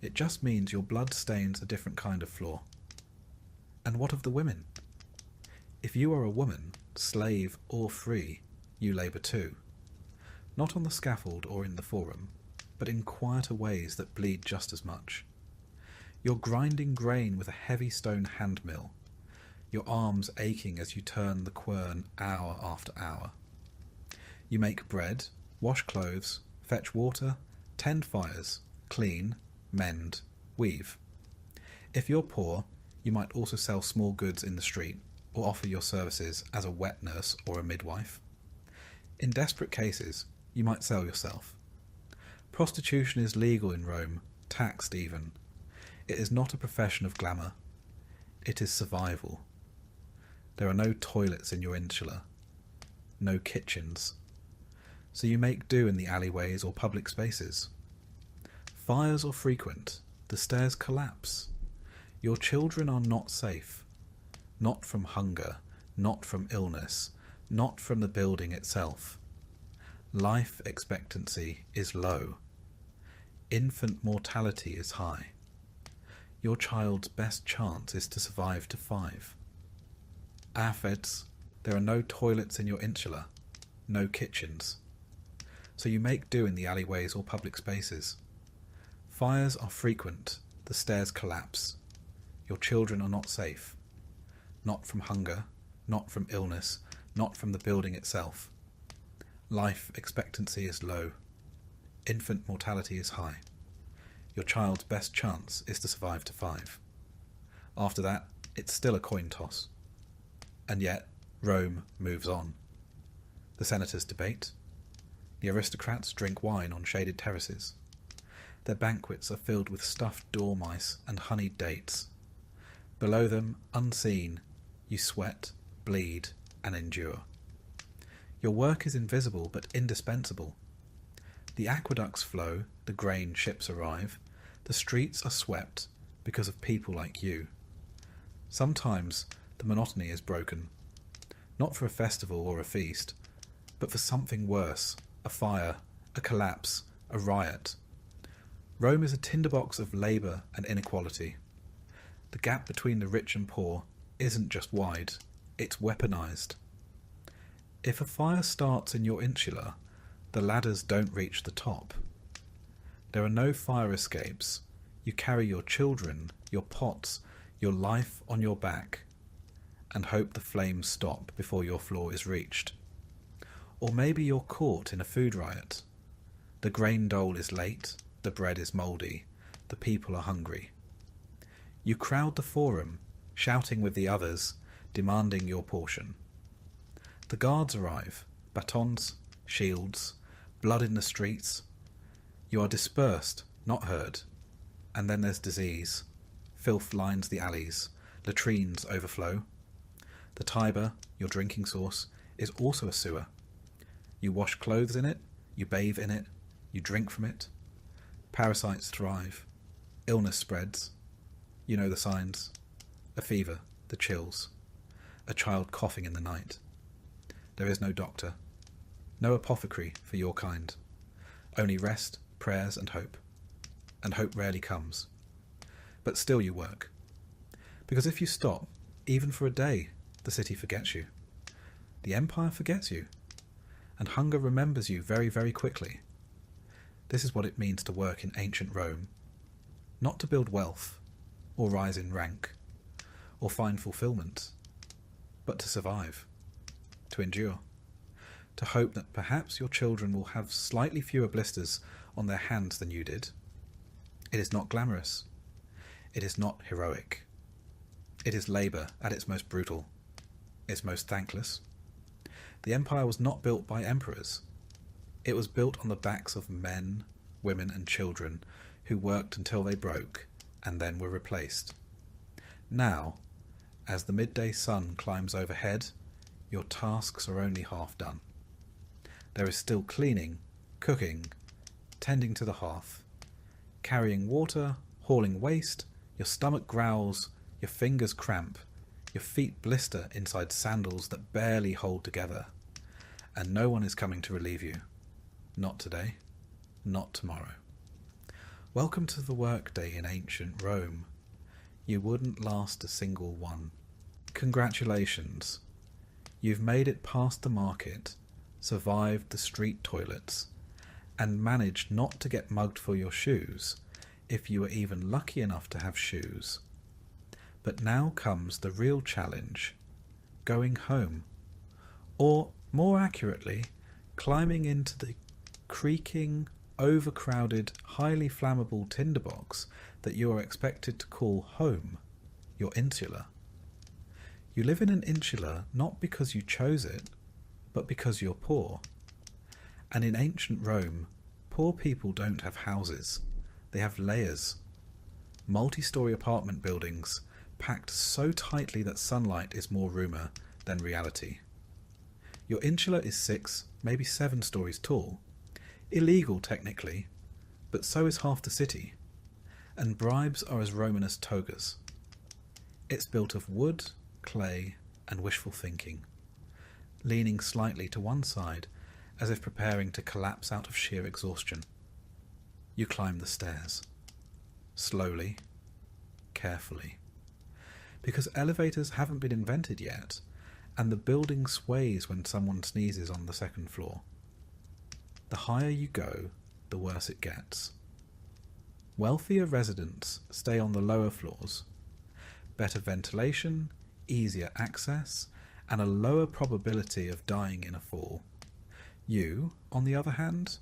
It just means your blood stains a different kind of floor. And what of the women? If you are a woman, slave or free, you labour too. Not on the scaffold or in the forum, but in quieter ways that bleed just as much. You're grinding grain with a heavy stone hand mill, your arms aching as you turn the quern hour after hour. You make bread, wash clothes, fetch water, tend fires, clean, mend, weave. If you're poor, you might also sell small goods in the street or offer your services as a wet nurse or a midwife. In desperate cases, you might sell yourself. Prostitution is legal in Rome, taxed even. It is not a profession of glamour. It is survival. There are no toilets in your insula, no kitchens. So you make do in the alleyways or public spaces. Fires are frequent, the stairs collapse. Your children are not safe. Not from hunger, not from illness, not from the building itself. Life expectancy is low. Infant mortality is high. Your child's best chance is to survive to 5. Feds, there are no toilets in your insula, no kitchens. So you make do in the alleyways or public spaces. Fires are frequent, the stairs collapse. Your children are not safe. Not from hunger, not from illness, not from the building itself. Life expectancy is low. Infant mortality is high. Your child's best chance is to survive to 5. After that, it's still a coin toss. And yet, Rome moves on. The senators debate. The aristocrats drink wine on shaded terraces. Their banquets are filled with stuffed dormice and honeyed dates. Below them, unseen, you sweat, bleed, and endure. Your work is invisible but indispensable. The aqueducts flow, the grain ships arrive, the streets are swept because of people like you. Sometimes the monotony is broken, not for a festival or a feast, but for something worse, a fire, a collapse, a riot. Rome is a tinderbox of labour and inequality. The gap between the rich and poor isn't just wide, it's weaponised. If a fire starts in your insula, the ladders don't reach the top. There are no fire escapes. You carry your children, your pots, your life on your back, and hope the flames stop before your floor is reached. Or maybe you're caught in a food riot. The grain dole is late, the bread is mouldy, the people are hungry. You crowd the forum, shouting with the others, demanding your portion. The guards arrive, batons, shields, blood in the streets. You are dispersed, not heard. And then there's disease. Filth lines the alleys, latrines overflow. The Tiber, your drinking source, is also a sewer. You wash clothes in it, you bathe in it, you drink from it. Parasites thrive. Illness spreads. You know the signs. A fever, the chills. A child coughing in the night. There is no doctor. No apothecary for your kind. Only rest, prayers and hope. And hope rarely comes. But still you work. Because if you stop, even for a day, the city forgets you. The empire forgets you. And hunger remembers you very, very quickly. This is what it means to work in ancient Rome. Not to build wealth, or rise in rank, or find fulfillment, but to survive, to endure, to hope that perhaps your children will have slightly fewer blisters on their hands than you did. It is not glamorous. It is not heroic. It is labour at its most brutal, its most thankless. The empire was not built by emperors. It was built on the backs of men, women and children who worked until they broke and then were replaced. Now, as the midday sun climbs overhead, your tasks are only half done. There is still cleaning, cooking, tending to the hearth, carrying water, hauling waste, your stomach growls, your fingers cramp, your feet blister inside sandals that barely hold together, and no one is coming to relieve you. Not today, not tomorrow. Welcome to the workday in ancient Rome. You wouldn't last a single one. Congratulations. You've made it past the market, survived the street toilets, and managed not to get mugged for your shoes, if you were even lucky enough to have shoes. But now comes the real challenge, going home. Or, more accurately, climbing into the creaking, overcrowded, highly flammable tinderbox that you are expected to call home, your insula. You live in an insula not because you chose it, but because you're poor. And in ancient Rome, poor people don't have houses, they have layers. Multi-story apartment buildings packed so tightly that sunlight is more rumour than reality. Your insula is 6, maybe 7 stories tall. Illegal technically, but so is half the city. And bribes are as Roman as togas. It's built of wood, clay, and wishful thinking, leaning slightly to one side as if preparing to collapse out of sheer exhaustion. You climb the stairs. Slowly, carefully. Because elevators haven't been invented yet, and the building sways when someone sneezes on the second floor. The higher you go, the worse it gets. Wealthier residents stay on the lower floors. Better ventilation, easier access, and a lower probability of dying in a fall. You, on the other hand,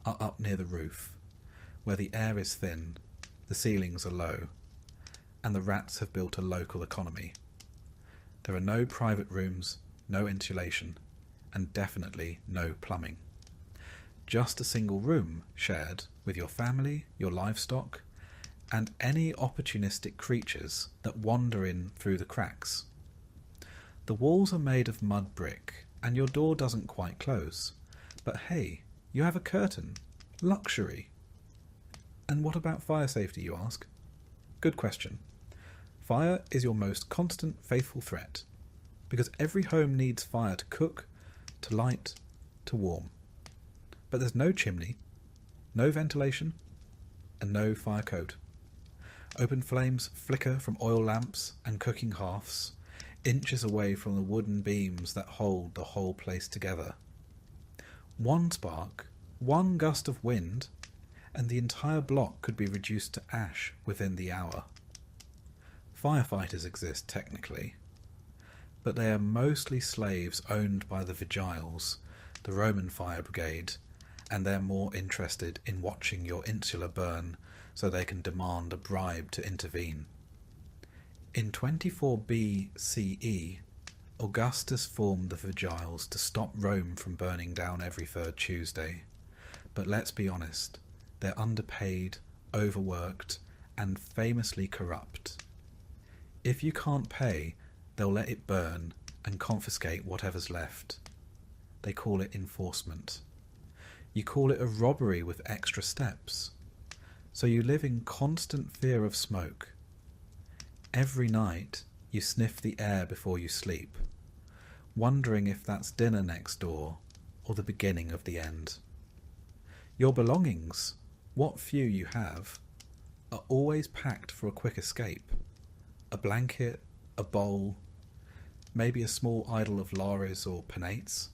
are up near the roof, where the air is thin, the ceilings are low, and the rats have built a local economy. There are no private rooms, no insulation, and definitely no plumbing. Just a single room shared with your family, your livestock, and any opportunistic creatures that wander in through the cracks. The walls are made of mud brick, and your door doesn't quite close. But hey, you have a curtain. Luxury. And what about fire safety, you ask? Good question. Fire is your most constant, faithful threat, because every home needs fire to cook, to light, to warm. But there's no chimney, no ventilation, and no fire code. Open flames flicker from oil lamps and cooking hearths, inches away from the wooden beams that hold the whole place together. One spark, one gust of wind, and the entire block could be reduced to ash within the hour. Firefighters exist technically, but they are mostly slaves owned by the vigiles, the Roman fire brigade, and they're more interested in watching your insula burn so they can demand a bribe to intervene. In 24 BCE, Augustus formed the vigiles to stop Rome from burning down every 3rd Tuesday. But let's be honest, they're underpaid, overworked, and famously corrupt. If you can't pay, they'll let it burn and confiscate whatever's left. They call it enforcement. You call it a robbery with extra steps. So you live in constant fear of smoke. Every night you sniff the air before you sleep, wondering if that's dinner next door or the beginning of the end. Your belongings, what few you have, are always packed for a quick escape. A blanket, a bowl, maybe a small idol of Lares or Penates.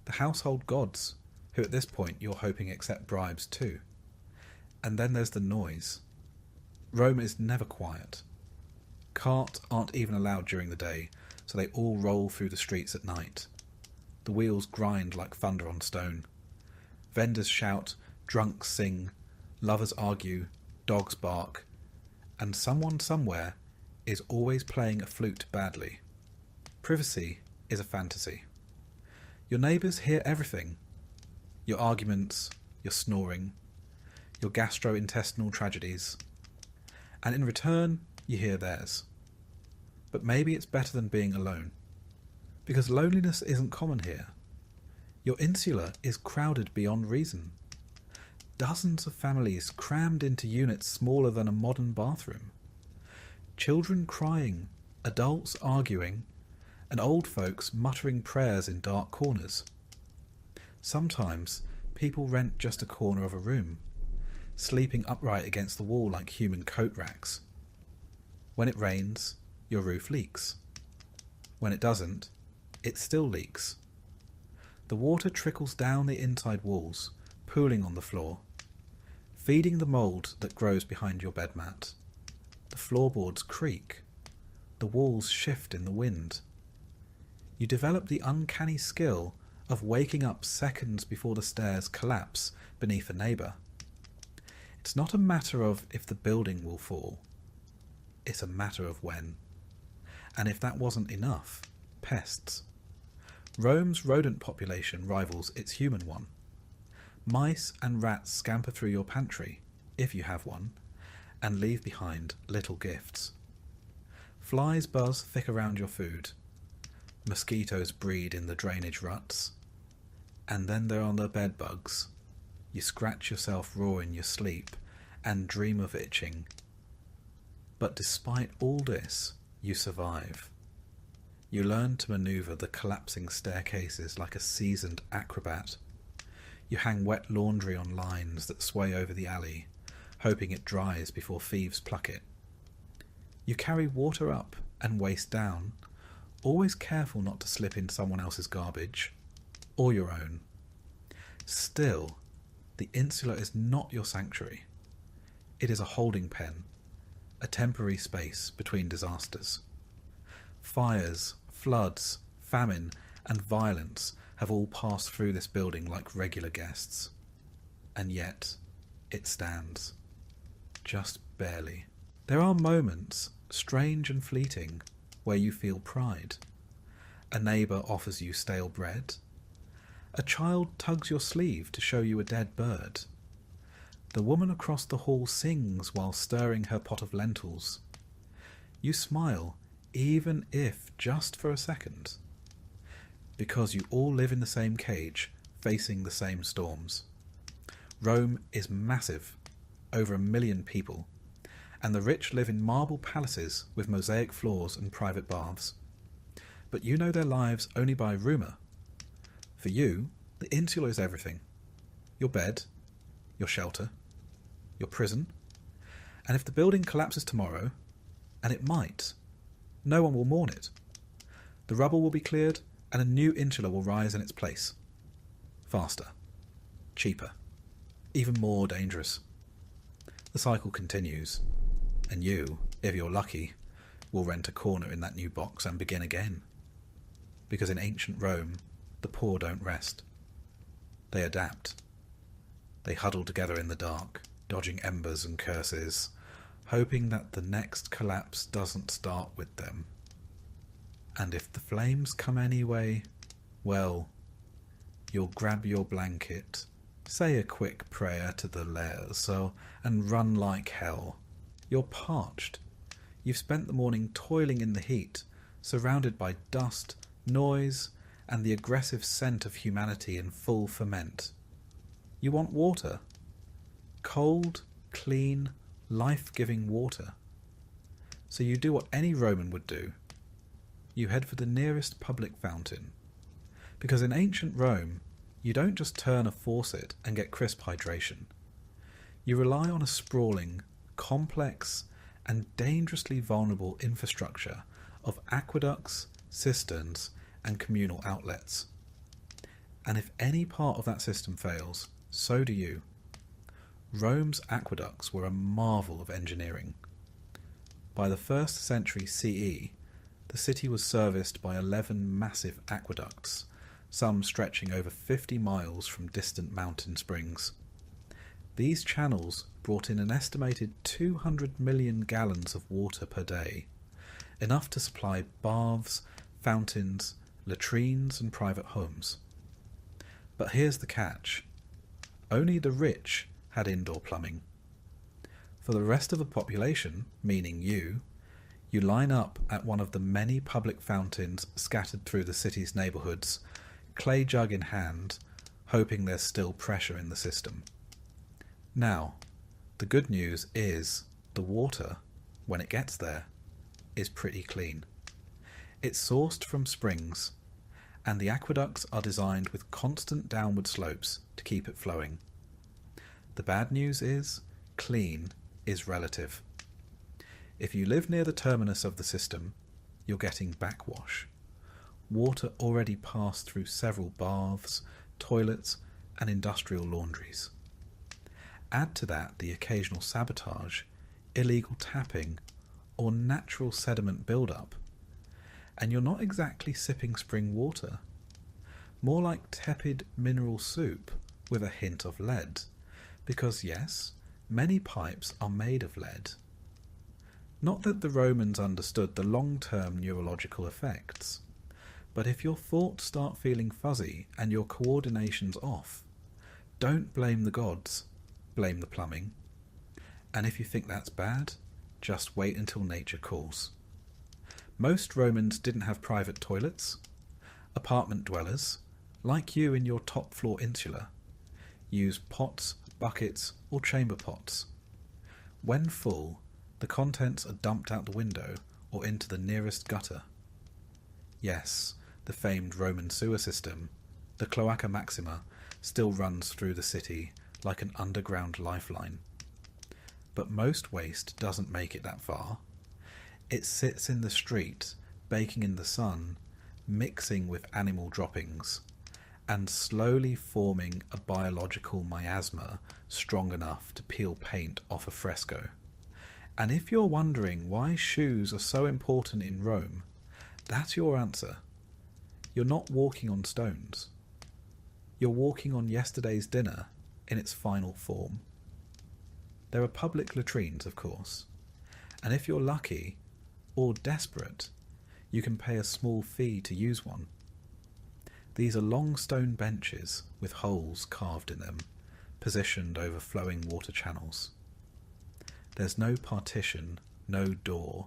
The household gods, who at this point you're hoping accept bribes too. And then there's the noise. Rome is never quiet. Carts aren't even allowed during the day, so they all roll through the streets at night. The wheels grind like thunder on stone. Vendors shout, drunks sing, lovers argue, dogs bark, and someone somewhere is always playing a flute badly. Privacy is a fantasy. Your neighbours hear everything. Your arguments, your snoring, your gastrointestinal tragedies. And in return, you hear theirs. But maybe it's better than being alone. Because loneliness isn't common here. Your insula is crowded beyond reason. Dozens of families crammed into units smaller than a modern bathroom. Children crying, adults arguing, and old folks muttering prayers in dark corners. Sometimes people rent just a corner of a room, sleeping upright against the wall like human coat racks. When it rains, your roof leaks. When it doesn't, it still leaks. The water trickles down the inside walls, pooling on the floor, feeding the mould that grows behind your bed mat. The floorboards creak. The walls shift in the wind. You develop the uncanny skill of waking up seconds before the stairs collapse beneath a neighbour. It's not a matter of if the building will fall. It's a matter of when. And if that wasn't enough, pests. Rome's rodent population rivals its human one. Mice and rats scamper through your pantry, if you have one, and leave behind little gifts. Flies buzz thick around your food. Mosquitoes breed in the drainage ruts. And then there are the bed bugs. You scratch yourself raw in your sleep and dream of itching. But despite all this, you survive. You learn to maneuver the collapsing staircases like a seasoned acrobat. You hang wet laundry on lines that sway over the alley, hoping it dries before thieves pluck it. You carry water up and waste down, always careful not to slip in someone else's garbage, or your own. Still, the insula is not your sanctuary. It is a holding pen, a temporary space between disasters. Fires, floods, famine, and violence have all passed through this building like regular guests. And yet, it stands. Just barely. There are moments, strange and fleeting, where you feel pride. A neighbour offers you stale bread. A child tugs your sleeve to show you a dead bird. The woman across the hall sings while stirring her pot of lentils. You smile, even if just for a second, because you all live in the same cage, facing the same storms. Rome is massive, over 1 million people, and the rich live in marble palaces with mosaic floors and private baths. But you know their lives only by rumour. For you, the insula is everything. Your bed, your shelter, your prison, and if the building collapses tomorrow, and it might, no one will mourn it. The rubble will be cleared, and a new insula will rise in its place. Faster, cheaper, even more dangerous. The cycle continues, and you, if you're lucky, will rent a corner in that new box and begin again. Because in ancient Rome, the poor don't rest. They adapt. They huddle together in the dark, dodging embers and curses, hoping that the next collapse doesn't start with them. And if the flames come anyway, well, you'll grab your blanket, say a quick prayer to the Lares, and run like hell. You're parched. You've spent the morning toiling in the heat, surrounded by dust, noise, and the aggressive scent of humanity in full ferment. You want water. Cold, clean, life-giving water. So you do what any Roman would do. You head for the nearest public fountain. Because in ancient Rome, you don't just turn a faucet and get crisp hydration. You rely on a sprawling, complex, and dangerously vulnerable infrastructure of aqueducts, cisterns, and communal outlets. And if any part of that system fails, so do you. Rome's aqueducts were a marvel of engineering. By the 1st century CE, the city was serviced by 11 massive aqueducts, some stretching over 50 miles from distant mountain springs. These channels brought in an estimated 200 million gallons of water per day, enough to supply baths, fountains, latrines, and private homes. But here's the catch. Only the rich had indoor plumbing. For the rest of the population, meaning you You line up at one of the many public fountains scattered through the city's neighbourhoods, clay jug in hand, hoping there's still pressure in the system. Now, the good news is the water, when it gets there, is pretty clean. It's sourced from springs, and the aqueducts are designed with constant downward slopes to keep it flowing. The bad news is, clean is relative. If you live near the terminus of the system, you're getting backwash. Water already passed through several baths, toilets, and industrial laundries. Add to that the occasional sabotage, illegal tapping, or natural sediment build-up, and you're not exactly sipping spring water. More like tepid mineral soup with a hint of lead, because yes, many pipes are made of lead. Not that the Romans understood the long-term neurological effects, but if your thoughts start feeling fuzzy and your coordination's off, don't blame the gods, blame the plumbing. And if you think that's bad, just wait until nature calls. Most Romans didn't have private toilets. Apartment dwellers, like you in your top floor insula, use pots, buckets, or chamber pots. When full, the contents are dumped out the window or into the nearest gutter. Yes, the famed Roman sewer system, the Cloaca Maxima, still runs through the city like an underground lifeline. But most waste doesn't make it that far. It sits in the street, baking in the sun, mixing with animal droppings, and slowly forming a biological miasma strong enough to peel paint off a fresco. And if you're wondering why shoes are so important in Rome, that's your answer. You're not walking on stones. You're walking on yesterday's dinner in its final form. There are public latrines, of course, and if you're lucky or desperate, you can pay a small fee to use one. These are long stone benches with holes carved in them, positioned over flowing water channels. There's no partition, no door,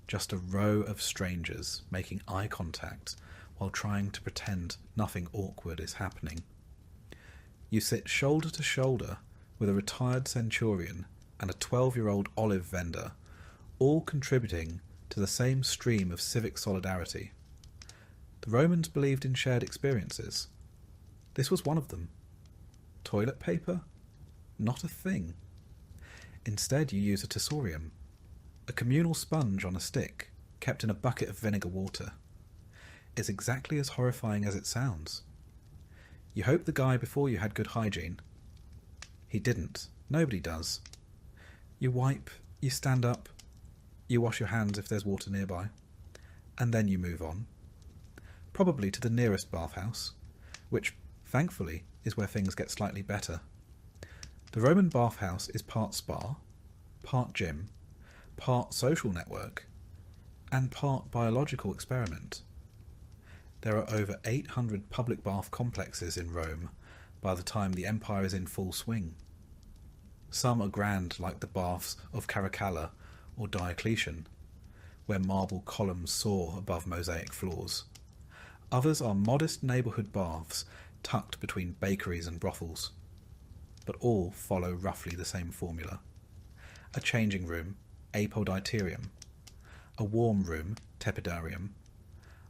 just a row of strangers making eye contact while trying to pretend nothing awkward is happening. You sit shoulder to shoulder with a retired centurion and a 12-year-old olive vendor, all contributing to the same stream of civic solidarity. The Romans believed in shared experiences. This was one of them. Toilet paper? Not a thing. Instead, you use a tessorium, a communal sponge on a stick, kept in a bucket of vinegar water. It's exactly as horrifying as it sounds. You hope the guy before you had good hygiene. He didn't. Nobody does. You wipe, you stand up, you wash your hands if there's water nearby, and then you move on. Probably to the nearest bathhouse, which, thankfully, is where things get slightly better. The Roman bathhouse is part spa, part gym, part social network, and part biological experiment. There are over 800 public bath complexes in Rome by the time the empire is in full swing. Some are grand like the baths of Caracalla or Diocletian, where marble columns soar above mosaic floors. Others are modest neighbourhood baths tucked between bakeries and brothels, but all follow roughly the same formula. A changing room, apoditerium, a warm room, tepidarium,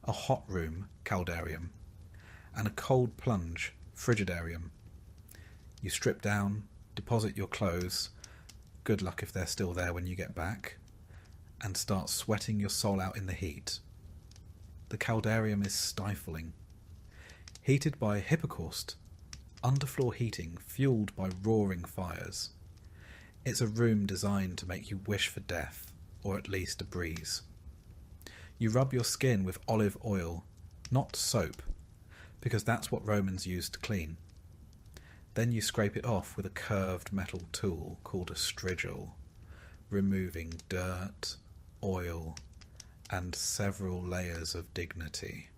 a hot room, caldarium, and a cold plunge, frigidarium. You strip down, deposit your clothes, good luck if they're still there when you get back, and start sweating your soul out in the heat. The caldarium is stifling. Heated by hippocaust, underfloor heating fueled by roaring fires. It's a room designed to make you wish for death, or at least a breeze. You rub your skin with olive oil, not soap, because that's what Romans used to clean. Then you scrape it off with a curved metal tool called a strigil, removing dirt, oil, and several layers of dignity.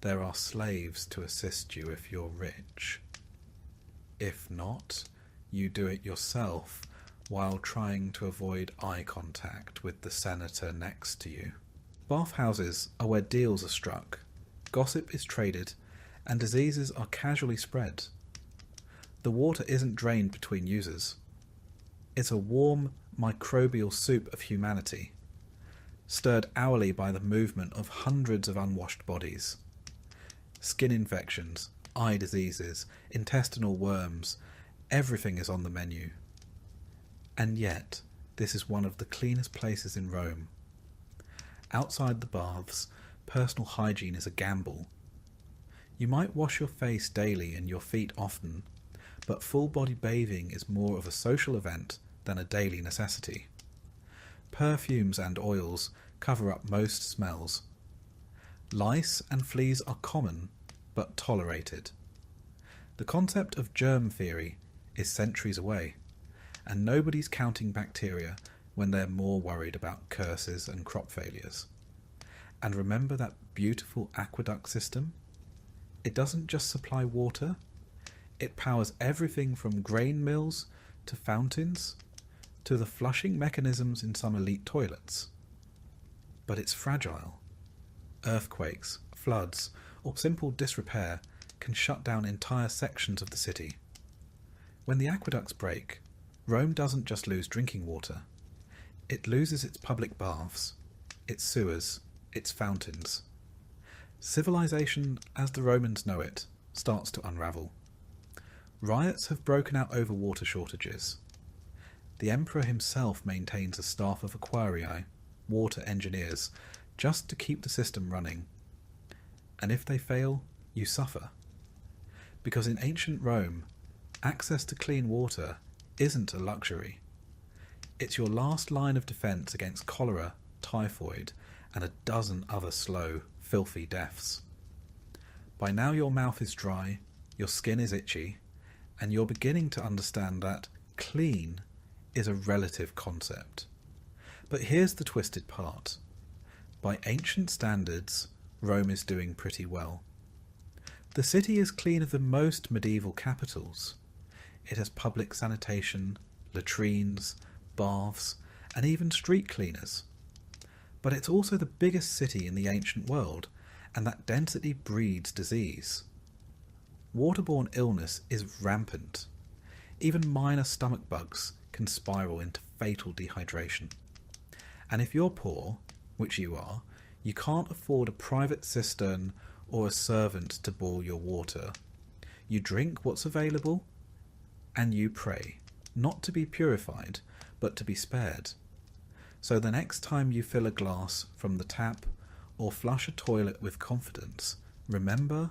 There are slaves to assist you if you're rich. If not, you do it yourself while trying to avoid eye contact with the senator next to you. Bathhouses are where deals are struck, gossip is traded, and diseases are casually spread. The water isn't drained between users. It's a warm, microbial soup of humanity, stirred hourly by the movement of hundreds of unwashed bodies. Skin infections, eye diseases, intestinal worms, everything is on the menu. And yet, this is one of the cleanest places in Rome. Outside the baths, personal hygiene is a gamble. You might wash your face daily and your feet often, but full-body bathing is more of a social event than a daily necessity. Perfumes and oils cover up most smells. Lice and fleas are common, but tolerated. The concept of germ theory is centuries away, and nobody's counting bacteria when they're more worried about curses and crop failures. And remember that beautiful aqueduct system? It doesn't just supply water, it powers everything from grain mills to fountains to the flushing mechanisms in some elite toilets. But it's fragile. Earthquakes, floods, or simple disrepair can shut down entire sections of the city. When the aqueducts break, Rome doesn't just lose drinking water. It loses its public baths, its sewers, its fountains. Civilization, as the Romans know it, starts to unravel. Riots have broken out over water shortages. The emperor himself maintains a staff of aquarii, water engineers, just to keep the system running. And if they fail, you suffer. Because in ancient Rome, access to clean water isn't a luxury. It's your last line of defense against cholera, typhoid, and a dozen other slow, filthy deaths. By now your mouth is dry, your skin is itchy, and you're beginning to understand that clean is a relative concept. But here's the twisted part. By ancient standards, Rome is doing pretty well. The city is cleaner than most medieval capitals. It has public sanitation, latrines, baths, and even street cleaners. But it's also the biggest city in the ancient world, and that density breeds disease. Waterborne illness is rampant. Even minor stomach bugs can spiral into fatal dehydration. And if you're poor, which you are, you can't afford a private cistern or a servant to boil your water. You drink what's available, and you pray, not to be purified, but to be spared. So the next time you fill a glass from the tap or flush a toilet with confidence, remember,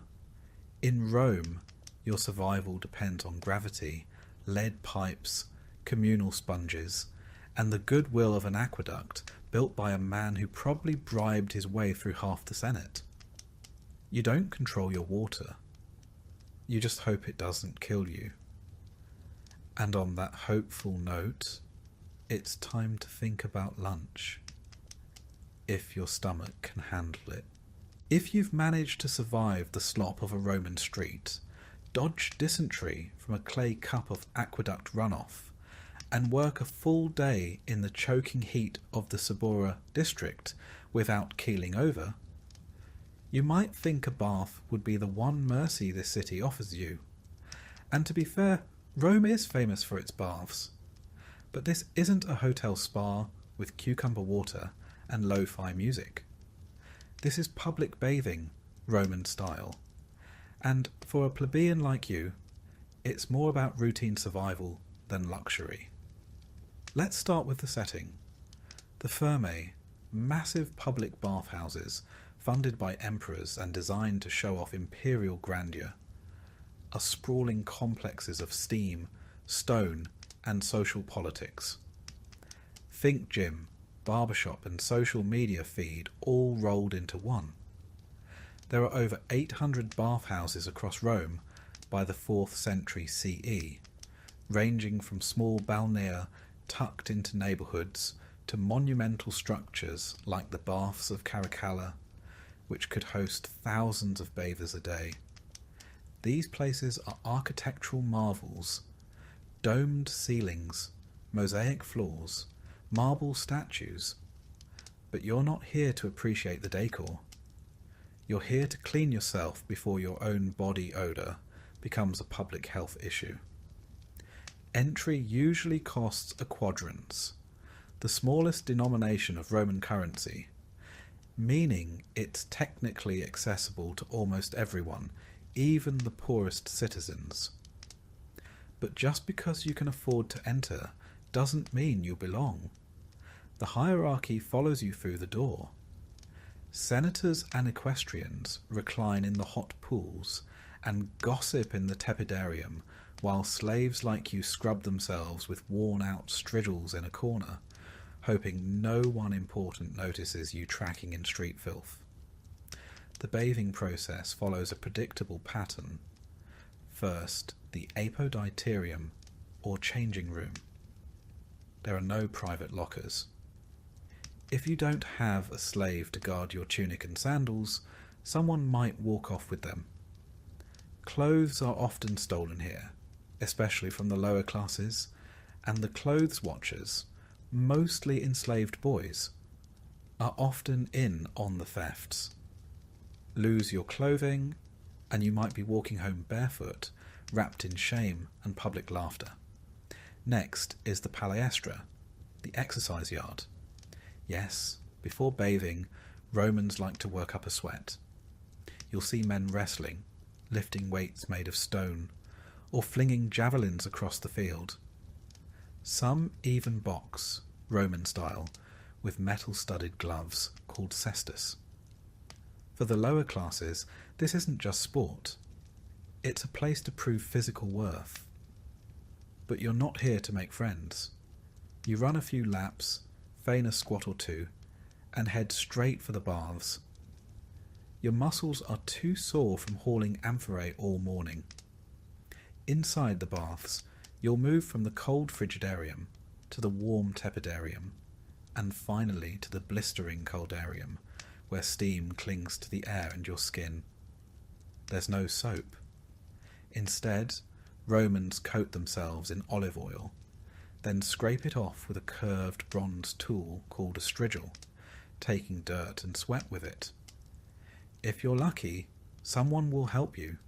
in Rome, your survival depends on gravity, lead pipes, communal sponges, and the goodwill of an aqueduct built by a man who probably bribed his way through half the Senate. You don't control your water. You just hope it doesn't kill you. And on that hopeful note, it's time to think about lunch, if your stomach can handle it. If you've managed to survive the slop of a Roman street, dodge dysentery from a clay cup of aqueduct runoff, and work a full day in the choking heat of the Sabora district without keeling over, you might think a bath would be the one mercy this city offers you. And to be fair, Rome is famous for its baths. But this isn't a hotel spa with cucumber water and lo-fi music. This is public bathing, Roman style. And for a plebeian like you, it's more about routine survival than luxury. Let's start with the setting. The Thermae, massive public bathhouses funded by emperors and designed to show off imperial grandeur, are sprawling complexes of steam, stone, and social politics. Think gym, barbershop, and social media feed all rolled into one. There are over 800 bathhouses across Rome by the 4th century CE, ranging from small balnea tucked into neighbourhoods to monumental structures like the Baths of Caracalla, which could host thousands of bathers a day. These places are architectural marvels, domed ceilings, mosaic floors, marble statues. But you're not here to appreciate the decor. You're here to clean yourself before your own body odour becomes a public health issue. Entry usually costs a quadrans, the smallest denomination of Roman currency, meaning it's technically accessible to almost everyone, even the poorest citizens. But just because you can afford to enter doesn't mean you belong. The hierarchy follows you through the door. Senators and equestrians recline in the hot pools and gossip in the tepidarium, while slaves like you scrub themselves with worn-out strigils in a corner, hoping no one important notices you tracking in street filth. The bathing process follows a predictable pattern. First, the apoditerium, or changing room. There are no private lockers. If you don't have a slave to guard your tunic and sandals, someone might walk off with them. Clothes are often stolen here, especially from the lower classes, and the clothes watchers, mostly enslaved boys, are often in on the thefts. Lose your clothing, and you might be walking home barefoot, wrapped in shame and public laughter. Next is the palaestra, the exercise yard. Yes, before bathing, Romans like to work up a sweat. You'll see men wrestling, lifting weights made of stone, or flinging javelins across the field. Some even box, Roman style, with metal-studded gloves called cestus. For the lower classes, this isn't just sport. It's a place to prove physical worth. But you're not here to make friends. You run a few laps, feign a squat or two, and head straight for the baths. Your muscles are too sore from hauling amphorae all morning. Inside the baths, you'll move from the cold frigidarium to the warm tepidarium, and finally to the blistering coldarium, where steam clings to the air and your skin. There's no soap. Instead, Romans coat themselves in olive oil, then scrape it off with a curved bronze tool called a strigil, taking dirt and sweat with it. If you're lucky, someone will help you.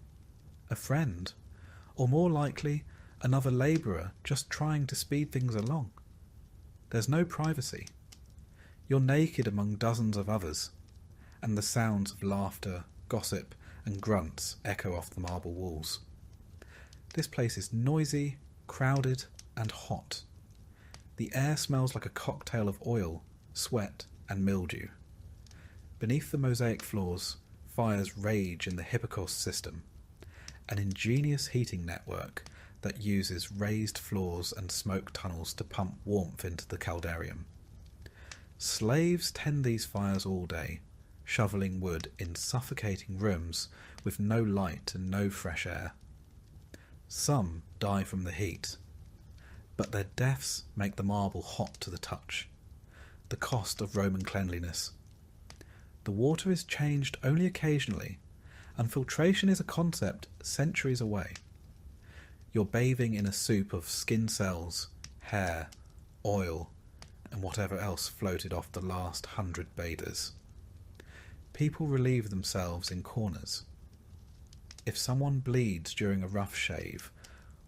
A friend, or more likely, another labourer just trying to speed things along. There's no privacy. You're naked among dozens of others, and the sounds of laughter, gossip, and grunts echo off the marble walls. This place is noisy, crowded, and hot. The air smells like a cocktail of oil, sweat, and mildew. Beneath the mosaic floors, fires rage in the Hippocos system, an ingenious heating network that uses raised floors and smoke tunnels to pump warmth into the caldarium. Slaves tend these fires all day, shoveling wood in suffocating rooms with no light and no fresh air. Some die from the heat, but their deaths make the marble hot to the touch, the cost of Roman cleanliness. The water is changed only occasionally, and filtration is a concept centuries away. You're bathing in a soup of skin cells, hair, oil, and whatever else floated off the last 100 bathers. People relieve themselves in corners. If someone bleeds during a rough shave,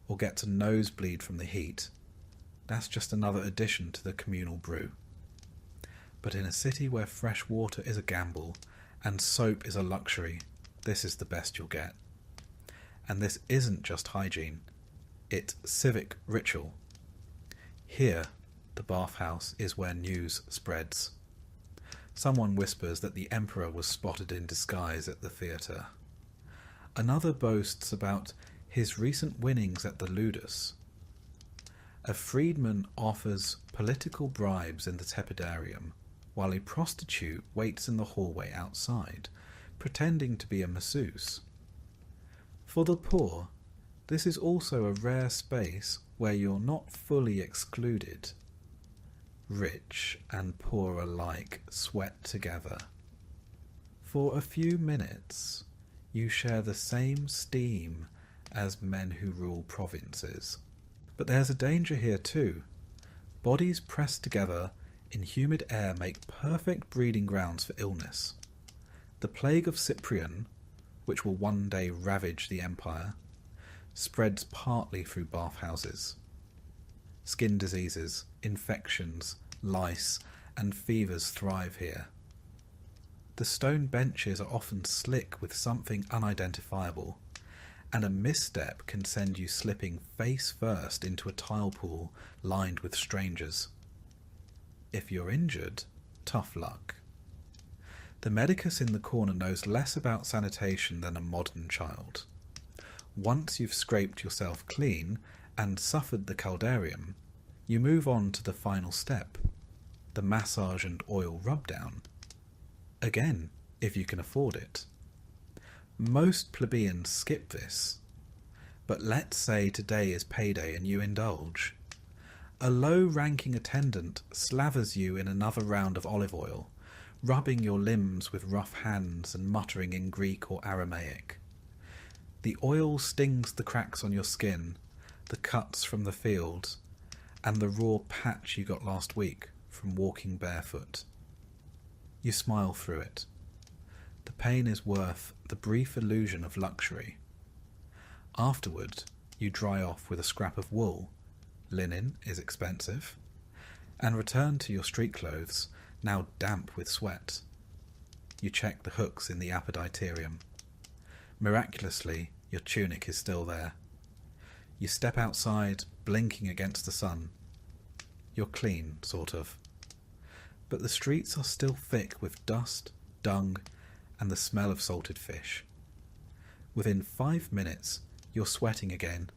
or gets a nosebleed from the heat, that's just another addition to the communal brew. But in a city where fresh water is a gamble, and soap is a luxury, this is the best you'll get. And this isn't just hygiene, it's civic ritual. Here, the bathhouse is where news spreads. Someone whispers that the emperor was spotted in disguise at the theatre. Another boasts about his recent winnings at the ludus. A freedman offers political bribes in the tepidarium, while a prostitute waits in the hallway outside, pretending to be a masseuse. For the poor, this is also a rare space where you're not fully excluded. Rich and poor alike sweat together. For a few minutes, you share the same steam as men who rule provinces. But there's a danger here too. Bodies pressed together in humid air make perfect breeding grounds for illness. The plague of Cyprian, which will one day ravage the empire, spreads partly through bathhouses. Skin diseases, infections, lice, and fevers thrive here. The stone benches are often slick with something unidentifiable, and a misstep can send you slipping face first into a tile pool lined with strangers. If you're injured, tough luck. The medicus in the corner knows less about sanitation than a modern child. Once you've scraped yourself clean and suffered the caldarium, you move on to the final step, the massage and oil rub-down. Again, if you can afford it. Most plebeians skip this, but let's say today is payday and you indulge. A low-ranking attendant slavers you in another round of olive oil, rubbing your limbs with rough hands and muttering in Greek or Aramaic. The oil stings the cracks on your skin, the cuts from the field, and the raw patch you got last week from walking barefoot. You smile through it. The pain is worth the brief illusion of luxury. Afterward, you dry off with a scrap of wool. Linen is expensive. And return to your street clothes, now damp with sweat. You check the hooks in the apoditerium. Miraculously, your tunic is still there. You step outside, blinking against the sun. You're clean, sort of. But the streets are still thick with dust, dung, and the smell of salted fish. Within 5 minutes, you're sweating again.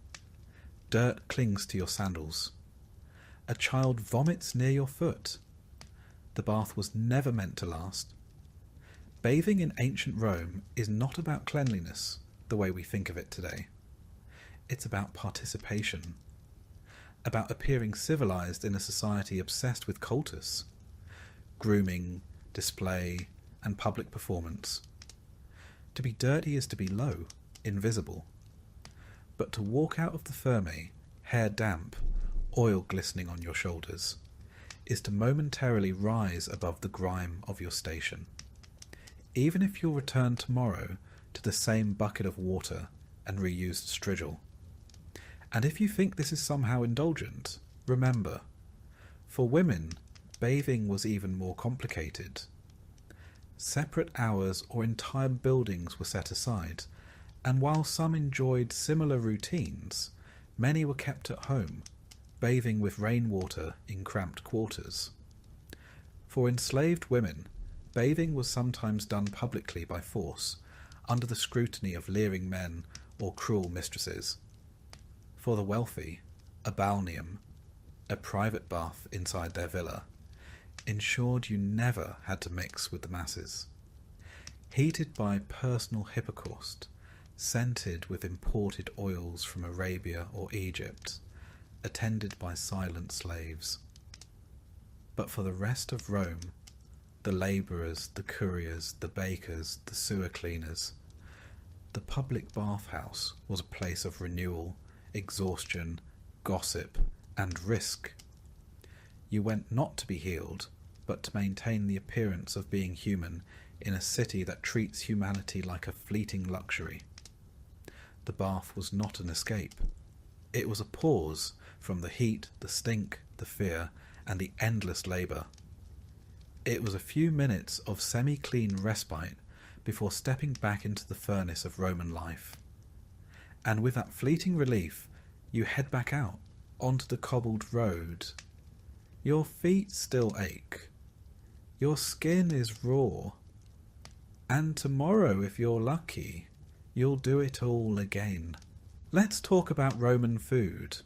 Dirt clings to your sandals. A child vomits near your foot. The bath was never meant to last. Bathing in ancient Rome is not about cleanliness, the way we think of it today. It's about participation. About appearing civilized in a society obsessed with cultus. Grooming, display, and public performance. To be dirty is to be low, invisible. But to walk out of the Thermae, hair damp, oil glistening on your shoulders, is to momentarily rise above the grime of your station. Even if you'll return tomorrow to the same bucket of water and reused strigil. And if you think this is somehow indulgent, remember, for women, bathing was even more complicated. Separate hours or entire buildings were set aside, and while some enjoyed similar routines, many were kept at home, bathing with rainwater in cramped quarters. For enslaved women, bathing was sometimes done publicly by force, under the scrutiny of leering men or cruel mistresses. For the wealthy, a balneum, a private bath inside their villa, ensured you never had to mix with the masses. Heated by personal hippocaust, scented with imported oils from Arabia or Egypt, attended by silent slaves. But for the rest of Rome, the labourers, the couriers, the bakers, the sewer cleaners, the public bathhouse was a place of renewal, exhaustion, gossip, and risk. You went not to be healed, but to maintain the appearance of being human in a city that treats humanity like a fleeting luxury. The bath was not an escape. It was a pause from the heat, the stink, the fear, and the endless labour. It was a few minutes of semi-clean respite before stepping back into the furnace of Roman life. And with that fleeting relief, you head back out onto the cobbled road. Your feet still ache. Your skin is raw. And tomorrow, if you're lucky, you'll do it all again. Let's talk about Roman food.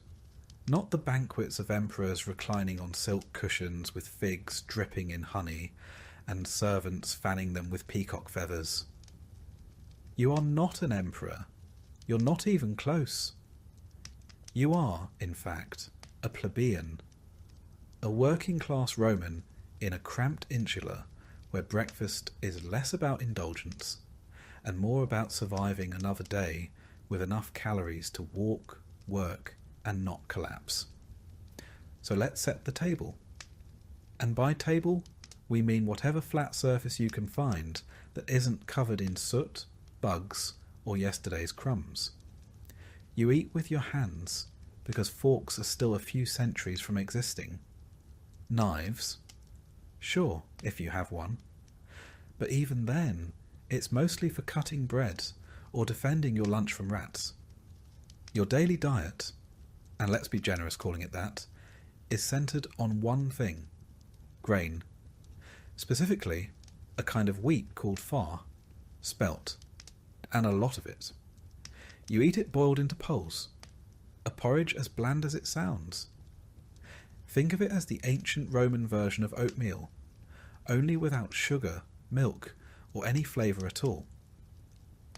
Not the banquets of emperors reclining on silk cushions with figs dripping in honey and servants fanning them with peacock feathers. You are not an emperor. You're not even close. You are, in fact, a plebeian. A working-class Roman in a cramped insula where breakfast is less about indulgence and more about surviving another day with enough calories to walk, work, and not collapse. So let's set the table. And by table, we mean whatever flat surface you can find that isn't covered in soot, bugs, or yesterday's crumbs. You eat with your hands because forks are still a few centuries from existing. Knives? Sure, if you have one. But even then, it's mostly for cutting bread or defending your lunch from rats. Your daily diet, and let's be generous calling it that, is centred on one thing: grain. Specifically, a kind of wheat called far, spelt, and a lot of it. You eat it boiled into pulse, a porridge as bland as it sounds. Think of it as the ancient Roman version of oatmeal, only without sugar, milk, or any flavour at all.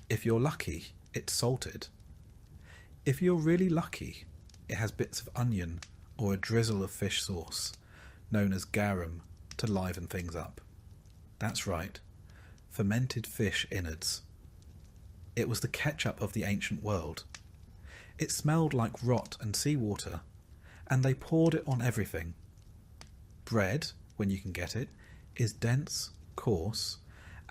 If you're lucky, it's salted. If you're really lucky, it has bits of onion or a drizzle of fish sauce, known as garum, to liven things up. That's right, fermented fish innards. It was the ketchup of the ancient world. It smelled like rot and seawater, and they poured it on everything. Bread, when you can get it, is dense, coarse,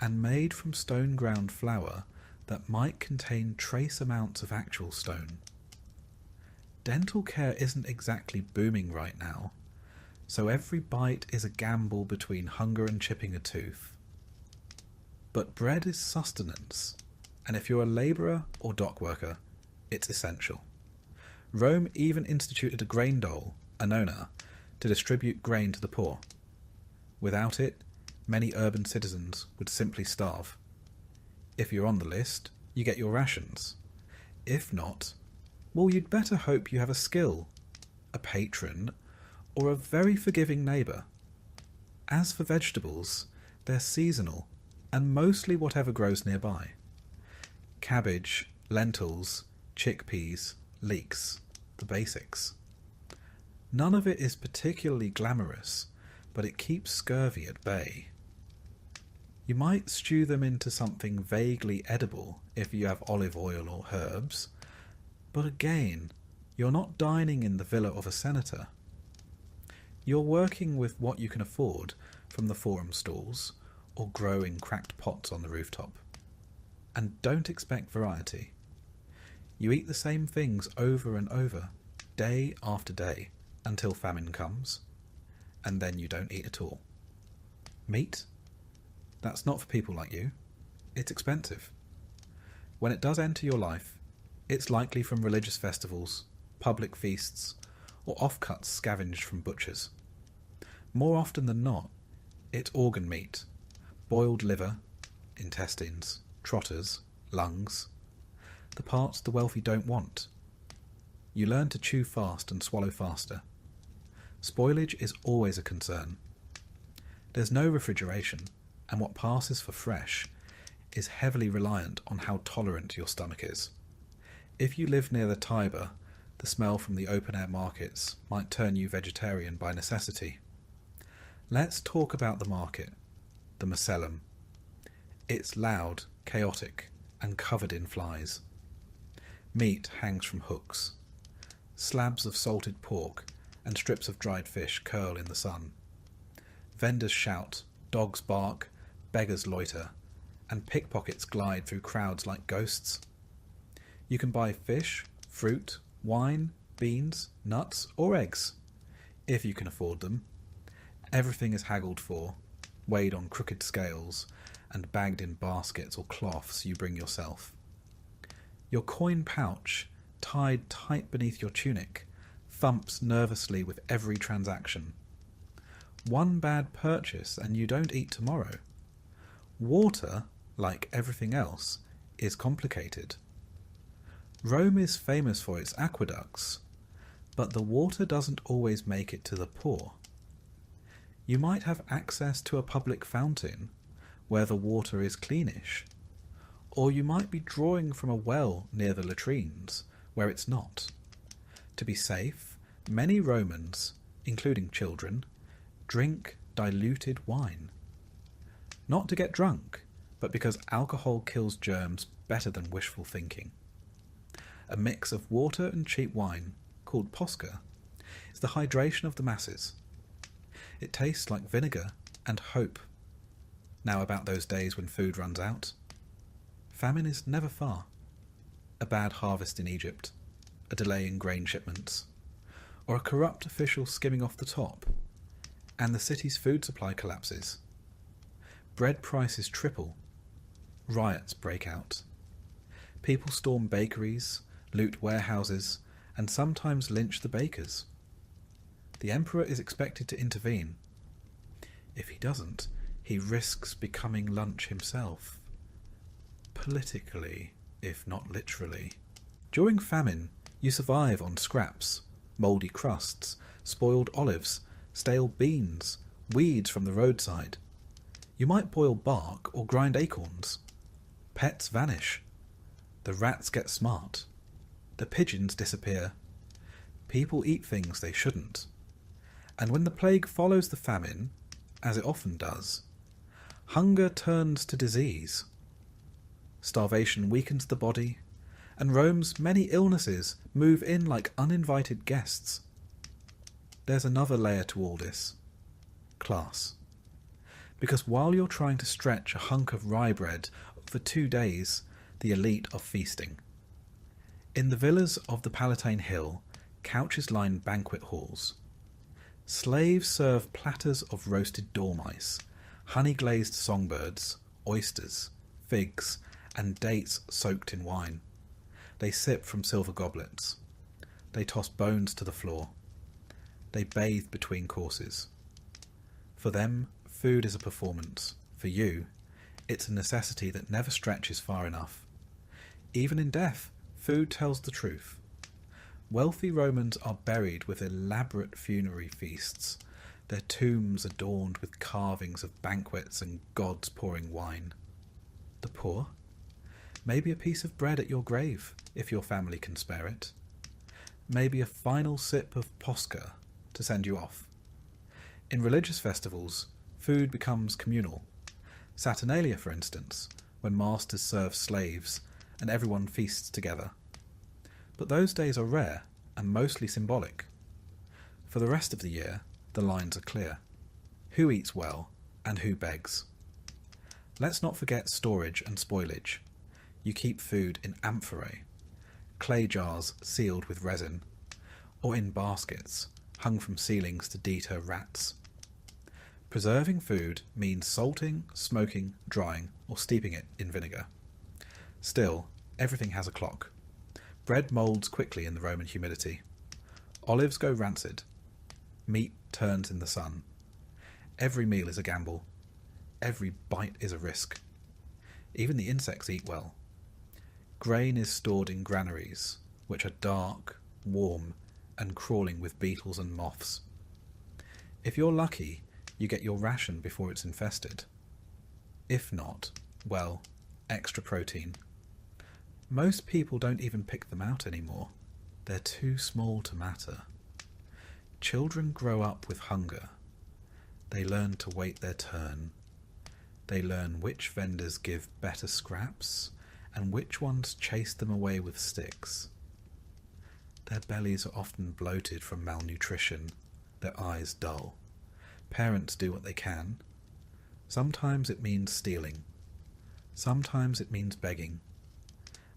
and made from stone ground flour that might contain trace amounts of actual stone. Dental care isn't exactly booming right now, so every bite is a gamble between hunger and chipping a tooth. But bread is sustenance, and if you're a labourer or dock worker, it's essential. Rome even instituted a grain dole, a nona, to distribute grain to the poor. Without it, many urban citizens would simply starve. If you're on the list, you get your rations. If not, well, you'd better hope you have a skill, a patron, or a very forgiving neighbour. As for vegetables, they're seasonal, and mostly whatever grows nearby. Cabbage, lentils, chickpeas, leeks, the basics. None of it is particularly glamorous, but it keeps scurvy at bay. You might stew them into something vaguely edible if you have olive oil or herbs, but again, you're not dining in the villa of a senator. You're working with what you can afford from the forum stalls or grow in cracked pots on the rooftop. And don't expect variety. You eat the same things over and over, day after day, until famine comes, and then you don't eat at all. Meat? That's not for people like you. It's expensive. When it does enter your life, it's likely from religious festivals, public feasts, or offcuts scavenged from butchers. More often than not, it's organ meat, boiled liver, intestines, trotters, lungs, the parts the wealthy don't want. You learn to chew fast and swallow faster. Spoilage is always a concern. There's no refrigeration, and what passes for fresh is heavily reliant on how tolerant your stomach is. If you live near the Tiber, the smell from the open-air markets might turn you vegetarian by necessity. Let's talk about the market, the macellum. It's loud, chaotic, and covered in flies. Meat hangs from hooks. Slabs of salted pork and strips of dried fish curl in the sun. Vendors shout, dogs bark, beggars loiter, and pickpockets glide through crowds like ghosts. You can buy fish, fruit, wine, beans, nuts, or eggs, if you can afford them. Everything is haggled for, weighed on crooked scales, and bagged in baskets or cloths you bring yourself. Your coin pouch, tied tight beneath your tunic, thumps nervously with every transaction. One bad purchase and you don't eat tomorrow. Water, like everything else, is complicated. Rome is famous for its aqueducts, but the water doesn't always make it to the poor. You might have access to a public fountain where the water is cleanish, or you might be drawing from a well near the latrines where it's not. To be safe, many Romans, including children, drink diluted wine. Not to get drunk, but because alcohol kills germs better than wishful thinking. A mix of water and cheap wine, called posca, is the hydration of the masses. It tastes like vinegar and hope. Now about those days when food runs out. Famine is never far. A bad harvest in Egypt, a delay in grain shipments, or a corrupt official skimming off the top, and the city's food supply collapses. Bread prices triple. Riots break out. People storm bakeries, loot warehouses, and sometimes lynch the bakers. The emperor is expected to intervene. If he doesn't, he risks becoming lunch himself. Politically, if not literally. During famine, you survive on scraps, mouldy crusts, spoiled olives, stale beans, weeds from the roadside. You might boil bark or grind acorns. Pets vanish. The rats get smart. The pigeons disappear. People eat things they shouldn't. And when the plague follows the famine, as it often does, hunger turns to disease. Starvation weakens the body, and Rome's many illnesses move in like uninvited guests. There's another layer to all this. Class. Because while you're trying to stretch a hunk of rye bread for 2 days, the elite are feasting. In the villas of the Palatine Hill, couches line banquet halls. Slaves serve platters of roasted dormice, honey-glazed songbirds, oysters, figs, and dates soaked in wine. They sip from silver goblets. They toss bones to the floor. They bathe between courses. For them, food is a performance. For you, it's a necessity that never stretches far enough. Even in death, food tells the truth. Wealthy Romans are buried with elaborate funerary feasts, their tombs adorned with carvings of banquets and gods pouring wine. The poor? Maybe a piece of bread at your grave, if your family can spare it. Maybe a final sip of posca to send you off. In religious festivals, food becomes communal. Saturnalia, for instance, when masters serve slaves and everyone feasts together. But those days are rare and mostly symbolic. For the rest of the year, the lines are clear. Who eats well and who begs? Let's not forget storage and spoilage. You keep food in amphorae, clay jars sealed with resin, or in baskets hung from ceilings to deter rats. Preserving food means salting, smoking, drying, or steeping it in vinegar. Still, everything has a clock. Bread moulds quickly in the Roman humidity. Olives go rancid. Meat turns in the sun. Every meal is a gamble. Every bite is a risk. Even the insects eat well. Grain is stored in granaries, which are dark, warm, and crawling with beetles and moths. If you're lucky, you get your ration before it's infested. If not, well, extra protein. Most people don't even pick them out anymore. They're too small to matter. Children grow up with hunger. They learn to wait their turn. They learn which vendors give better scraps and which ones chase them away with sticks. Their bellies are often bloated from malnutrition, their eyes dull. Parents do what they can. Sometimes it means stealing. Sometimes it means begging.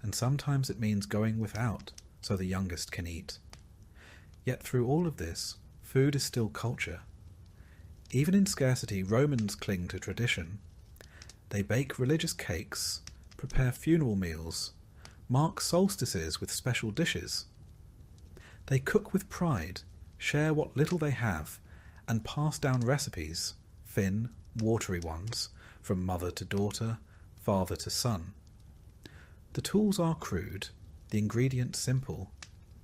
And sometimes it means going without so the youngest can eat. Yet through all of this, food is still culture. Even in scarcity, Romans cling to tradition. They bake religious cakes, prepare funeral meals, mark solstices with special dishes. They cook with pride, share what little they have, and pass down recipes, thin, watery ones, from mother to daughter, father to son. The tools are crude, the ingredients simple,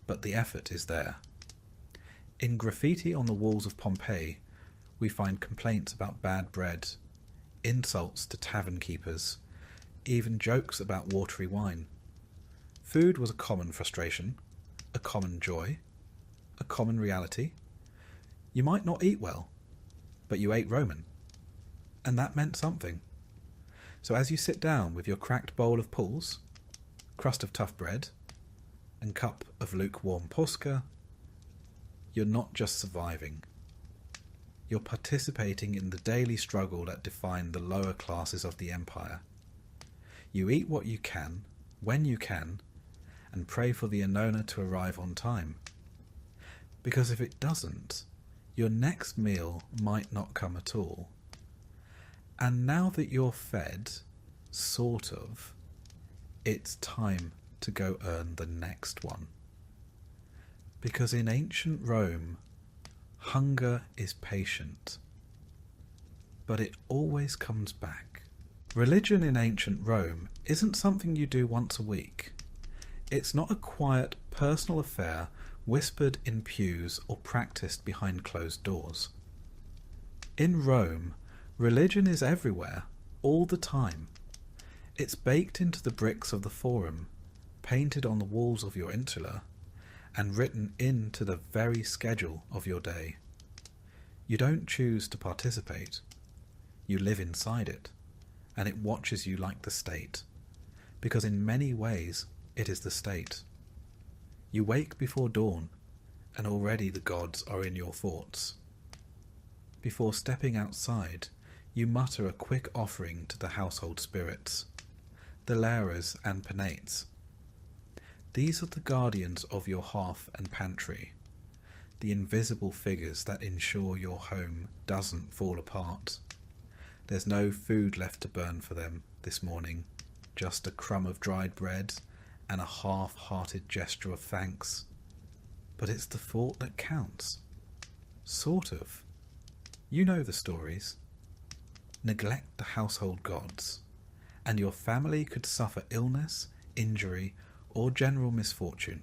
but the effort is there. In graffiti on the walls of Pompeii, we find complaints about bad bread, insults to tavern keepers, even jokes about watery wine. Food was a common frustration, a common joy, a common reality. You might not eat well, but you ate Roman, and that meant something. So as you sit down with your cracked bowl of pulse, crust of tough bread, and cup of lukewarm posca, you're not just surviving. You're participating in the daily struggle that defined the lower classes of the empire. You eat what you can, when you can, and pray for the Annona to arrive on time. Because if it doesn't, your next meal might not come at all. And now that you're fed, sort of, it's time to go earn the next one. Because in ancient Rome, hunger is patient, but it always comes back. Religion in ancient Rome isn't something you do once a week. It's not a quiet, personal affair whispered in pews or practiced behind closed doors. In Rome, religion is everywhere, all the time. It's baked into the bricks of the forum, painted on the walls of your insula, and written into the very schedule of your day. You don't choose to participate. You live inside it, and it watches you like the state, because in many ways it is the state. You wake before dawn, and already the gods are in your thoughts. Before stepping outside, you mutter a quick offering to the household spirits, the lares and penates. These are the guardians of your hearth and pantry, the invisible figures that ensure your home doesn't fall apart. There's no food left to burn for them this morning, just a crumb of dried bread and a half-hearted gesture of thanks. But it's the thought that counts. Sort of. You know the stories. Neglect the household gods, and your family could suffer illness, injury, or general misfortune.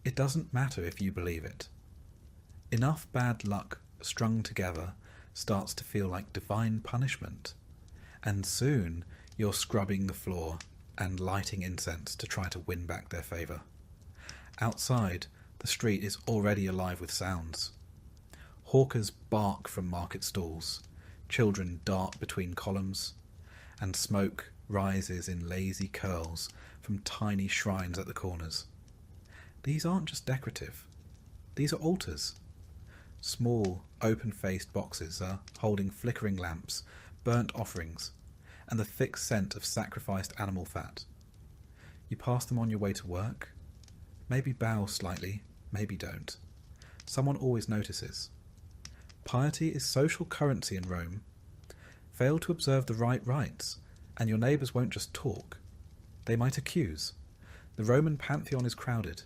It doesn't matter if you believe it. Enough bad luck strung together starts to feel like divine punishment, and soon you're scrubbing the floor and lighting incense to try to win back their favour. Outside, the street is already alive with sounds. Hawkers bark from market stalls, children dart between columns, and smoke rises in lazy curls from tiny shrines at the corners. These aren't just decorative. These are altars. Small, open-faced boxes are holding flickering lamps, burnt offerings, and the thick scent of sacrificed animal fat. You pass them on your way to work. Maybe bow slightly, maybe don't. Someone always notices. Piety is social currency in Rome. Fail to observe the right rites, and your neighbours won't just talk. They might accuse. The Roman pantheon is crowded.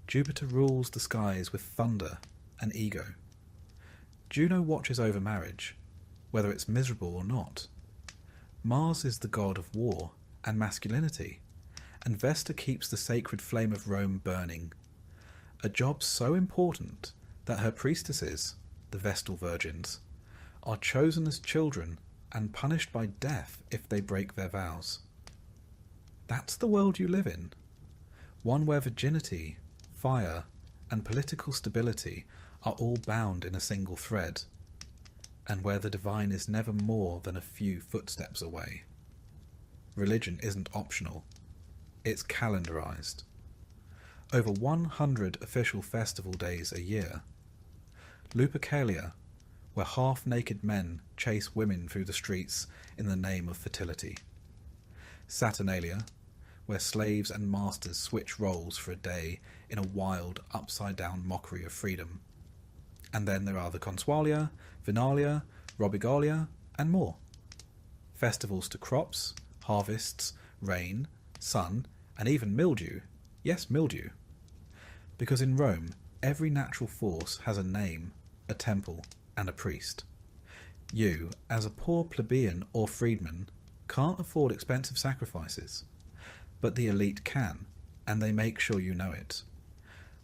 Jupiter rules the skies with thunder and ego. Juno watches over marriage, whether it's miserable or not. Mars is the god of war and masculinity, and Vesta keeps the sacred flame of Rome burning. A job so important that her priestesses, the Vestal virgins, are chosen as children and punished by death if they break their vows. That's the world you live in, one where virginity, fire, and political stability are all bound in a single thread, and where the divine is never more than a few footsteps away. Religion isn't optional, it's calendarized. Over 100 official festival days a year. Lupercalia, where half-naked men chase women through the streets in the name of fertility. Saturnalia, where slaves and masters switch roles for a day in a wild, upside-down mockery of freedom. And then there are the Consualia, Vinalia, Robigalia, and more. Festivals to crops, harvests, rain, sun, and even mildew. Yes, mildew. Because in Rome, every natural force has a name, a temple, and a priest. You, as a poor plebeian or freedman, can't afford expensive sacrifices. But the elite can, and they make sure you know it.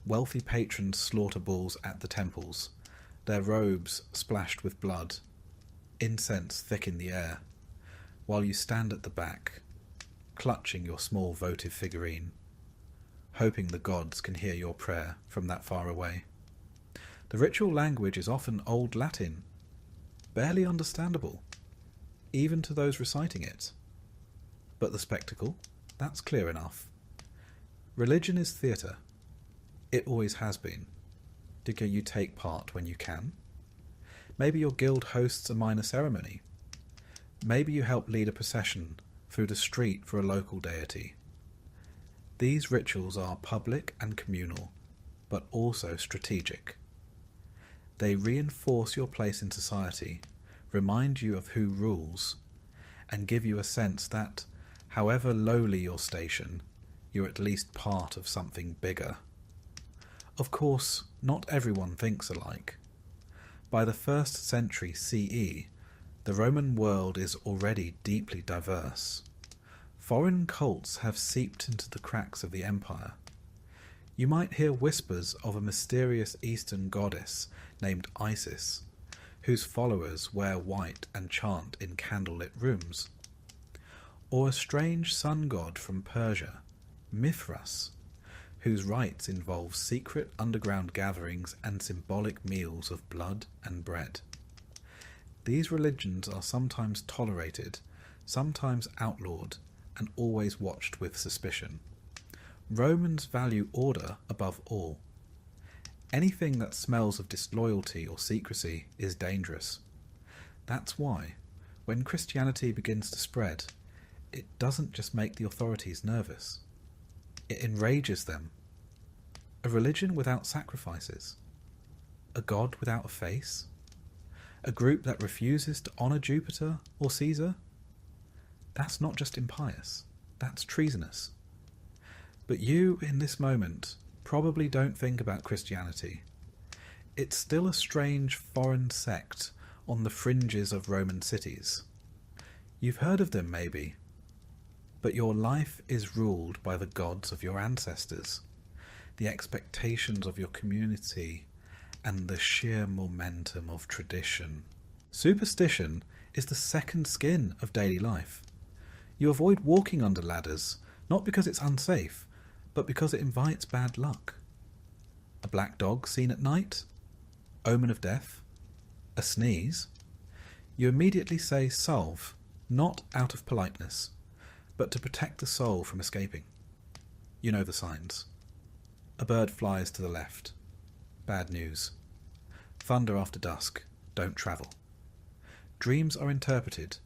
Wealthy patrons slaughter bulls at the temples, their robes splashed with blood, incense thick in the air, while you stand at the back, clutching your small votive figurine, hoping the gods can hear your prayer from that far away. The ritual language is often Old Latin, barely understandable, even to those reciting it. But the spectacle, that's clear enough. Religion is theatre. It always has been. Do you take part when you can? Maybe your guild hosts a minor ceremony. Maybe you help lead a procession through the street for a local deity. These rituals are public and communal, but also strategic. They reinforce your place in society, remind you of who rules, and give you a sense that, however lowly your station, you're at least part of something bigger. Of course, not everyone thinks alike. By the 1st century CE, the Roman world is already deeply diverse. Foreign cults have seeped into the cracks of the empire. You might hear whispers of a mysterious Eastern goddess named Isis, whose followers wear white and chant in candlelit rooms. Or a strange sun god from Persia, Mithras, whose rites involve secret underground gatherings and symbolic meals of blood and bread. These religions are sometimes tolerated, sometimes outlawed, and always watched with suspicion. Romans value order above all. Anything that smells of disloyalty or secrecy is dangerous. That's why, when Christianity begins to spread, it doesn't just make the authorities nervous. It enrages them. A religion without sacrifices? A god without a face? A group that refuses to honour Jupiter or Caesar? That's not just impious, that's treasonous. But you, in this moment, probably don't think about Christianity. It's still a strange foreign sect on the fringes of Roman cities. You've heard of them, maybe. But your life is ruled by the gods of your ancestors, the expectations of your community, and the sheer momentum of tradition. Superstition is the second skin of daily life. You avoid walking under ladders, not because it's unsafe, but because it invites bad luck. A black dog seen at night? Omen of death? A sneeze? You immediately say salve, not out of politeness, but to protect the soul from escaping. You know the signs. A bird flies to the left. Bad news. Thunder after dusk. Don't travel. Dreams are interpreted,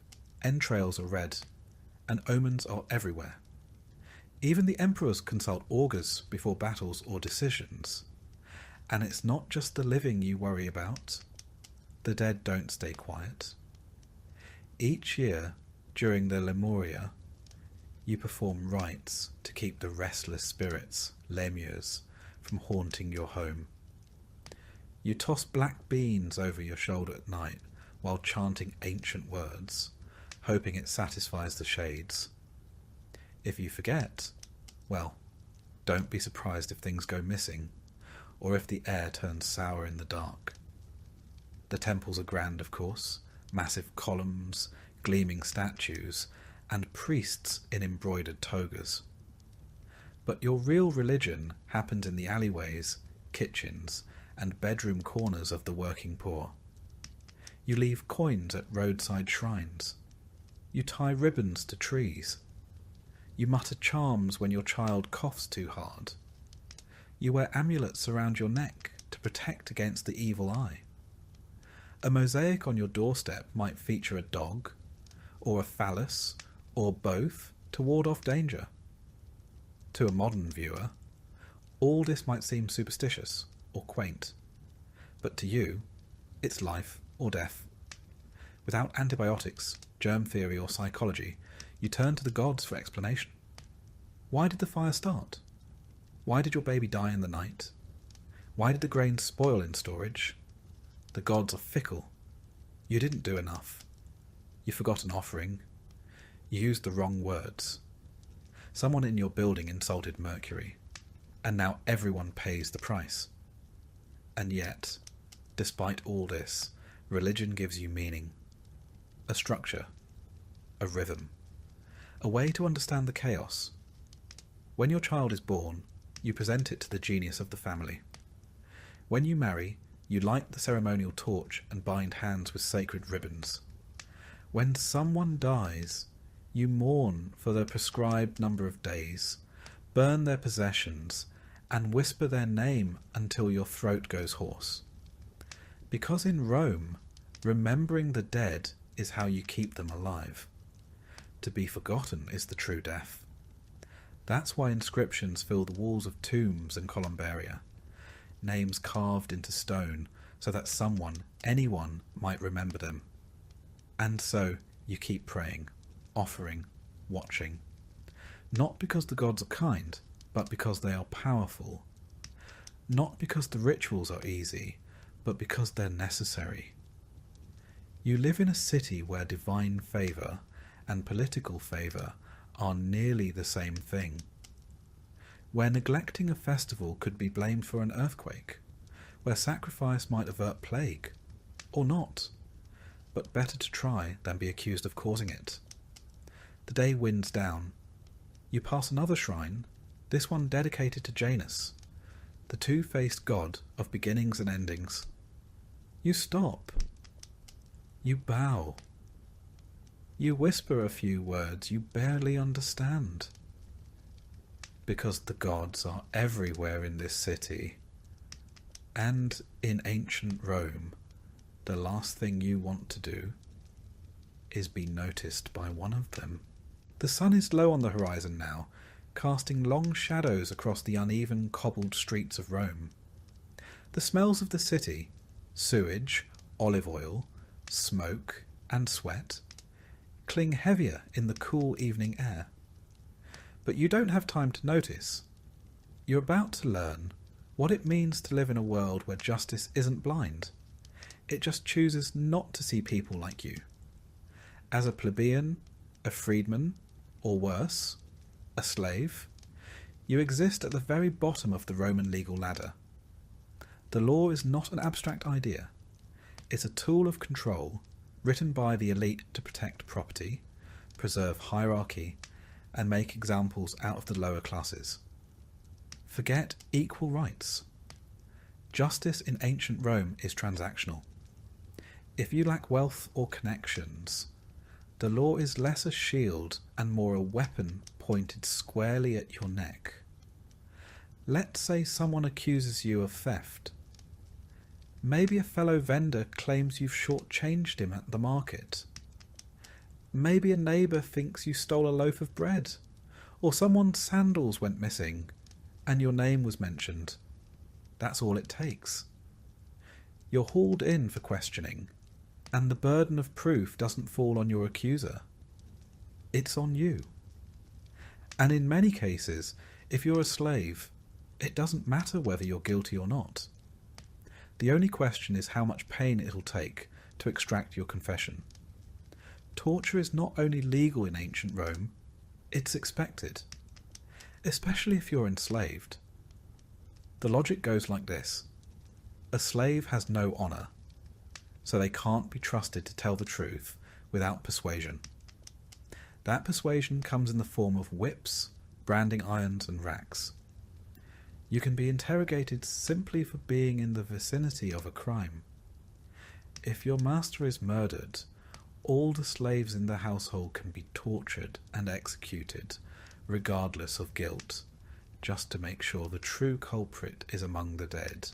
entrails are read, and omens are everywhere. Even the emperors consult augurs before battles or decisions. And it's not just the living you worry about. The dead don't stay quiet. Each year, during the Lemuria, you perform rites to keep the restless spirits, lemures, from haunting your home. You toss black beans over your shoulder at night while chanting ancient words, hoping it satisfies the shades. If you forget, well, don't be surprised if things go missing, or if the air turns sour in the dark. The temples are grand, of course, massive columns, gleaming statues, and priests in embroidered togas. But your real religion happens in the alleyways, kitchens, and bedroom corners of the working poor. You leave coins at roadside shrines. You tie ribbons to trees. You mutter charms when your child coughs too hard. You wear amulets around your neck to protect against the evil eye. A mosaic on your doorstep might feature a dog, or a phallus, or both, to ward off danger. To a modern viewer, all this might seem superstitious or quaint, but to you, it's life or death. Without antibiotics, germ theory, or psychology, you turn to the gods for explanation. Why did the fire start? Why did your baby die in the night? Why did the grain spoil in storage? The gods are fickle. You didn't do enough. You forgot an offering. You used the wrong words. Someone in your building insulted Mercury, and now everyone pays the price. And yet, despite all this, religion gives you meaning. A structure. A rhythm. A way to understand the chaos. When your child is born, you present it to the genius of the family. When you marry, you light the ceremonial torch and bind hands with sacred ribbons. When someone dies, you mourn for the prescribed number of days, burn their possessions, and whisper their name until your throat goes hoarse. Because in Rome, remembering the dead is how you keep them alive. To be forgotten is the true death. That's why inscriptions fill the walls of tombs and columbaria, names carved into stone so that someone, anyone, might remember them. And so you keep praying, offering, watching. Not because the gods are kind, but because they are powerful. Not because the rituals are easy, but because they're necessary. You live in a city where divine favour and political favour are nearly the same thing. Where neglecting a festival could be blamed for an earthquake. Where sacrifice might avert plague. Or not. But better to try than be accused of causing it. The day winds down. You pass another shrine, this one dedicated to Janus, the two-faced god of beginnings and endings. You stop. You bow. You whisper a few words you barely understand. Because the gods are everywhere in this city. And in ancient Rome, the last thing you want to do is be noticed by one of them. The sun is low on the horizon now, casting long shadows across the uneven, cobbled streets of Rome. The smells of the city, sewage, olive oil, smoke, and sweat, cling heavier in the cool evening air. But you don't have time to notice. You're about to learn what it means to live in a world where justice isn't blind. It just chooses not to see people like you. As a plebeian, a freedman, or worse, a slave, you exist at the very bottom of the Roman legal ladder. The law is not an abstract idea. It's a tool of control written by the elite to protect property, preserve hierarchy, and make examples out of the lower classes. Forget equal rights. Justice in ancient Rome is transactional. If you lack wealth or connections, the law is less a shield and more a weapon pointed squarely at your neck. Let's say someone accuses you of theft. Maybe a fellow vendor claims you've shortchanged him at the market. Maybe a neighbour thinks you stole a loaf of bread, or someone's sandals went missing, and your name was mentioned. That's all it takes. You're hauled in for questioning, and the burden of proof doesn't fall on your accuser. It's on you. And in many cases, if you're a slave, it doesn't matter whether you're guilty or not. The only question is how much pain it'll take to extract your confession. Torture is not only legal in ancient Rome, it's expected, especially if you're enslaved. The logic goes like this. A slave has no honour, so they can't be trusted to tell the truth without persuasion. That persuasion comes in the form of whips, branding irons and racks. You can be interrogated simply for being in the vicinity of a crime. If your master is murdered, all the slaves in the household can be tortured and executed, regardless of guilt, just to make sure the true culprit is among the dead.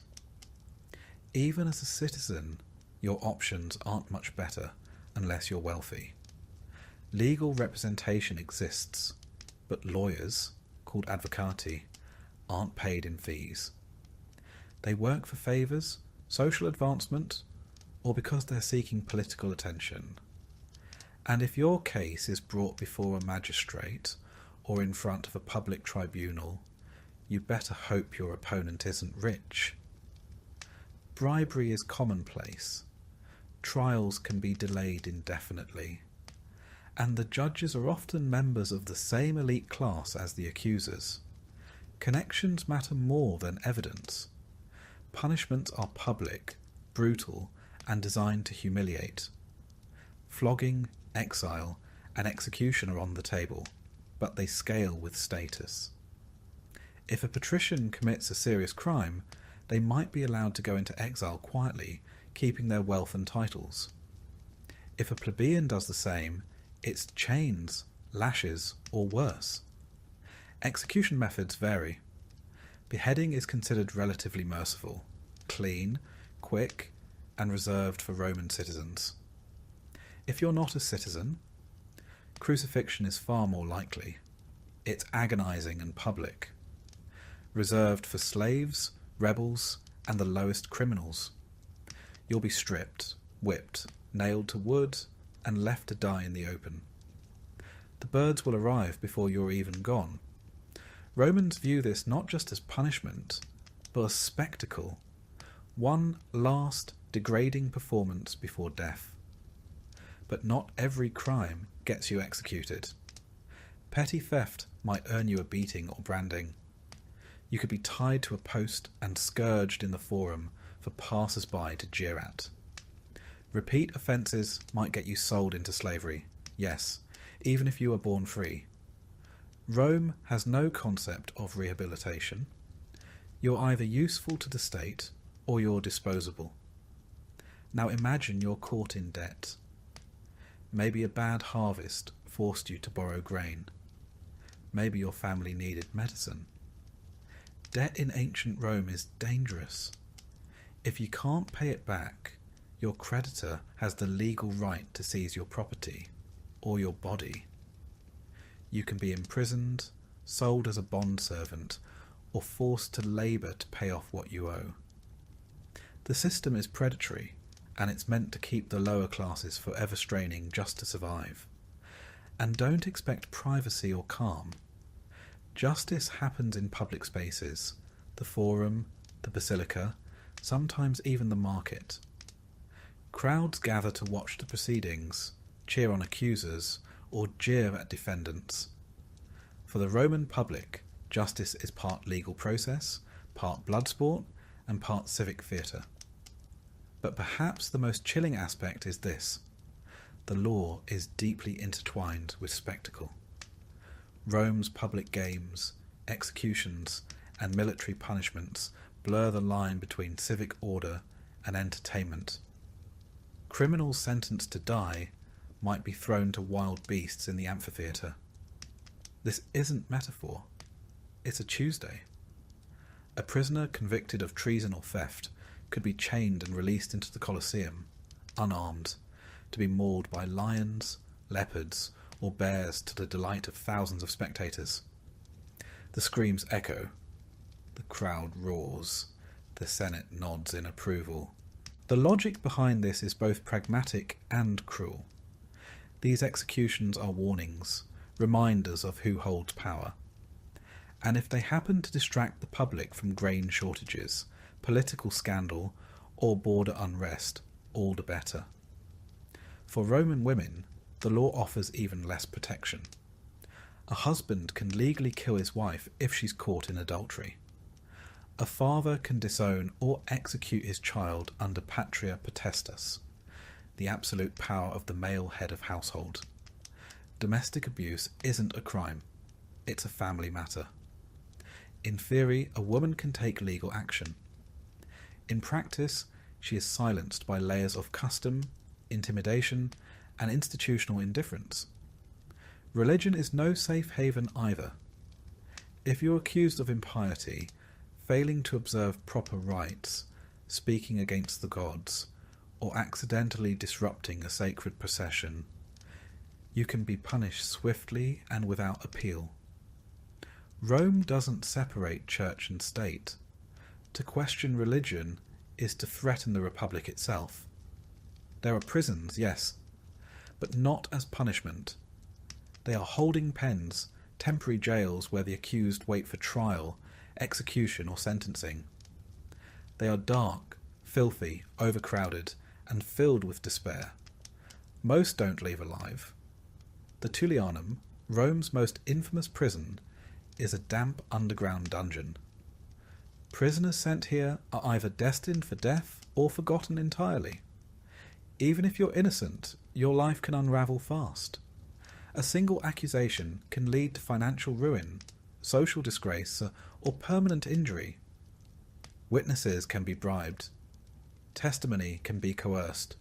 Even as a citizen, your options aren't much better unless you're wealthy. Legal representation exists, but lawyers, called advocati, aren't paid in fees. They work for favours, social advancement, or because they're seeking political attention. And if your case is brought before a magistrate or in front of a public tribunal, you better hope your opponent isn't rich. Bribery is commonplace. Trials can be delayed indefinitely. And the judges are often members of the same elite class as the accusers. Connections matter more than evidence. Punishments are public, brutal, and designed to humiliate. Flogging, exile, and execution are on the table, but they scale with status. If a patrician commits a serious crime, they might be allowed to go into exile quietly, keeping their wealth and titles. If a plebeian does the same, it's chains, lashes, or worse. Execution methods vary. Beheading is considered relatively merciful, clean, quick, and reserved for Roman citizens. If you're not a citizen, crucifixion is far more likely. It's agonizing and public, reserved for slaves, rebels, and the lowest criminals. You'll be stripped, whipped, nailed to wood, and left to die in the open. The birds will arrive before you're even gone. Romans view this not just as punishment, but as spectacle, one last degrading performance before death. But not every crime gets you executed. Petty theft might earn you a beating or branding. You could be tied to a post and scourged in the forum for passers-by to jeer at. Repeat offences might get you sold into slavery, yes, even if you were born free. Rome has no concept of rehabilitation. You're either useful to the state or you're disposable. Now imagine you're caught in debt. Maybe a bad harvest forced you to borrow grain. Maybe your family needed medicine. Debt in ancient Rome is dangerous. If you can't pay it back, your creditor has the legal right to seize your property or your body. You can be imprisoned, sold as a bondservant, or forced to labour to pay off what you owe. The system is predatory, and it's meant to keep the lower classes forever straining just to survive. And don't expect privacy or calm. Justice happens in public spaces, the forum, the basilica, sometimes even the market. Crowds gather to watch the proceedings, cheer on accusers, or jeer at defendants. For the Roman public, justice is part legal process, part blood sport, and part civic theatre. But perhaps the most chilling aspect is this: the law is deeply intertwined with spectacle. Rome's public games, executions, and military punishments blur the line between civic order and entertainment. Criminals sentenced to die might be thrown to wild beasts in the amphitheatre. This isn't metaphor. It's a Tuesday. A prisoner convicted of treason or theft could be chained and released into the Colosseum, unarmed, to be mauled by lions, leopards, or bears to the delight of thousands of spectators. The screams echo. The crowd roars. The Senate nods in approval. The logic behind this is both pragmatic and cruel. These executions are warnings, reminders of who holds power. And if they happen to distract the public from grain shortages, political scandal, or border unrest, all the better. For Roman women, the law offers even less protection. A husband can legally kill his wife if she's caught in adultery. A father can disown or execute his child under patria potestas, the absolute power of the male head of household. Domestic abuse isn't a crime. It's a family matter. In theory, a woman can take legal action. In practice, she is silenced by layers of custom, intimidation, and institutional indifference. Religion is no safe haven either. If you're accused of impiety, failing to observe proper rites, speaking against the gods, or accidentally disrupting a sacred procession, you can be punished swiftly and without appeal. Rome doesn't separate church and state. To question religion is to threaten the republic itself. There are prisons, yes, but not as punishment. They are holding pens, temporary jails where the accused wait for trial, execution, or sentencing. They are dark, filthy, overcrowded, and filled with despair. Most don't leave alive. The Tullianum, Rome's most infamous prison, is a damp underground dungeon. Prisoners sent here are either destined for death or forgotten entirely. Even if you're innocent, your life can unravel fast. A single accusation can lead to financial ruin, social disgrace, or permanent injury. Witnesses can be bribed. Testimony can be coerced.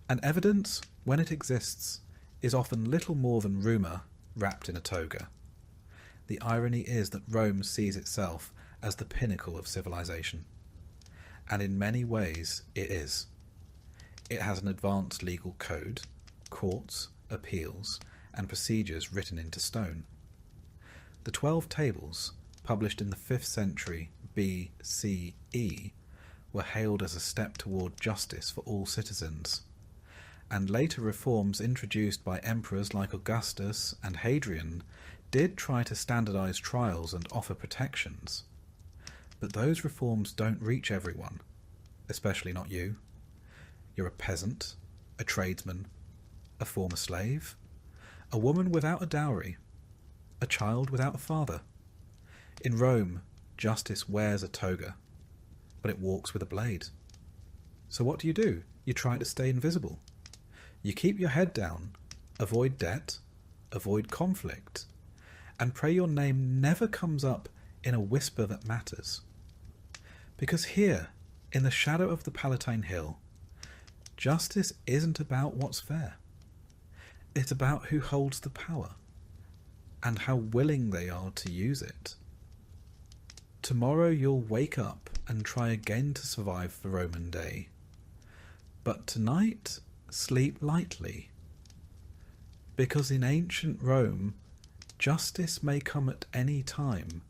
And evidence, when it exists, is often little more than rumour wrapped in a toga. The irony is that Rome sees itself as the pinnacle of civilization. And in many ways it is. It has an advanced legal code, courts, appeals, and procedures written into stone. The 12 tables, published in the 5th century BCE, were hailed as a step toward justice for all citizens, and later reforms introduced by emperors like Augustus and Hadrian did try to standardize trials and offer protections. But those reforms don't reach everyone, especially not you. You're a peasant, a tradesman, a former slave, a woman without a dowry, a child without a father. In Rome, justice wears a toga, but it walks with a blade. So what do? You try to stay invisible. You keep your head down, avoid debt, avoid conflict, and pray your name never comes up in a whisper that matters. Because here, in the shadow of the Palatine Hill, justice isn't about what's fair. It's about who holds the power, and how willing they are to use it. Tomorrow you'll wake up and try again to survive the Roman day. But tonight, sleep lightly. Because in ancient Rome, justice may come at any time,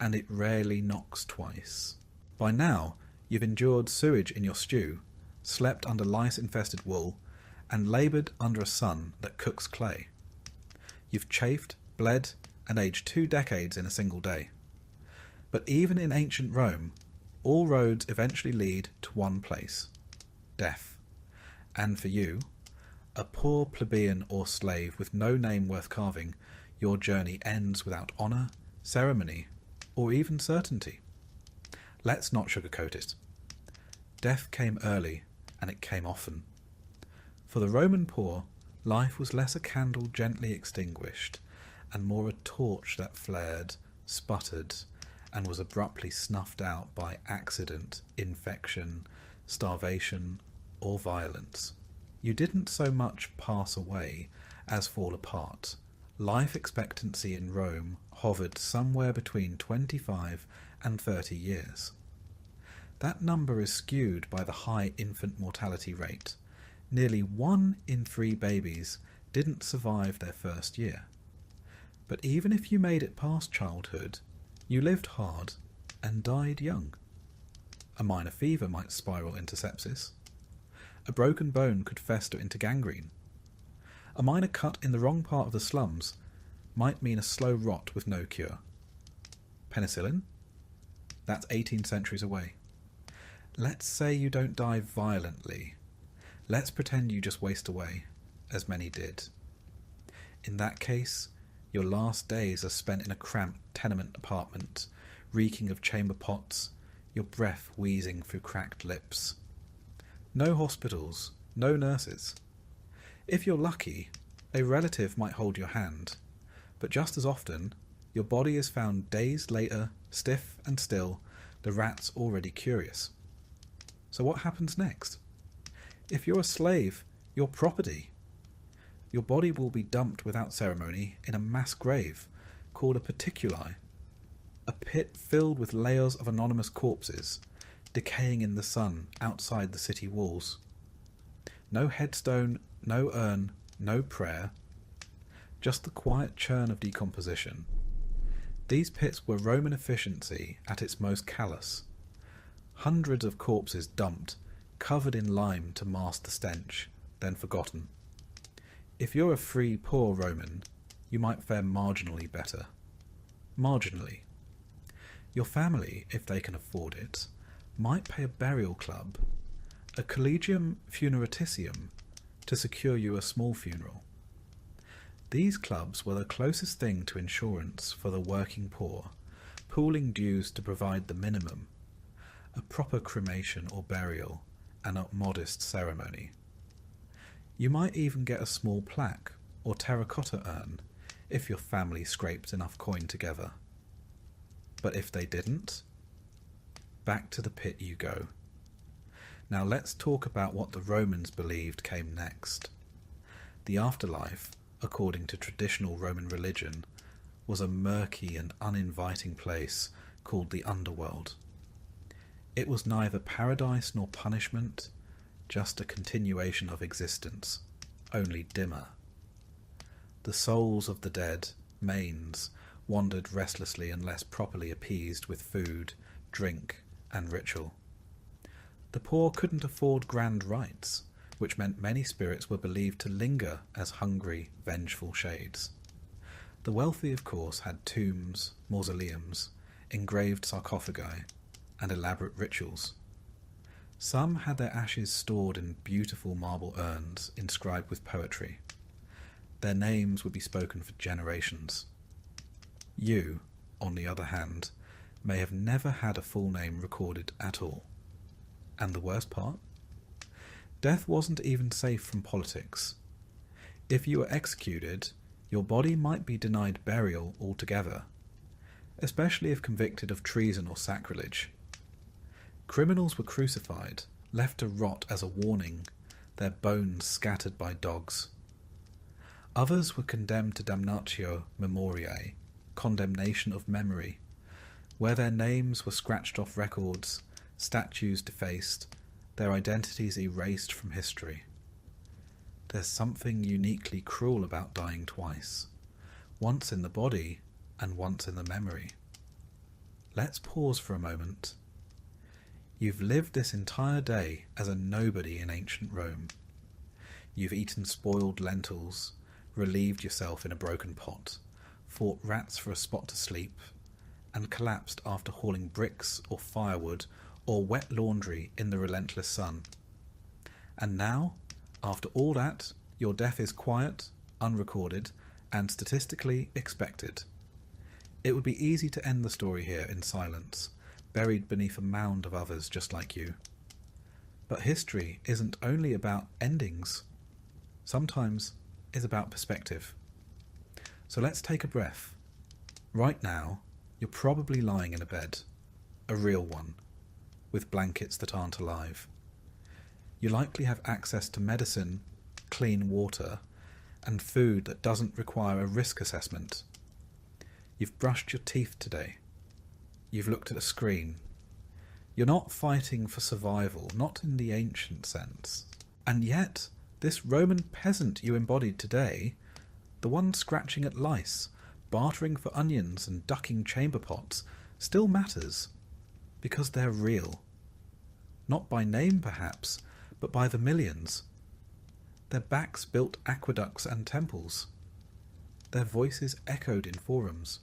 and it rarely knocks twice. By now, you've endured sewage in your stew, slept under lice-infested wool, and laboured under a sun that cooks clay. You've chafed, bled, and aged 2 decades in a single day. But even in ancient Rome, all roads eventually lead to one place, death. And for you, a poor plebeian or slave with no name worth carving, your journey ends without honour, ceremony, or even certainty. Let's not sugarcoat it. Death came early, and it came often. For the Roman poor, life was less a candle gently extinguished, and more a torch that flared, sputtered, and was abruptly snuffed out by accident, infection, starvation, or violence. You didn't so much pass away as fall apart. Life expectancy in Rome hovered somewhere between 25 and 30 years. That number is skewed by the high infant mortality rate. Nearly 1 in 3 babies didn't survive their first year. But even if you made it past childhood, you lived hard and died young. A minor fever might spiral into sepsis. A broken bone could fester into gangrene. A minor cut in the wrong part of the slums might mean a slow rot with no cure. Penicillin? That's 18 centuries away. Let's say you don't die violently. Let's pretend you just waste away, as many did. In that case, your last days are spent in a cramped tenement apartment, reeking of chamber pots, your breath wheezing through cracked lips. No hospitals, no nurses. If you're lucky, a relative might hold your hand, but just as often, your body is found days later, stiff and still, the rats already curious. So what happens next? If you're a slave, you're property. Your body will be dumped without ceremony in a mass grave called a peticuli, a pit filled with layers of anonymous corpses, decaying in the sun outside the city walls. No headstone, no urn, no prayer, just the quiet churn of decomposition. These pits were Roman efficiency at its most callous. Hundreds of corpses dumped, covered in lime to mask the stench, then forgotten. If you're a free, poor Roman, you might fare marginally better. Marginally. Your family, if they can afford it, might pay a burial club, a collegium funeraticium, to secure you a small funeral. These clubs were the closest thing to insurance for the working poor, pooling dues to provide the minimum, a proper cremation or burial, and a modest ceremony. You might even get a small plaque or terracotta urn if your family scraped enough coin together. But if they didn't, back to the pit you go. Now let's talk about what the Romans believed came next. The afterlife, according to traditional Roman religion, was a murky and uninviting place called the underworld. It was neither paradise nor punishment, just a continuation of existence, only dimmer. The souls of the dead, manes, wandered restlessly unless properly appeased with food, drink, and ritual. The poor couldn't afford grand rites, which meant many spirits were believed to linger as hungry, vengeful shades. The wealthy, of course, had tombs, mausoleums, engraved sarcophagi, and elaborate rituals. Some had their ashes stored in beautiful marble urns inscribed with poetry. Their names would be spoken for generations. You, on the other hand, may have never had a full name recorded at all. And the worst part? Death wasn't even safe from politics. If you were executed, your body might be denied burial altogether, especially if convicted of treason or sacrilege. Criminals were crucified, left to rot as a warning, their bones scattered by dogs. Others were condemned to damnatio memoriae, condemnation of memory, where their names were scratched off records, statues defaced, their identities erased from history. There's something uniquely cruel about dying twice, once in the body and once in the memory. Let's pause for a moment. You've lived this entire day as a nobody in ancient Rome. You've eaten spoiled lentils, relieved yourself in a broken pot, fought rats for a spot to sleep, and collapsed after hauling bricks or firewood or wet laundry in the relentless sun. And now, after all that, your death is quiet, unrecorded, and statistically expected. It would be easy to end the story here in silence, buried beneath a mound of others just like you. But history isn't only about endings. Sometimes it's about perspective. So let's take a breath. Right now, you're probably lying in a bed, a real one, with blankets that aren't alive. You likely have access to medicine, clean water, and food that doesn't require a risk assessment. You've brushed your teeth today. You've looked at a screen. You're not fighting for survival, not in the ancient sense. And yet, this Roman peasant you embodied today, the one scratching at lice, bartering for onions and ducking chamber pots, still matters, because they're real. Not by name, perhaps, but by the millions. Their backs built aqueducts and temples. Their voices echoed in forums.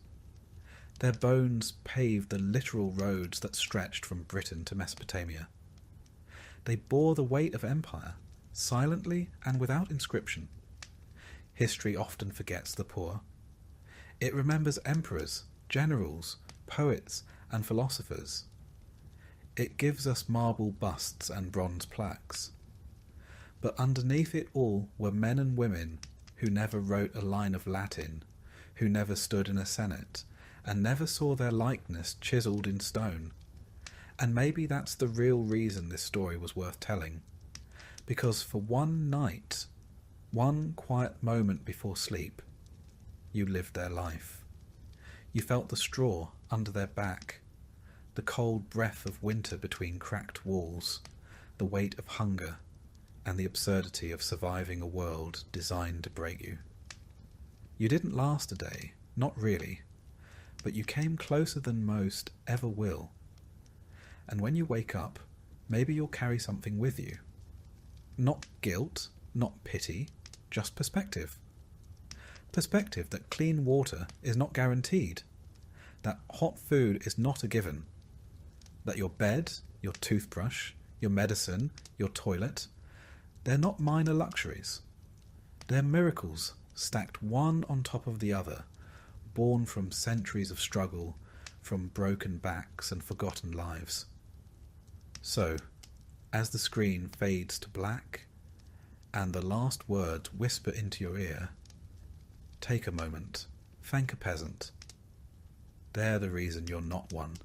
Their bones paved the literal roads that stretched from Britain to Mesopotamia. They bore the weight of empire, silently and without inscription. History often forgets the poor. It remembers emperors, generals, poets, and philosophers. It gives us marble busts and bronze plaques. But underneath it all were men and women who never wrote a line of Latin, who never stood in a senate, and never saw their likeness chiselled in stone. And maybe that's the real reason this story was worth telling. Because for one night, one quiet moment before sleep, you lived their life. You felt the straw under their back, the cold breath of winter between cracked walls, the weight of hunger, and the absurdity of surviving a world designed to break you. You didn't last a day, not really, but you came closer than most ever will. And when you wake up, maybe you'll carry something with you. Not guilt, not pity, just perspective. Perspective that clean water is not guaranteed, that hot food is not a given, that your bed, your toothbrush, your medicine, your toilet, they're not minor luxuries. They're miracles stacked one on top of the other, born from centuries of struggle, from broken backs and forgotten lives. So, as the screen fades to black, and the last words whisper into your ear, take a moment, thank a peasant. They're the reason you're not one.